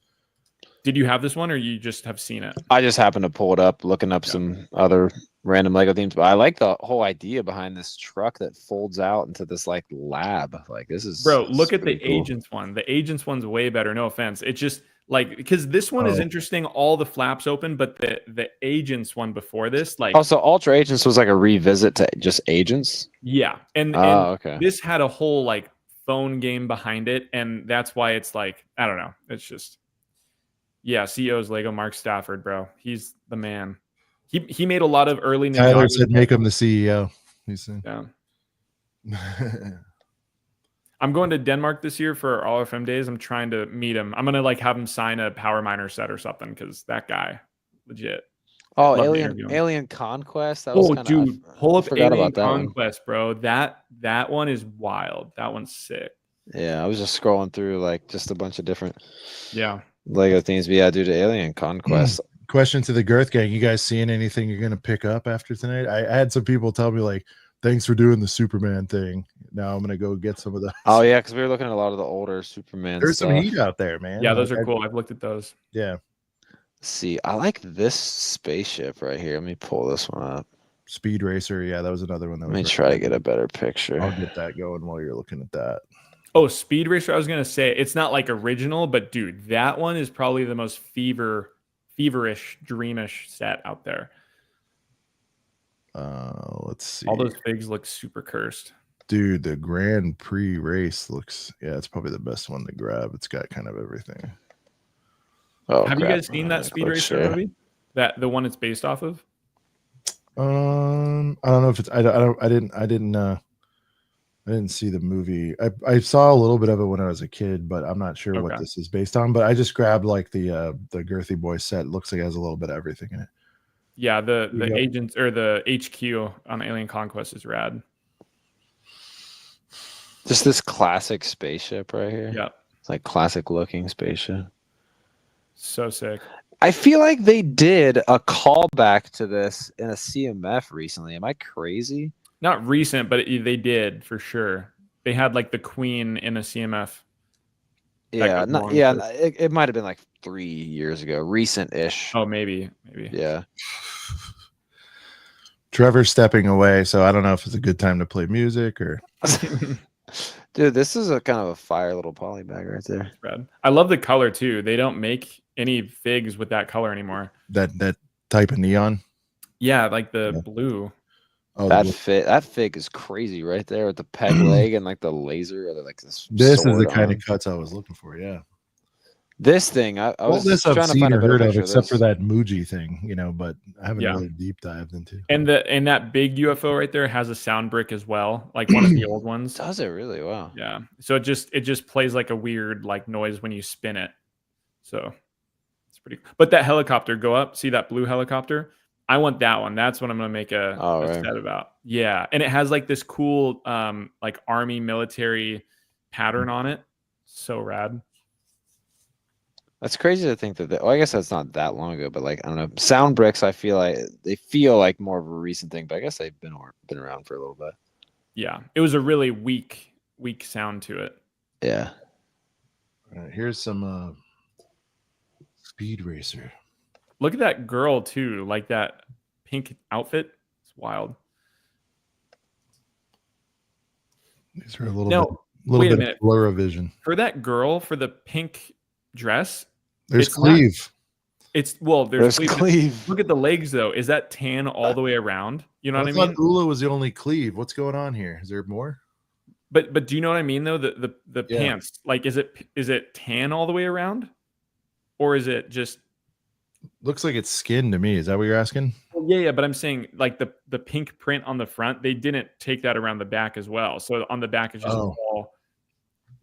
Did you have this one or you just have seen it? I just happened to pull it up, looking up some other random Lego themes. But I like the whole idea behind this truck that folds out into this like lab. Like this is look at the Agents one. The Agents one's way better. No offense. It's just like because this one is interesting. All the flaps open, but the Agents one before this, like also Ultra Agents was like a revisit to just Agents. Yeah, and okay. This had a whole like phone game behind it, and that's why it's like I don't know. It's just. Yeah, CEO's Lego, Mark Stafford, bro. He's the man. He made a lot of early. Tyler said, "Make him the CEO." He said, "Yeah." I'm going to Denmark this year for all FM days. I'm trying to meet him. I'm gonna like have him sign a Power Miner set or something because that guy, legit. Oh, Alien Conquest. That was dude, pull up Alien Conquest, bro. That one is wild. That one's sick. Yeah, I was just scrolling through like just a bunch of different. Yeah. Lego themes, but yeah, dude, Alien Conquest. question to the Girth Gang. You guys seeing anything you're gonna pick up after tonight? I had some people tell me like, thanks for doing the Superman thing. Now I'm gonna go get some of those. Oh yeah, because we were looking at a lot of the older Superman There's stuff. some heat out there, man. Yeah, those are cool. I've looked at those. Yeah. See, I like this spaceship right here. Let me pull this one up. Speed Racer. Yeah, that was another one. That Let me was try to get a better picture. I'll get that going while you're looking at that. Oh, Speed Racer. I was gonna say it's not like original, but dude, that one is probably the most feverish, dreamish set out there. Let's see. All those figs look super cursed. Dude, the Grand Prix race looks, yeah, it's probably the best one to grab. It's got kind of everything. Oh, Have you crap. guys seen that Speed Click Racer share. movie? That the one it's based off of? I don't know if it's I didn't see the movie. I saw a little bit of it when I was a kid, but I'm not sure what Okay. this is based on. But I just grabbed like the Girthy Boy set. It looks like it has a little bit of everything in it. Yeah, the Yep. agents or the HQ on Alien Conquest is rad. Just this classic spaceship right here. Yeah, It's like classic looking spaceship. so sick. I feel like they did a callback to this in a CMF recently. Am I crazy? Not recent, but they did for sure. They had like the Queen in a CMF. That Yeah, got not, long yeah. for- It might have been like 3 years ago, recent-ish. Oh, maybe. Yeah. Trevor's stepping away, so I don't know if it's a good time to play music or. Dude, this is a kind of a fire little poly bag right there. Rad. I love the color too. They don't make any figs with that color anymore. That type of neon. Yeah, like the Yeah. blue. Oh, That fig is crazy right there with the peg leg and like the laser or like this. this is the sword kind on. of cuts I was looking for. Yeah. This thing, I All was this I've trying to seen find a or better heard of, picture except for this. that Muji thing, but I haven't Yeah. really deep dived into. And that big UFO right there has a sound brick as well, like one of the old ones. Does it really? Wow. Yeah. So it just plays like a weird like noise when you spin it. So it's pretty cool. But that helicopter, go up, see that blue helicopter? I want that one. That's what I'm gonna make a Right. set about. Yeah. And it has like this cool like army military pattern on it. So rad. That's crazy to think that. Well, I guess that's not that long ago, but like I don't know, sound bricks. I feel like they feel like more of a recent thing, but I guess they've been around for a little bit. Yeah. It was a really weak sound to it. Yeah. All right, here's some Speed Racer. Look at that girl too, like that pink outfit. It's wild. These are a little Now, bit, little wait a bit minute. of blur of vision. For that girl, for the pink dress, There's It's not- Cleve. there's There's sleeve- Cleve. Look at the legs though. Is that tan all the way around? You know I what I thought mean? Ula was the only Cleve. What's going on here? Is there more? But do you know what I mean though? The Yeah. pants, like is it tan all the way around, or is it just? Looks like it's skin to me. Is that what you're asking? Well, yeah. But I'm saying like the pink print on the front, they didn't take that around the back as well. So on the back is just Oh. all.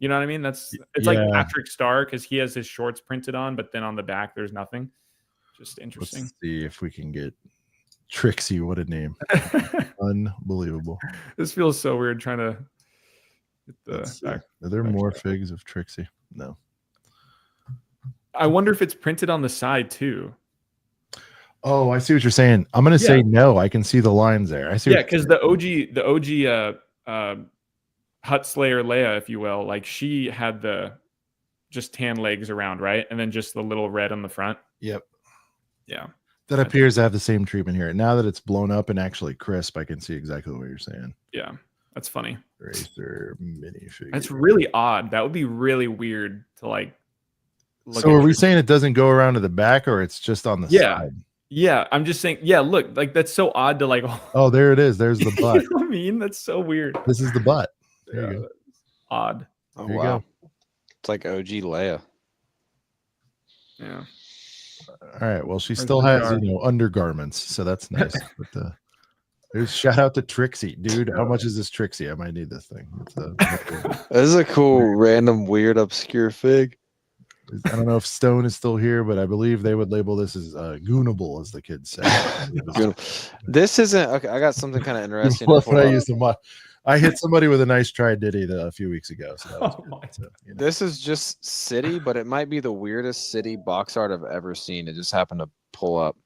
You know what I mean? It's like Yeah. Patrick Starr because he has his shorts printed on, but then on the back there's nothing. Just interesting. Let's see if we can get Trixie. What a name. Unbelievable. This feels so weird trying to get Let's the see. back. Are there back more shot. figs of Trixie? No. I wonder if it's printed on the side too. Oh, I see what you're saying. I'm gonna say no. I can see the lines there. I see. Yeah, what- because the OG Hut Slayer Leia, if you will, like she had the just tan legs around, right? And then just the little red on the front. Yep. Yeah. That appears to have the same treatment here. Now that it's blown up and actually crisp, I can see exactly what you're saying. Yeah. That's funny. Racer minifigure. That's really odd. That would be really weird to like look So at are we your- saying it doesn't go around to the back or it's just on the Yeah. side? Yeah, I'm just saying, yeah, look, like that's so odd to like Oh, there it is. There's the butt. you know what I mean? That's so weird. This is the butt. There Yeah, you go. odd. Oh, There you wow. go. It's like OG Leia. Yeah. All right. Well, she Where's still the has, jar? undergarments, so that's nice. But there's shout out to Trixie, dude. How much is this Trixie? I might need this thing. It's This is a cool, random, weird, obscure fig. I don't know if Stone is still here, but I believe they would label this as goonable, as the kids say. This isn't okay. I got something kind of interesting. to Love pull what I up. used to watch. I hit somebody with a nice try ditty a few weeks ago. So that was Oh good. my So, This is just city, but it might be the weirdest city box art I've ever seen. It just happened to pull up.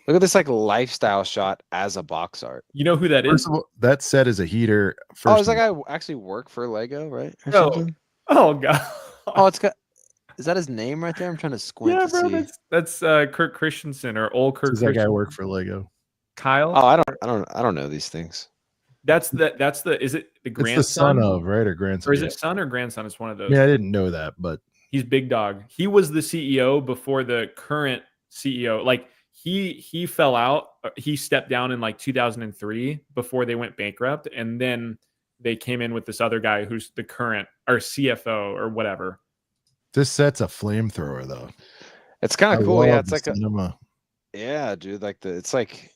Look at this like lifestyle shot as a box art. You know who that First is? of all, that set is a heater. Oh, First is that guy actually work for Lego, right? Or Oh, something? Oh god. Oh, it's got. Is that his name right there? I'm trying to squint Yeah, to bro. see. That's Kurt Christensen or old Kurt does that guy Christensen. work for Lego? Kyle. Oh, I don't know these things. That's the. Is it the It's grandson? the son of, right, or grandson? Or is Yeah. it son or grandson? It's one of I those. mean, I didn't know that, but He's big dog. He was the CEO before the current CEO. Like he fell out. He stepped down in like 2003 before they went bankrupt, and then they came in with this other guy who's the current or CFO or whatever. this set's a flamethrower, though. It's kind I of cool. Yeah, love it's the like a cinema. yeah, dude. Like it's like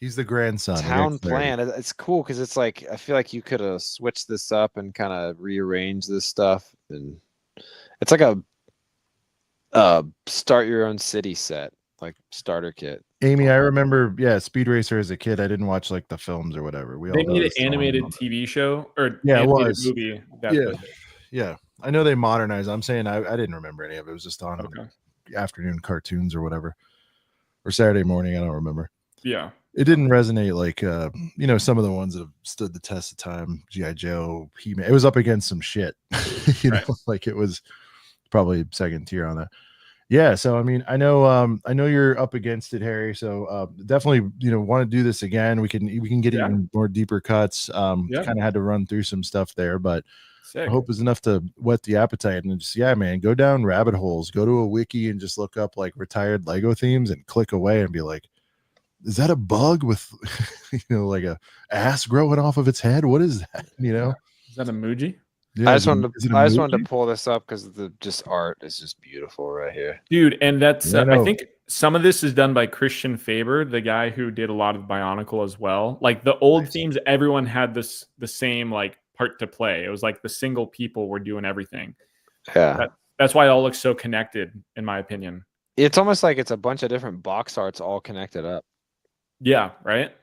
He's the grandson. town plan. It's cool because it's like I feel like you could have switched this up and kind of rearranged this stuff, and it's like a start your own city set, like starter kit. Amy, I remember, yeah, Speed Racer as a kid. I didn't watch like the films or whatever. We They all know made an the song animated and all that. TV show or Yeah, it animated was. movie. Yeah. Yeah, I know they modernized. I'm saying I didn't remember any of it. It was just on Okay. afternoon cartoons or whatever, or Saturday morning. I don't remember. Yeah. It didn't resonate like some of the ones that have stood the test of time. G.I. Joe, He-Man. It was up against some shit. Right. Like it was probably second tier on that. Yeah, so I mean, I know you're up against it, Harry. So definitely, want to do this again. We can get even more deeper cuts. Kind of had to run through some stuff there, but Sick. I hope is enough to whet the appetite and just man, go down rabbit holes. Go to a wiki and just look up like retired Lego themes and click away and be like, is that a bug with like a ass growing off of its head? What is that? Is that a Muji? Yeah, I just wanted emoji? to pull this up because the just art is just beautiful right here. Dude, and that's Yeah, I I know. think some of this is done by Christian Faber, the guy who did a lot of Bionicle as well. Like the old themes, everyone had the same like part to play. It was like the single people were doing everything. Yeah. That's why it all looks so connected, in my opinion. It's almost like it's a bunch of different box arts all connected up. Yeah, right.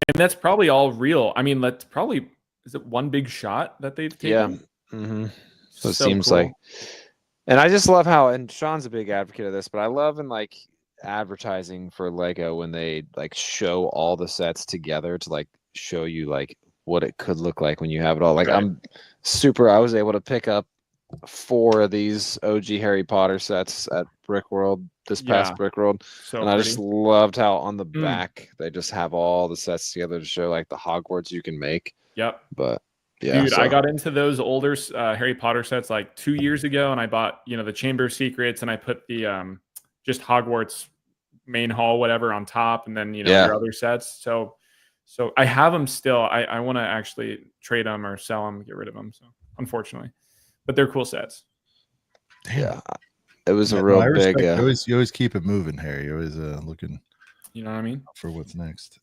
And that's probably all real. I mean, that's probably is it one big shot that they've taken? Yeah. Mm-hmm. So it So seems cool. like, and I just love how, and Sean's a big advocate of this, but I love in like advertising for Lego when they like show all the sets together to like show you like what it could look like when you have it all. Like Right. I was able to pick up 4 of these OG Harry Potter sets at BrickWorld this past BrickWorld. So And I just loved how on the Mm. back they just have all the sets together to show like the Hogwarts you can make. Yep. But yeah, Dude, so- I got into those older Harry Potter sets like 2 years ago, and I bought the Chamber of Secrets, and I put the just Hogwarts main hall whatever on top, and then your other sets. So I have them still. I want to actually trade them or sell them, get rid of them. So unfortunately, but they're cool sets. yeah, it was Yeah, a real I big. respect- you always keep it moving, Harry. You're always looking You know what I mean? for what's next.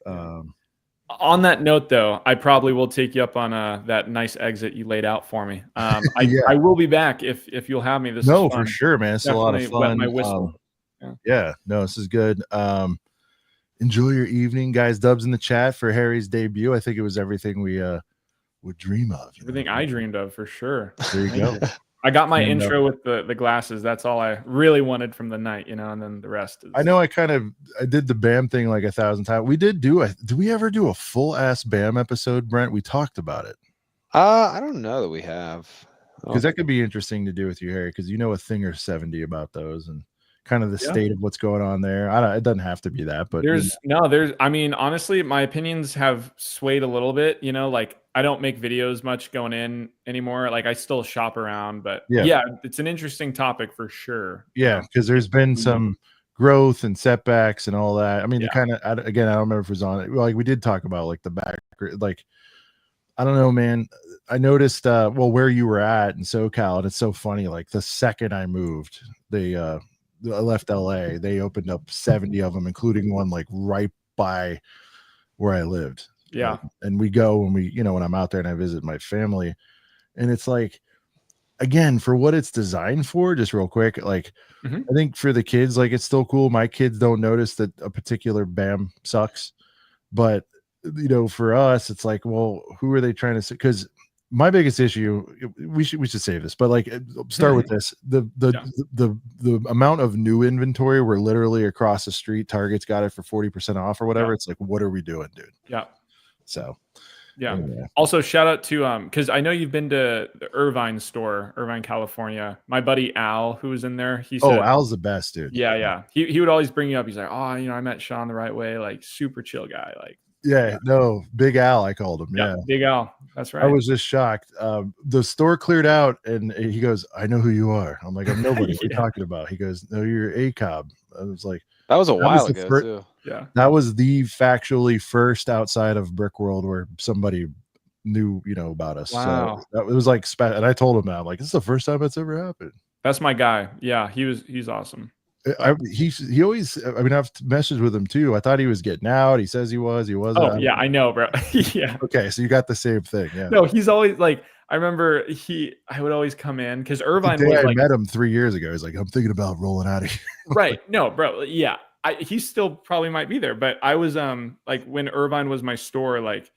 On that note, though, I probably will take you up on that nice exit you laid out for me. Yeah. I will be back if you'll have me. This No, is fun. for sure, man. It's a lot of Definitely wet fun. my whistle. Yeah, no, this is good. Enjoy your evening, guys. Dubs in the chat for Harry's debut. I think it was everything we would dream of. Everything I dreamed of, for sure. There you go. I got my And, intro with the glasses. That's all I really wanted from the night, and then the rest is. I know I did the BAM thing like 1,000 times. We did did we ever do a full ass BAM episode, Brent? We talked about it. I don't know that we have. Because that could be interesting to do with you, Harry, because you know a thing or 70 about those and kind of the state of what's going on there. It doesn't have to be that, but I mean, honestly, my opinions have swayed a little bit, like I don't make videos much going in anymore. Like I still shop around, but yeah, it's an interesting topic for sure. Yeah, because there's been some growth and setbacks and all that. I mean, again, I don't remember if it was on it. Like we did talk about like the back, like I don't know, man. I noticed where you were at in SoCal, and it's so funny. Like the second I moved, I left LA, they opened up 70 of them, including one like right by where I lived. Yeah. And we go when when I'm out there and I visit my family, and it's like, again, for what it's designed for, just real quick, like I think for the kids, like it's still cool. My kids don't notice that a particular BAM sucks, but for us, it's like, well, who are they trying to say? Because my biggest issue, we should save this, but like start with this. The amount of new inventory where literally across the street Target's got it for 40% off or whatever. It's like, what are we doing, dude? Yeah. So anyway. Also shout out to because I know you've been to the Irvine store, Irvine, California. My buddy Al, who was in there, he said, Al's the best, dude. Yeah. He would always bring you up. He's like, oh, I met Sean the right way, like super chill guy. Like no, Big Al, I called him. Yeah, Big Al. That's right. I was just shocked. The store cleared out and he goes, I know who you are. I'm like, I'm nobody. What are you talking about? He goes, no, you're ACOB. I was like, that was a while ago too. Yeah, that was the factually first outside of BrickWorld where somebody knew, about us. Wow. So it was like, and I told him that, I'm like, this is the first time it's ever happened. That's my guy. Yeah, he's awesome. He always, I mean, I've messaged with him too. I thought he was getting out. He says he wasn't. Oh yeah, I know, bro. Yeah. Okay, so you got the same thing. Yeah. No, he's always like, I remember I would always come in because Irvine was I met him 3 years ago. He's like, I'm thinking about rolling out of here. Right. No, bro. Yeah. He still probably might be there, but I was like when Irvine was my store, like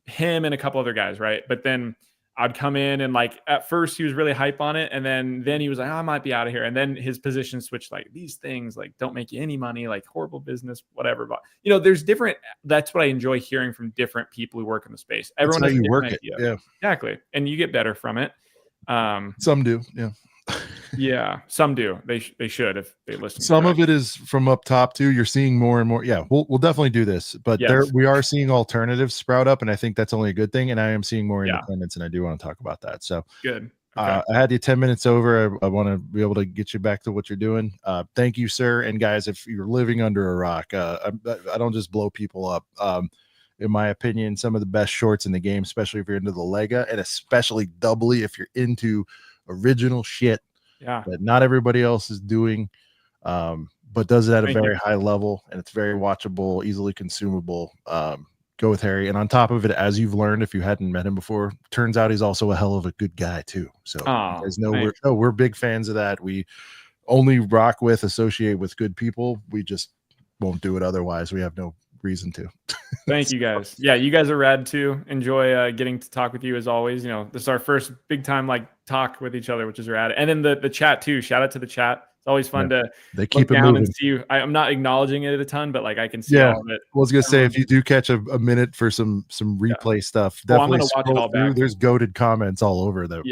him and a couple other guys, right? But then I'd come in and like at first he was really hype on it, and then he was like, oh, I might be out of here. And then his position switched, like these things like don't make you any money, like horrible business, whatever. But there's different. That's what I enjoy hearing from different people who work in the space. Everyone has a different idea. Yeah, exactly, and you get better from it. Some do, yeah. Yeah, some do. They should if they listen. Some of it is from up top too. You're seeing more and more. Yeah, we'll definitely do this, but we are seeing alternatives sprout up, and I think that's only a good thing. And I am seeing more independence, and I do want to talk about that. So good. Okay. I had you 10 minutes over. I want to be able to get you back to what you're doing. Thank you, sir. And guys, if you're living under a rock, I don't just blow people up. In my opinion, some of the best shorts in the game, especially if you're into the Lega, and especially doubly if you're into original shit. Yeah, that not everybody else is doing, but does it at a very high level, and it's very watchable, easily consumable. Go with Harri, and on top of it, as you've learned, if you hadn't met him before, turns out he's also a hell of a good guy too. So you guys know we're big fans of that. We only rock with, associate with good people. We just won't do it otherwise. We have no reason to. Thank you guys. Yeah, you guys are rad too. Enjoy getting to talk with you as always. This is our first big time like talk with each other, which is rad. And then the chat too. Shout out to the chat. It's always fun to they keep look it down moving. And see you. I'm not acknowledging it a ton, but like I can see all of it. I was gonna say, if you do catch a minute for some replay stuff, definitely scroll through. There's goated comments all over them.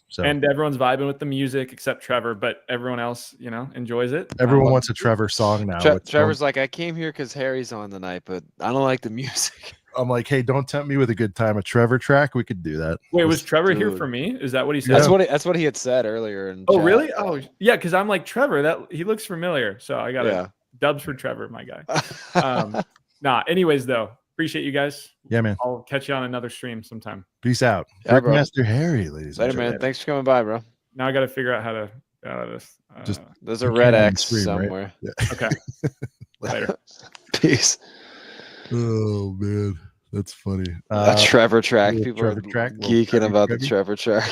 So and everyone's vibing with the music except Trevor, but everyone else, enjoys it. Everyone wants a Trevor song now. Trevor's like, I came here because Harry's on tonight, but I don't like the music. I'm like, hey, don't tempt me with a good time. A Trevor track, we could do that. Wait, was Trevor here for me? Is that what he said? That's what he had said earlier. Oh, chat. Really? Oh, yeah. Because I'm like Trevor. That he looks familiar, so I got dubs for Trevor, my guy. Anyways, though, appreciate you guys. Yeah, man. I'll catch you on another stream sometime. Peace out. Brickmaster Harri, ladies. Later, man. Thanks for coming by, bro. Now I got to figure out how to get out of this. Just there's a red X somewhere. Right? Yeah. Okay. Later. Peace. Oh man. That's funny. Trevor track. People are geeking about the Trevor track.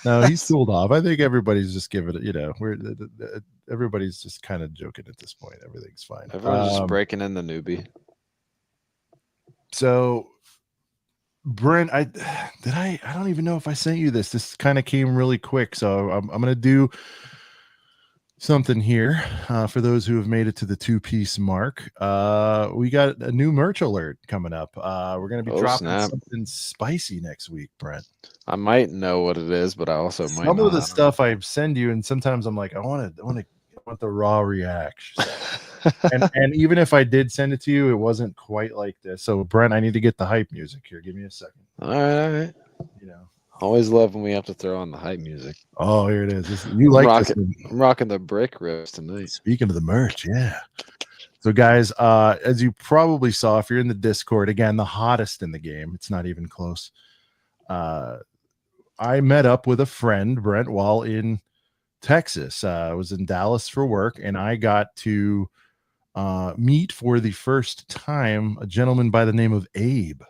No, he's cooled off. I think everybody's just giving it, everybody's just kind of joking at this point. Everything's fine. Everyone's just breaking in the newbie. So Brent, I don't even know if I sent you this. This kind of came really quick. So I'm going to do something here for those who have made it to the 2-piece mark. We got a new merch alert coming up. We're going to be dropping something spicy next week, Brent. I might know what it is, but I also might some of the stuff I send you, and sometimes I'm like, I want the raw reaction. and even if I did send it to you, it wasn't quite like this. So Brent, I need to get the hype music here. Give me a second. All right. Always love when we have to throw on the hype music. Oh, here it is. You like this? I'm rocking the brick rips tonight. Speaking of the merch, yeah. So guys, as you probably saw, if you're in the Discord, again, the hottest in the game, it's not even close. I met up with a friend, Brent, while in Texas. I was in Dallas for work, and I got to meet for the first time a gentleman by the name of Abe.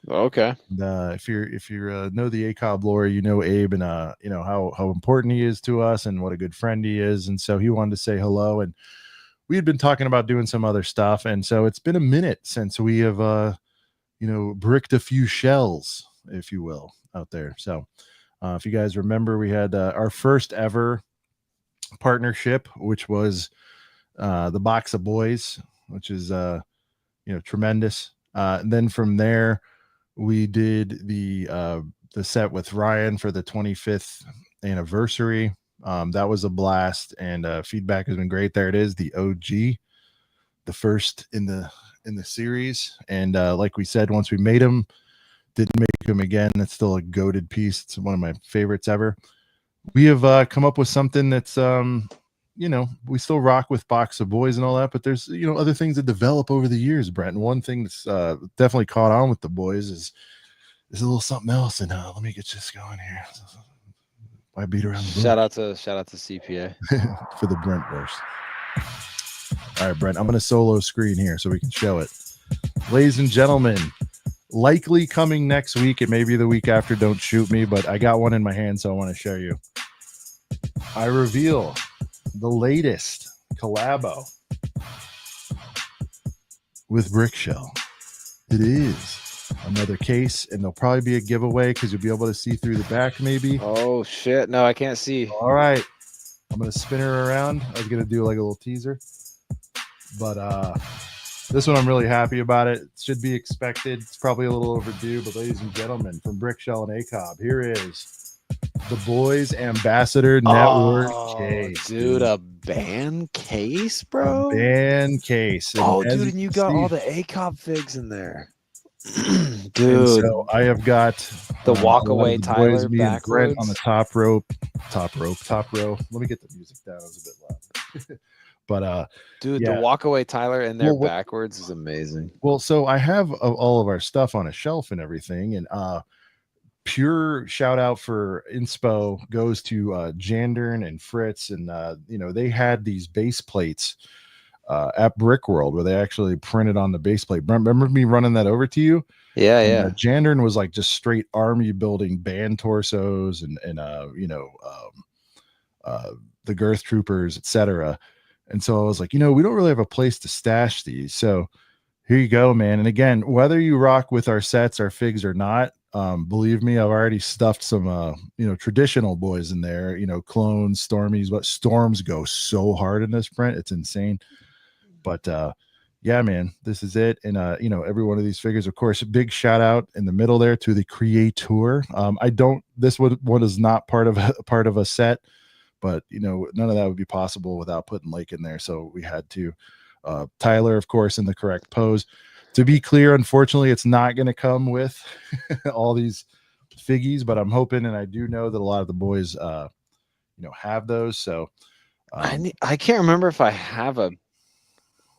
Okay. If you know the ACOB lore, you know Abe, and how important he is to us and what a good friend he is. And so he wanted to say hello, and we had been talking about doing some other stuff. And so it's been a minute since we have bricked a few shells if you will, out there. So if you guys remember, we had our first ever partnership, which was the Box of Boys, which is tremendous. And then from there, we did the set with Ryan for the 25th anniversary. That was a blast, and feedback has been great. There it is, the OG, the first in the series. And like we said, once we made them, didn't make them again. That's still a goated piece. It's one of my favorites ever. We have come up with something that's we still rock with Box of Boys and all that, but there's other things that develop over the years, Brent. And one thing that's definitely caught on with the boys is a little something else. And let me get this going here. I beat around the shout out to CPA for the Brent verse. All right, Brent, I'm going to solo screen here so we can show it. Ladies and gentlemen, likely coming next week. It may be the week after. Don't shoot me, but I got one in my hand, so I want to show you. I reveal the latest collabo with Brickshell. It is another case, and there'll probably be a giveaway because you'll be able to see through the back, maybe. Oh shit! No, I can't see. All right, I'm gonna spin her around. I was gonna do like a little teaser, but this one I'm really happy about. It should be expected. It's probably a little overdue, but ladies and gentlemen, from Brickshell and ACOB, here is the Boys Ambassador Network case, dude, a band case, bro. A band case. And dude, and you got all the ACOB figs in there, dude. And so I have got the walkaway Tyler backwards on the top row. Let me get the music down. It was a bit loud. But dude, the walkaway Tyler in there backwards is amazing. Well, so I have all of our stuff on a shelf and everything, and pure shout out for inspo goes to Jandern and Fritz, and they had these base plates at BrickWorld where they actually printed on the base plate. Remember me running that over to you? Yeah. Jandern was like just straight army building band torsos and the Girth Troopers, etc. And so I was like, we don't really have a place to stash these, so here you go, man. And again, whether you rock with our sets, our figs or not, believe me, I've already stuffed some traditional boys in there, clones, stormies. But storms go so hard in this print, it's insane. But yeah, man, this is it. And every one of these figures, of course, a big shout out in the middle there to the creator. This one is not part of a set, but none of that would be possible without putting Lake in there, so we had to. Tyler, of course, in the correct pose. To be clear, unfortunately, it's not going to come with all these figgies, but I'm hoping, and I do know that a lot of the boys have those. So I can't remember if I have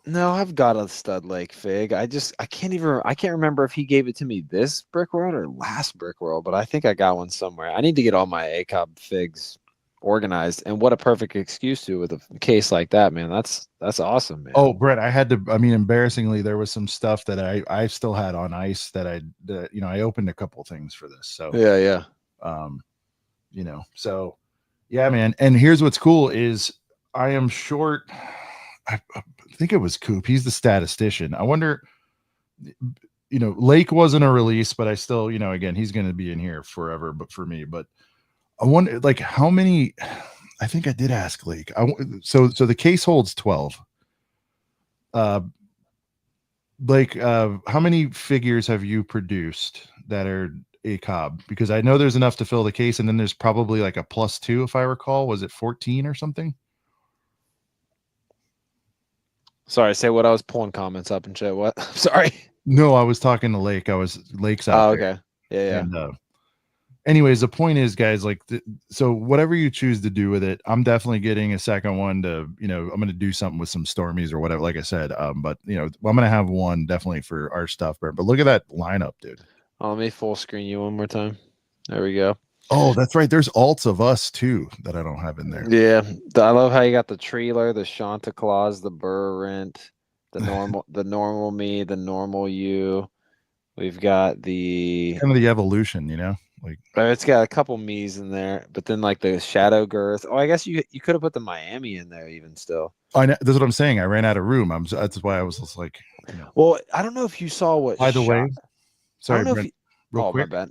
I've got a stud Lake fig. I can't remember if he gave it to me this BrickWorld or last BrickWorld, but I think I got one somewhere. I need to get all my ACOB figs organized, and what a perfect excuse to with a case like that, man. That's awesome, man. Oh, Brett, embarrassingly, there was some stuff that I still had on ice that I opened a couple things for this. So yeah. So yeah, man. And here's what's cool is I am short. I think it was Coop. He's the statistician. I wonder, Lake wasn't a release, but I still, again, he's going to be in here forever, but for me, but I wonder, like, how many. I think I did ask Lake. So the case holds 12. Blake, how many figures have you produced that are ACOB? Because I know there's enough to fill the case, and then there's probably like a +2, if I recall. Was it 14 or something? Sorry, say what? I was pulling comments up and shit. What? Sorry. No, I was talking to Lake. Lake's out. Oh, okay. Yeah. And, anyways, the point is, guys, like, so whatever you choose to do with it, I'm definitely getting a second one to, I'm going to do something with some stormies or whatever, like I said. But, I'm going to have one definitely for our stuff. But look at that lineup, dude. Oh, let me full screen you one more time. There we go. Oh, that's right. There's alts of us, too, that I don't have in there. Yeah. I love how you got the Treeler, the Santa Claus, the Burr Rent, the normal me, the normal you. We've got the kind of the evolution, like it's got a couple me's in there, but then like the Shadow Girth. Oh, I guess you could have put the Miami in there even still. I know, that's what I'm saying. I ran out of room. That's why I was just like, Well, I don't know if you saw what. By the way, sorry, Brent, real quick. My bad.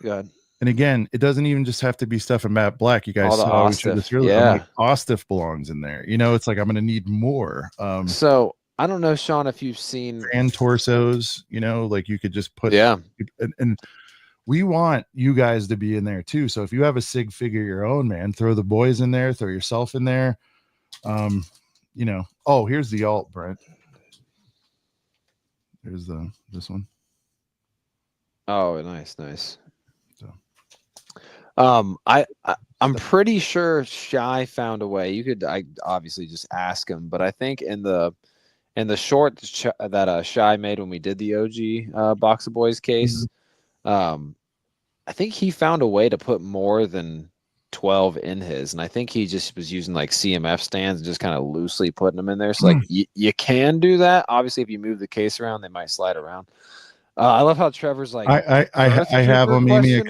Good. And again, it doesn't even just have to be stuff in matte black. You guys All the saw each other Ostif, through. yeah. I'm like, Ostif belongs in there. You know, it's like I'm gonna need more. So I don't know, Sean, if you've seen And torsos, you know, like you could just put, yeah. And we want you guys to be in there too. So if you have a sig figure your own, man, throw the boys in there, throw yourself in there. You know, oh, here's the alt, Brent. There's this one. Oh, nice. So I'm pretty sure Shy found a way. You could obviously just ask him, but I think in the short that Shy made when we did the OG Box of Boys case, I think he found a way to put more than 12 in his, and I think he just was using like CMF stands and just kind of loosely putting them in there. So like you can do that. Obviously, if you move the case around, they might slide around. I love how Trevor's like, I have them, Amy.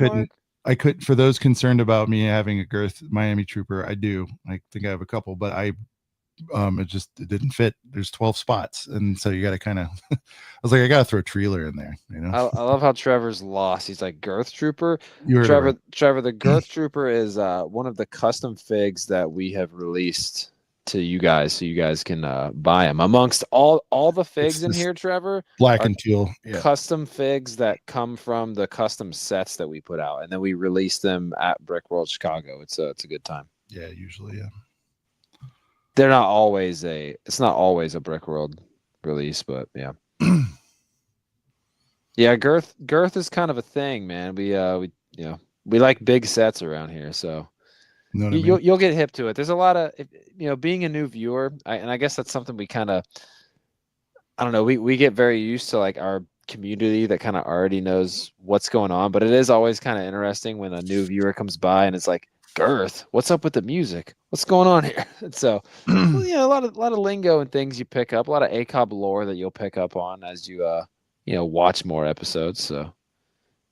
I could, for those concerned about me having a Girth Miami Trooper, I do. I think I have a couple, but it didn't fit. There's 12 spots, and so you got to kind of. I was like, I got to throw Treeler in there. You know, I love how Trevor's lost. He's like Girth Trooper. Trevor, the Girth Trooper is one of the custom figs that we have released to you guys, so you guys can buy them. Amongst all the figs in here, Trevor, black and teal, custom figs that come from the custom sets that we put out, and then we release them at BrickWorld Chicago. It's a good time. Yeah, usually, yeah. It's not always a BrickWorld release, but yeah. Yeah, Girth is kind of a thing, man. We like big sets around here, so you'll get hip to it. There's a lot of, being a new viewer, and I guess that's something we kind of, I don't know, we get very used to like our community that kind of already knows what's going on, but it is always kind of interesting when a new viewer comes by and it's like, Girth, what's up with the music? What's going on here? And so, a lot of lingo and things you pick up, a lot of ACOB lore that you'll pick up on as you watch more episodes. So,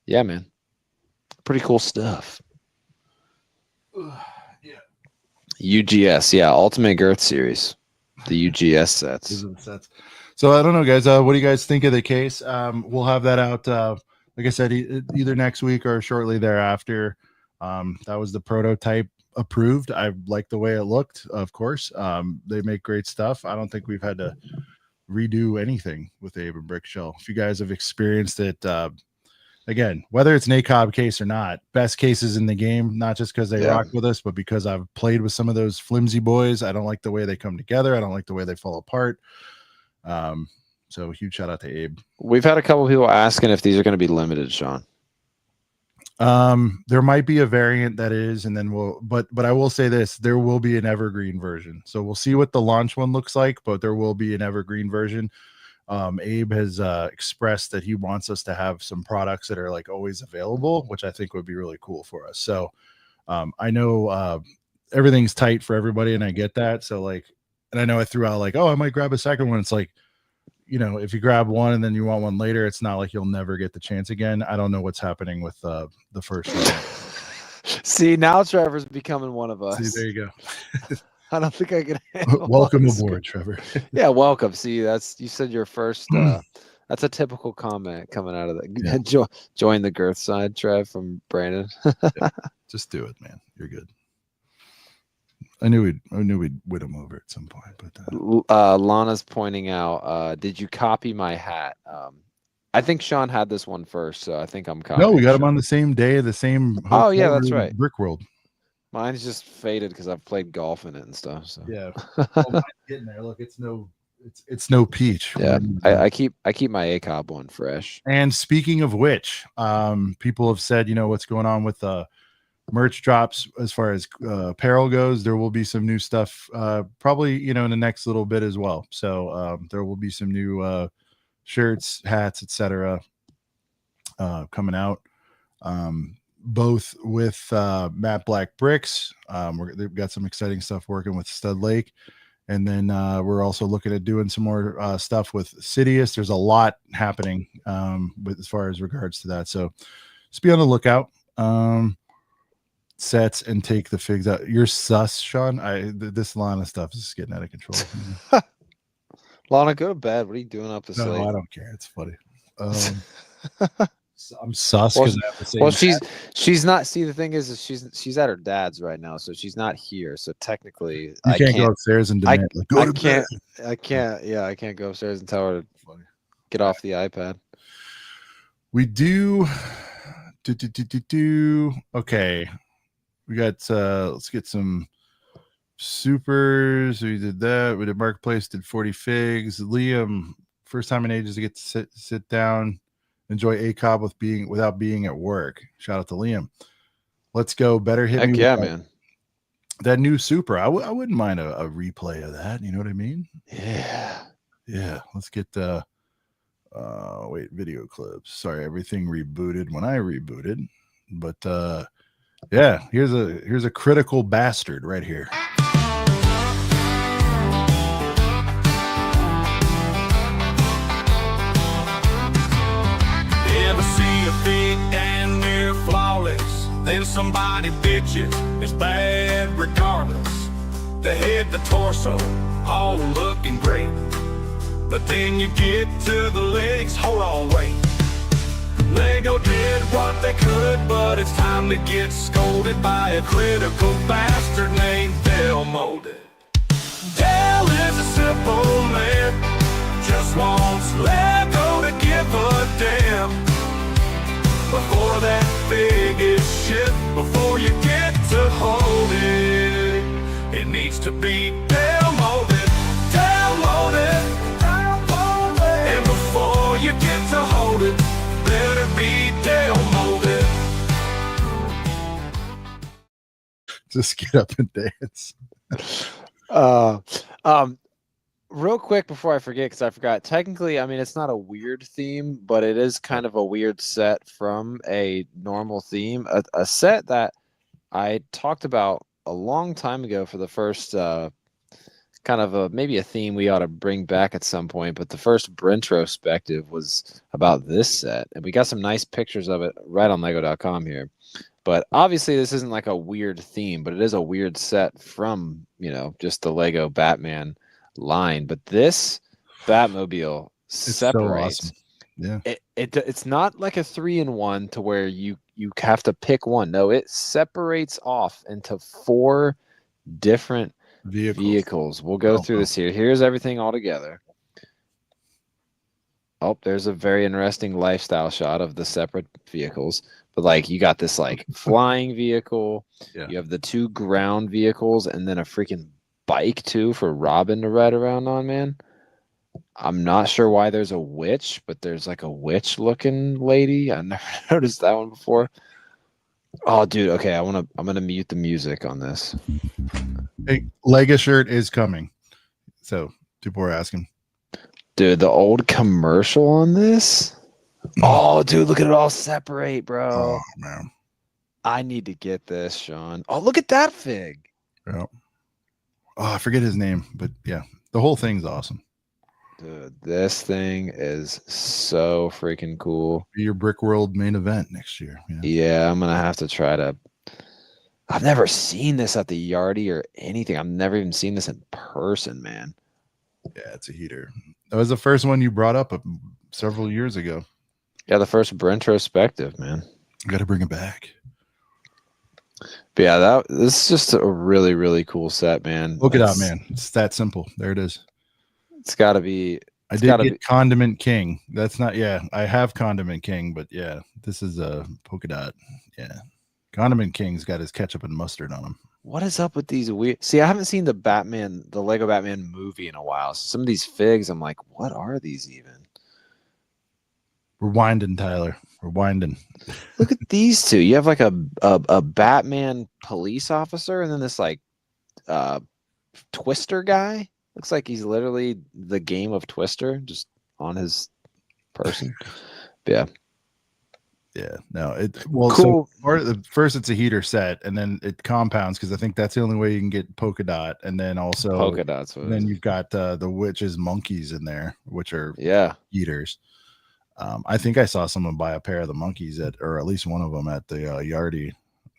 yeah, man, pretty cool stuff. Yeah. UGS, yeah, Ultimate Girth Series, the UGS sets. These are the sets. So I don't know, guys. What do you guys think of the case? We'll have that out, like I said, either next week or shortly thereafter. That was the prototype approved. I like the way it looked, of course. They make great stuff. I don't think we've had to redo anything with Abe and Brick Shell. If you guys have experienced it, again, whether it's an ACOB case or not, best cases in the game, not just because they rock with us, but because I've played with some of those flimsy boys. I don't like the way they come together. I don't like the way they fall apart. So huge shout out to Abe. We've had a couple of people asking if these are going to be limited, Sean. There might be a variant that is, and then but I will say this, there will be an evergreen version. So we'll see what the launch one looks like, but there will be an evergreen version. Abe has expressed that he wants us to have some products that are like always available, which I think would be really cool for us. So I know everything's tight for everybody, and I get that. So like, and I know I threw out like, oh, I might grab a second one. It's like, if you grab one and then you want one later, it's not like you'll never get the chance again. I don't know what's happening with the first one. See, now Trevor's becoming one of us. See, there you go. I don't think I can. Welcome aboard, Trevor. Yeah, welcome. See, you said your first. That's a typical comment coming out of that. Yeah. Join the Girth side, Trev, from Brandon. Yeah, just do it, man. You're good. I knew we'd win him over at some point, but Lana's pointing out, did you copy my hat? I think Sean had this one first, so I think I'm copying. No, we got Sean. him on the same day, the same. Oh yeah, that's right. BrickWorld. Mine's just faded because I've played golf in it and stuff. So yeah, mine's getting there. Look, it's no peach. Yeah, I keep my ACOB one fresh. And speaking of which, people have said, what's going on with merch drops as far as apparel goes. There will be some new stuff probably in the next little bit as well. So there will be some new shirts, hats, etc. Coming out, both with matte black bricks. They've got some exciting stuff working with Stud Lake, and then we're also looking at doing some more stuff with Sidious. There's a lot happening with as far as regards to that, so just be on the lookout. Sets and take the figs out. You're sus, Sean. This Lana stuff is getting out of control. Lana, go to bed. What are you doing up this late? No, I don't care. It's funny. I'm sus Well, because I have the same. Well, she's not. See, the thing is she's at her dad's right now, so she's not here. So technically, You I can't go upstairs and demand. Like, go I to can't. bed. I can't. Yeah, I can't go upstairs and tell her to get off the iPad. We do. Okay, we got. Let's get some supers. We did that. We did Marketplace. Did 40 figs. Liam, first time in ages to get to sit down, enjoy ACOB without being at work. Shout out to Liam. Let's go. Better hit Heck me. yeah, with man. that new super. I wouldn't mind a replay of that. You know what I mean? Yeah. Yeah. Let's get the. Wait, video clips. Sorry, everything rebooted when I rebooted. But yeah, here's a critical bastard right here. Ever see a thing and near flawless? Then somebody bitches. It's bad regardless. The head, the torso, all looking great. But then you get to the legs, hold on, wait. Lego did what they could, but it's time to get scolded by a critical bastard named Dale Molded. Dale is a simple man, just wants Lego to give a damn. Before that fig is shit, before you get to hold it, it needs to be Dale Molded, Dale Molded. And before you get to hold it, better be Dale Molded. Just get up and dance. Real quick before I forget, because I forgot. Technically, I mean, it's not a weird theme, but it is kind of a weird set from a normal theme. A set that I talked about a long time ago for the first kind of maybe a theme we ought to bring back at some point. But the first Brintrospective was about this set, and we got some nice pictures of it right on Lego.com here. But obviously, this isn't like a weird theme, but it is a weird set from, you know, just the Lego Batman line. But this Batmobile separates. So awesome. Yeah, It's not like a 3-in-1 to where you have to pick one. No, it separates off into 4 different vehicles. We'll go through this here. Here's everything all together. Oh, there's a very interesting lifestyle shot of the separate vehicles. But like, you got this like flying vehicle. Yeah. You have the 2 ground vehicles, and then a freaking bike too for Robin to ride around on, man. I'm not sure why there's a witch, but there's like a witch looking lady. I never noticed that one before. Oh, dude. Okay, I'm gonna mute the music on this. Hey, Lego shirt is coming. So people were asking. Dude, the old commercial on this. Oh, dude, look at it all separate, bro. Oh man, I need to get this, Sean. Oh, look at that fig. yeah. Oh, I forget his name, but yeah, the whole thing's awesome. Dude, this thing is so freaking cool. Be your BrickWorld main event next year. Yeah. Yeah, I'm gonna have to try to. I've never seen this at the Yardie or anything. I've never even seen this in person, man. Yeah, it's a heater. That was the first one you brought up several years ago. Yeah, the first Brintrospective, man. Got to bring it back. But yeah, this is just a really, really cool set, man. Look it up, man. It's that simple. There it is. It's got to be. I did get Condiment King. That's not. Yeah, I have Condiment King, but yeah, this is a polka dot. Yeah, Condiment King's got his ketchup and mustard on him. What is up with these weird? See, I haven't seen the Lego Batman movie in a while. So some of these figs, I'm like, what are these even? We're winding, Tyler. We're winding. Look at these two. You have like a Batman police officer, and then this like Twister guy. Looks like he's literally the game of Twister, just on his person. Yeah. Yeah, no, cool. So first it's a heater set, and then it compounds because I think that's the only way you can get polka dot, and then also polka dots. And then you've got the witches monkeys in there, which are heaters. I think I saw someone buy a pair of the monkeys or at least one of them at the Yardie.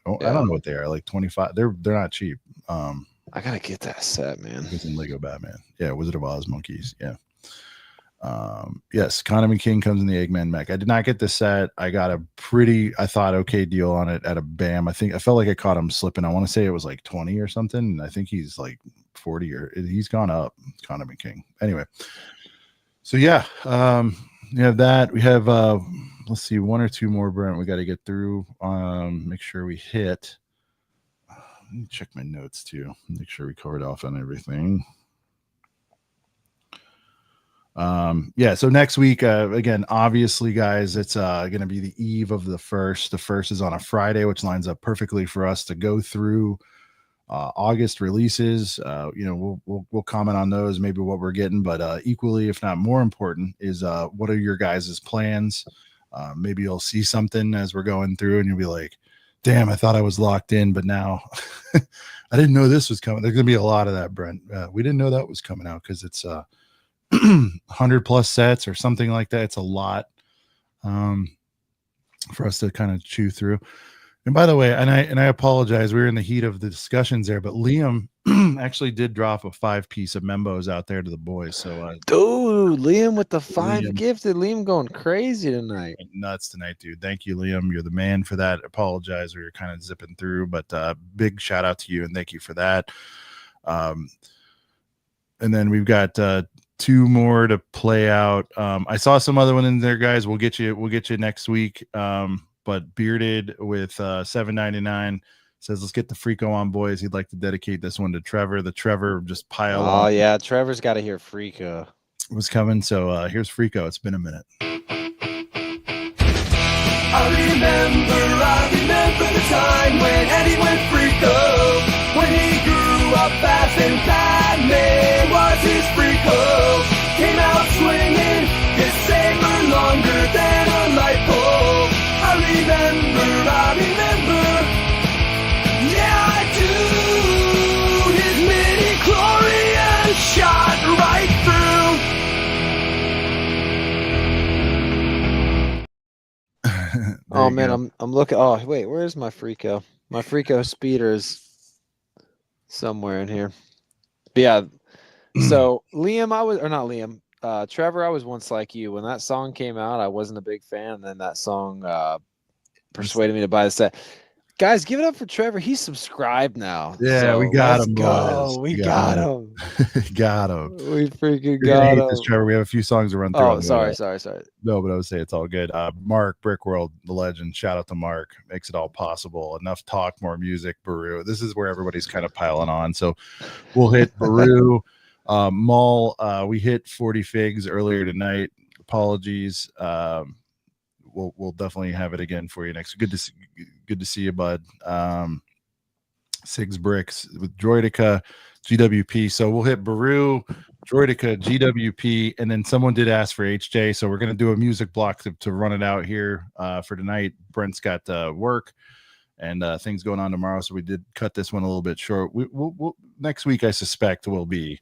I don't know what they are, like 25. They're not cheap. I gotta get that set, man. It's in Lego Batman. Yeah, Wizard of Oz monkeys. Yeah. Yes, Economy King comes in the Eggman mech. I did not get this set. I got a pretty, I thought, okay deal on it at a BAM. I felt like I caught him slipping. I want to say it was like 20 or something. And I think he's like 40 or he's gone up. Economy King. Anyway. So yeah, we have that. We have let's see, one or two more, Brent, we got to get through. Make sure we hit. Let me check my notes too. Make sure we covered off on everything. Yeah, so next week, again, obviously, guys, it's going to be the eve of the first. The first is on a Friday, which lines up perfectly for us to go through August releases. We'll comment on those, maybe what we're getting, but equally, if not more important, is what are your guys' plans? Maybe you'll see something as we're going through, and you'll be like, "Damn, I thought I was locked in, but now I didn't know this was coming." There's going to be a lot of that, Brent. We didn't know that was coming out because it's 100 plus sets or something like that. It's a lot for us to kind of chew through. And by the way, and I apologize, we were in the heat of the discussions there, but Liam actually did drop a 5-piece of Membos out there to the boys. So dude, Liam with the 5 Liam. gifted. Liam going crazy tonight. Nuts tonight, dude. Thank you, Liam. You're the man for that. Apologize, we were kind of zipping through, but big shout out to you and thank you for that. And then we've got 2 more to play out. I saw some other one in there, guys. We'll get you next week. But Bearded with $7.99 says, let's get the Freako on, boys. He'd like to dedicate this one to Trevor. The Trevor just pile on. Oh yeah, Trevor's got to hear Freako. Was coming. So here's Freako. It's been a minute. I remember the time when Eddie went Freako. When he grew up fast and Batman was his Freako. Came out swinging his saber longer than a light pole. I remember, yeah I do. His midi-chlorian shot right through. Oh man, I'm looking. Oh wait, where's my Freako? My Freako speeder is somewhere in here. But yeah, so Liam, Trevor, I was once like you. When that song came out, I wasn't a big fan. And then that song persuaded me to buy the set. Guys, give it up for Trevor. He's subscribed now. Yeah, so we got him. Boys. We got him. Got him. We freaking got him. This, Trevor. We have a few songs to run through. Oh, sorry. No, but I would say it's all good. Mark, BrickWorld, the legend. Shout out to Mark. Makes it all possible. Enough talk, more music. Baru. This is where everybody's kind of piling on. So we'll hit Baru. Maul, we hit 40 figs earlier tonight. Apologies. We'll definitely have it again for you next. Good to see you, bud. Sigs Bricks with Droidica, GWP. So we'll hit Baru, Droidica, GWP, and then someone did ask for HJ. So we're gonna do a music block to run it out here for tonight. Brent's got work and things going on tomorrow, so we did cut this one a little bit short. We'll next week, I suspect, will be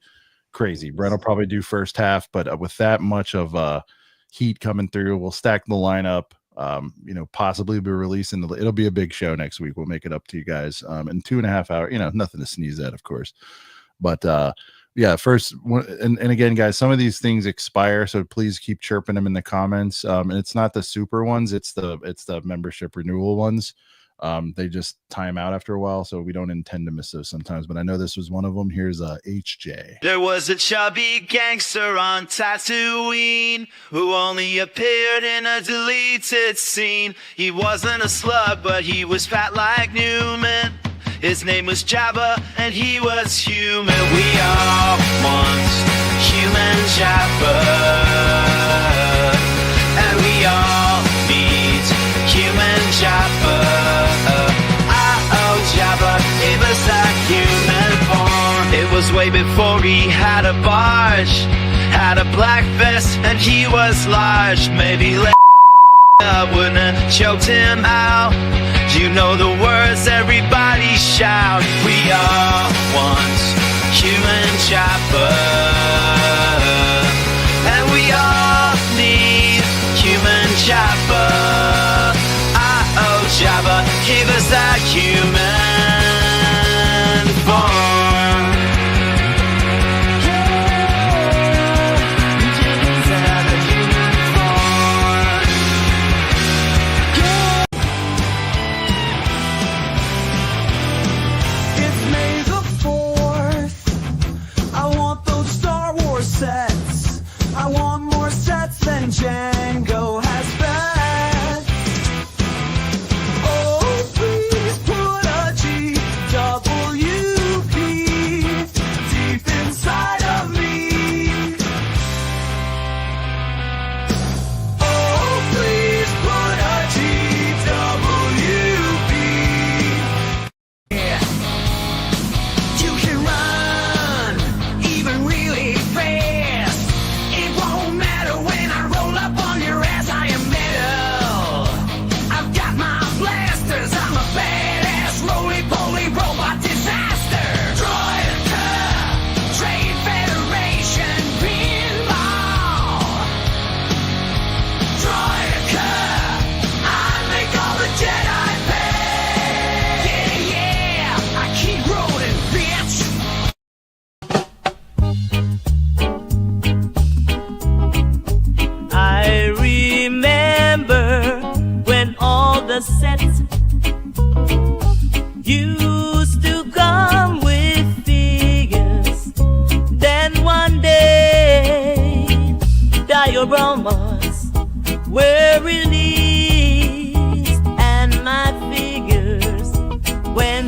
crazy. Brent will probably do first half, but with that much of heat coming through, we'll stack the lineup. Possibly be releasing it'll be a big show next week. We'll make it up to you guys in 2.5 hours. Nothing to sneeze at, of course, but yeah, first one, and again, guys, some of these things expire, so please keep chirping them in the comments. And it's not the super ones, it's the membership renewal ones. They just time out after a while, so we don't intend to miss those sometimes, but I know this was one of them. Here's HJ. There was a chubby gangster on Tatooine who only appeared in a deleted scene. He wasn't a slug, but he was fat like Newman. His name was Jabba, and he was human. We all want human Jabba, and we all need human Jabba. Jabba gave us that human form. It was way before he had a barge, had a black vest, and he was large. Maybe wouldn't have choked him out. You know the words everybody shout. We all want human Jabba, and we all need human Jabba. Jabba gave us that human form.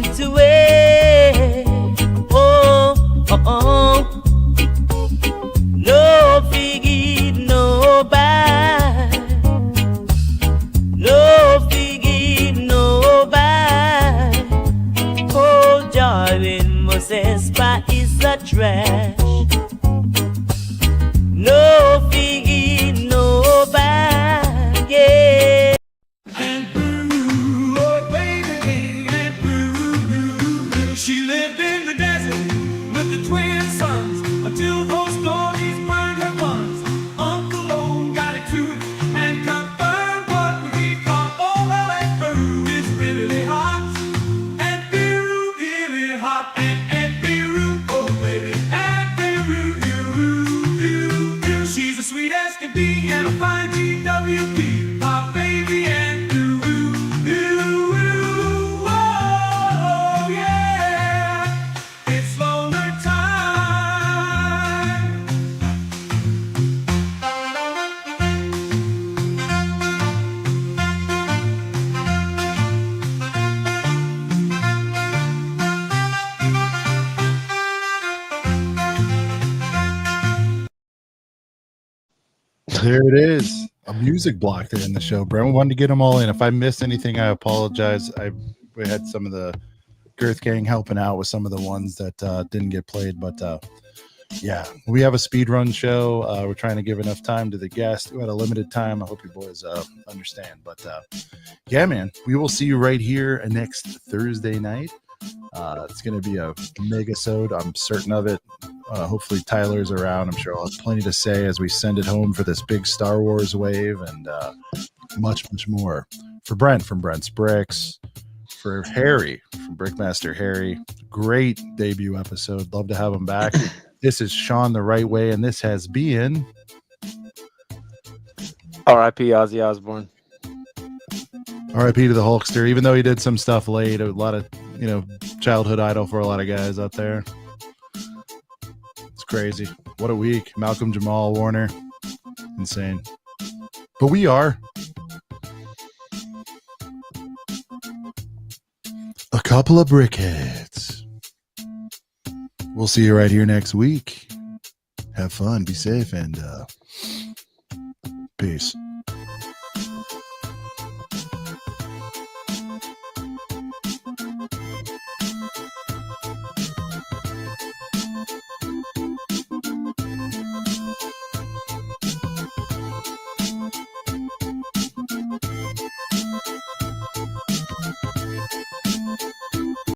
went away. Oh, oh, oh. No forgive nobody. No forgive nobody. Oh, darling, Moses is a trash. No forgive nobody. Yeah. And Boo, oh baby, and Boo, she lived in the desert with the twin sons until those stories burned her buns. Uncle O got it to it and confirmed what we thought. Oh, well, and Boo is really hot, and Boo really hot, and Boo, oh baby, and Boo, you, she's the sweet as can be and a fine GWP, our baby and Boo, oh yeah, it's loner time. There it is. A music block there in the show. Brent wanted to get them all in. If I missed anything, I apologize. We had some of the Girth Gang helping out with some of the ones that didn't get played. But yeah, we have a speed run show. We're trying to give enough time to the guests. We had a limited time. I hope you boys understand. But yeah, man, we will see you right here next Thursday night. It's going to be a mega-sode. I'm certain of it. Hopefully Tyler's around. I'm sure I'll have plenty to say as we send it home for this big Star Wars wave and much, much more. For Brent from Brent's Bricks, for Harry from Brickmaster Harri, great debut episode. Love to have him back. This is Sean the Right Way, and this has been R.I.P. Ozzy Osbourne. R.I.P. to the Hulkster. Even though he did some stuff late, a lot of childhood idol for a lot of guys out there. It's crazy. What a week. Malcolm Jamal Warner. Insane. But we are a couple of brickheads. We'll see you right here next week. Have fun, be safe, and peace.